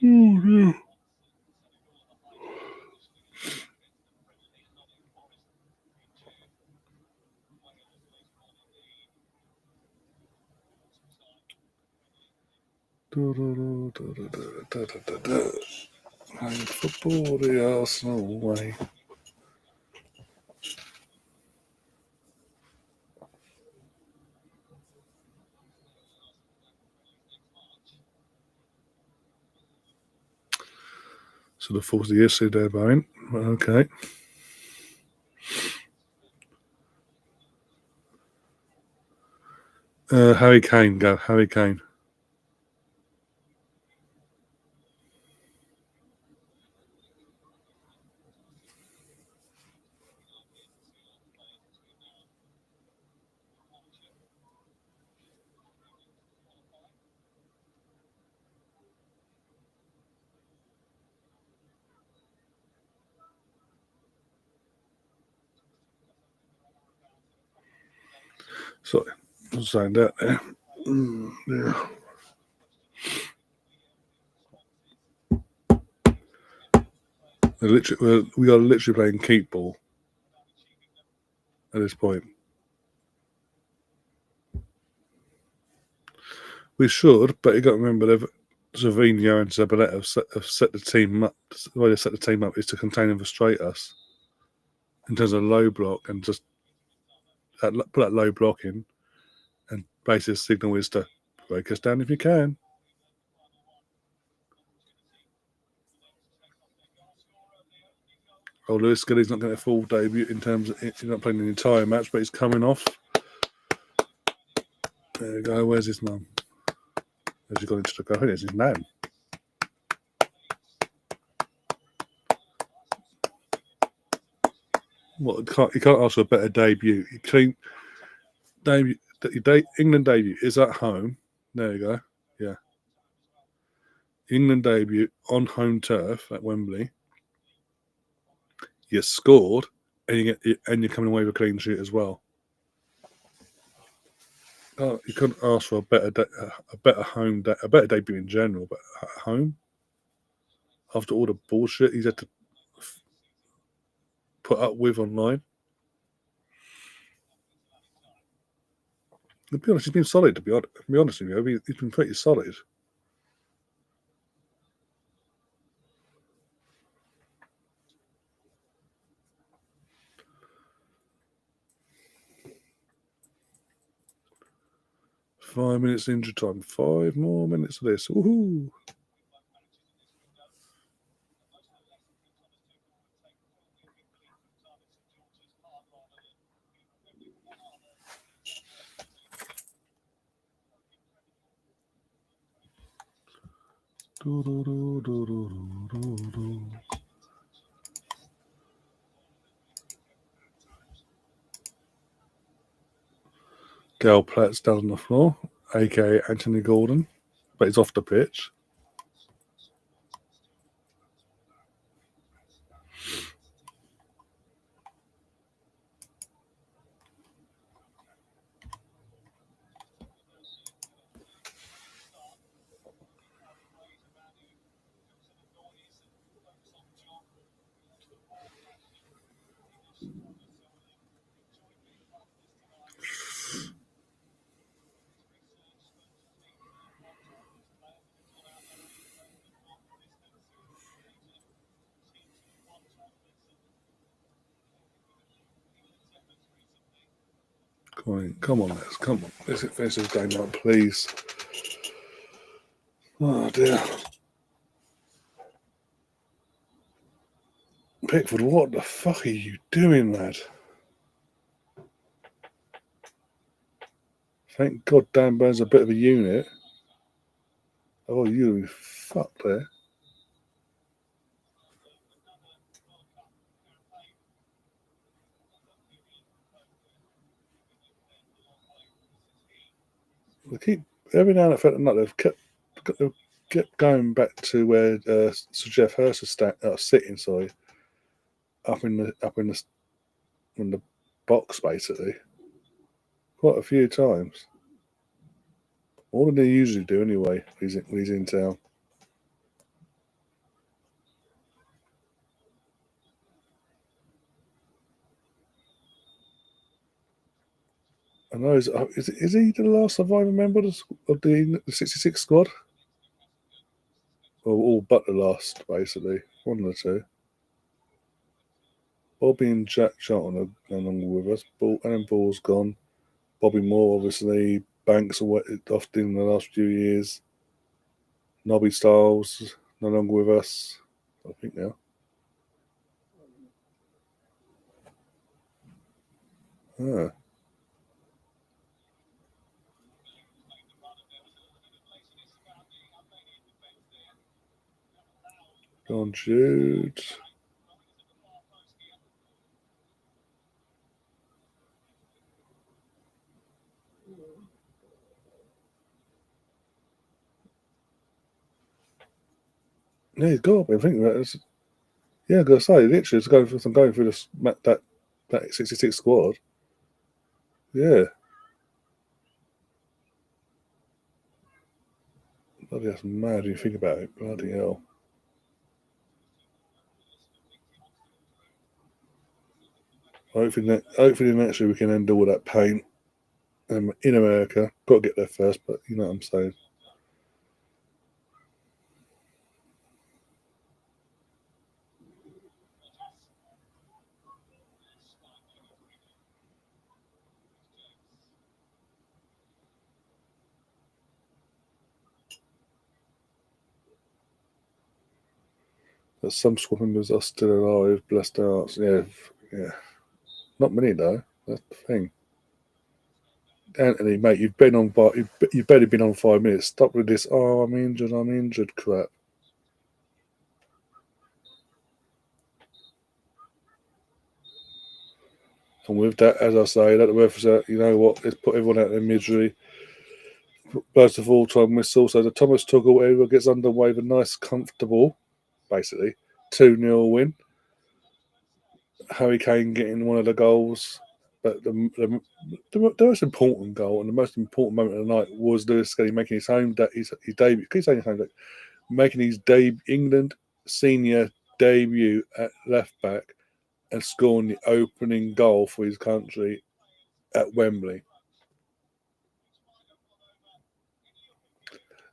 Speaker 1: Oh, yeah. Playing football the Arsenal way. So the 40 years there, Bowen. Okay. Harry Kane, go. Harry Kane. Sorry, I was saying that there. Yeah. We are literally playing keep ball at this point. We should, but you got to remember that Savinho and Zabaleta have set the team up. The way they set the team up is to contain and frustrate us in terms of low block and just put that low block in, and basically the signal is to break us down if you can. Oh, Lewis Skelly's not getting a full debut in terms of he's not playing the entire match, but he's coming off. There we go. Where's his mum? Has he gone into the car? There's his nan. What? You can't ask for a better debut. England debut is at home. There you go. Yeah. England debut on home turf at Wembley. You scored, and you're coming away with a clean sheet as well. Oh, you couldn't ask for a better debut in general, but at home, after all the bullshit he's had to put up with online. To be honest, he's been solid. To be honest with you, he's been pretty solid. Five minutes injury time. 5 more minutes of this. Woohoo! Gal Platt's down on the floor, aka Anthony Gordon, but he's off the pitch. Come on, lads. Come on. Let's finish this game up, please. Oh, dear. Pickford, what the fuck are you doing, lad? Thank God Dan Burn's a bit of a unit. Oh, you fucked there. We keep every now and then they've kept going back to where Sir Jeff Hurst is sitting. Sorry, up in the box basically, quite a few times. More than they usually do anyway. When he's in town. I know. Is he the last surviving member of the 66 squad? Or all but the last, basically. One of the two. Bobby and Jack Charlton are no longer with us. Alan Ball's gone. Bobby Moore, obviously. Banks off in the last few years. Nobby Styles, no longer with us. I think now. Ah. John Jude. Yeah, he's got to be. I think that's. Yeah, I gotta say, literally, it's going through this that 66 squad. Yeah, bloody that's mad when you think about it. Bloody hell. Hopefully next year we can end all that pain. In America, got to get there first, but you know what I'm saying. But some squad members are still alive, blessed hearts. Yeah, yeah. Not many though. That's the thing. Anthony, mate, you've barely been on 5 minutes. Stop with this. Oh, I'm injured. Crap. And with that, as I say, let the referees out. You know what? Let's put everyone out of their misery. Blows the full-time whistle. So the Thomas Tuchel era gets underway with a nice, comfortable, basically 2-0 win. Harry Kane getting one of the goals. But the most important goal and the most important moment of the night was Lewis Skelly making his debut. Keep saying his home debut, making his England senior debut at left back and scoring the opening goal for his country at Wembley.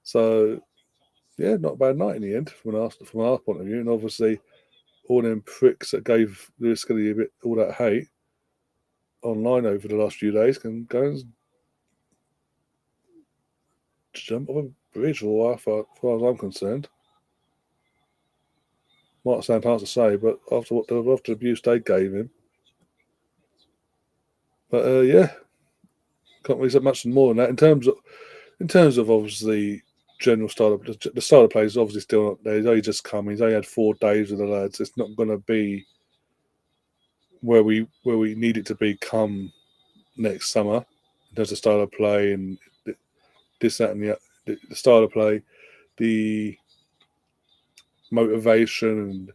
Speaker 1: So yeah, not a bad night in the end from our point of view, and obviously all them pricks that gave Lewis Skelly a bit all that hate online over the last few days can go and jump off a bridge, or as far as I'm concerned. Might sound hard to say, but after the abuse they gave him, but yeah, can't really say much more than that in terms of obviously general style of the style of play is obviously still not there. He's only just come. He's only had 4 days with the lads. It's not going to be where we need it to be come next summer in terms of style of play and this, that, and the style of play, the motivation and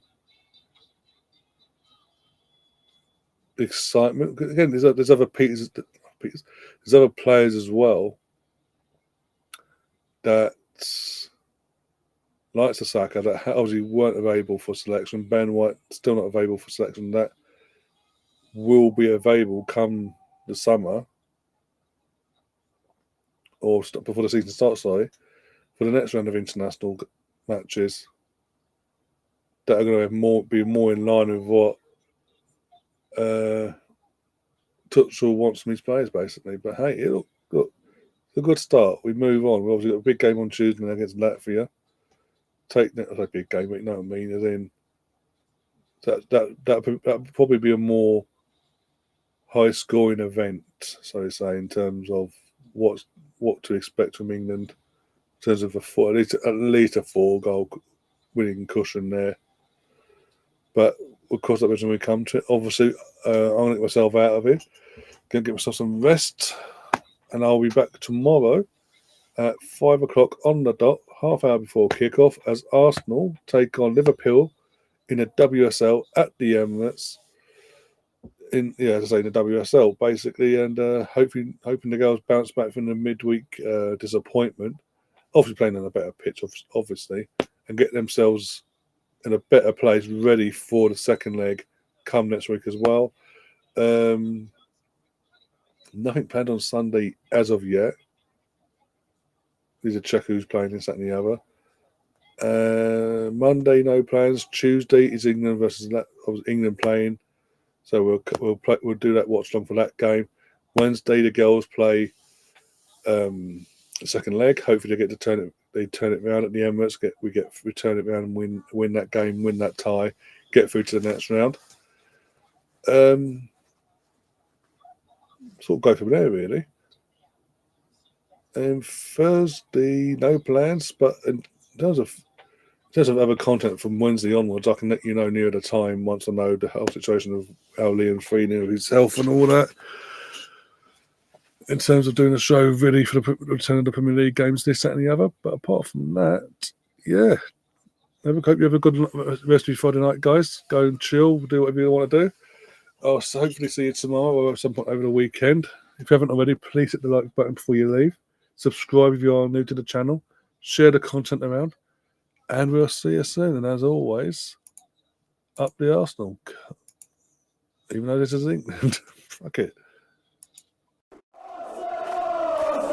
Speaker 1: the excitement. Again, there's other there's other players as well that like Sasaka that obviously weren't available for selection. Ben White still not available for selection. That will be available come the summer or before the season starts. Sorry, for the next round of international matches that are going to be more in line with what Tuchel wants from his players, basically. But hey, it's a good start. We move on. We obviously got a big game on Tuesday against Latvia. Take that as a big game, but you know what I mean. As in that probably be a more high scoring event, so to say, in terms of what to expect from England in terms of at least a 4-goal winning cushion there. But of course, that was when we come to it. Obviously, I'm going to get myself out of it, going to get myself some rest, and I'll be back tomorrow at 5 o'clock on the dot, half hour before kickoff, as Arsenal take on Liverpool in a WSL at the Emirates. As I say, in the WSL basically, and hoping the girls bounce back from the midweek disappointment. Obviously, playing on a better pitch, obviously, and get themselves in a better place, ready for the second leg come next week as well. Nothing planned on Sunday as of yet. These are check who's playing this, that, and the other. Monday, no plans. Tuesday is England versus England playing, so we'll do that watch long for that game. Wednesday, the girls play the second leg. Hopefully, they get to turn it they turn it round at the Emirates. We turn it round and win that game, win that tie, get through to the next round. Sort of go from there really. And Thursday, no plans, but in terms of other content from Wednesday onwards, I can let you know near the time once I know the health situation of how Liam's feeling, his health and all that. In terms of doing a show ready for the return of the Premier League games, this, that, and the other. But apart from that, yeah. I hope you have a good rest of your Friday night, guys. Go and chill, do whatever you want to do. I'll hopefully see you tomorrow or at some point over the weekend. If you haven't already, please hit the like button before you leave. Subscribe if you are new to the channel. Share the content around. And we'll see you soon. And as always, up the Arsenal. Even though this is England. Fuck it.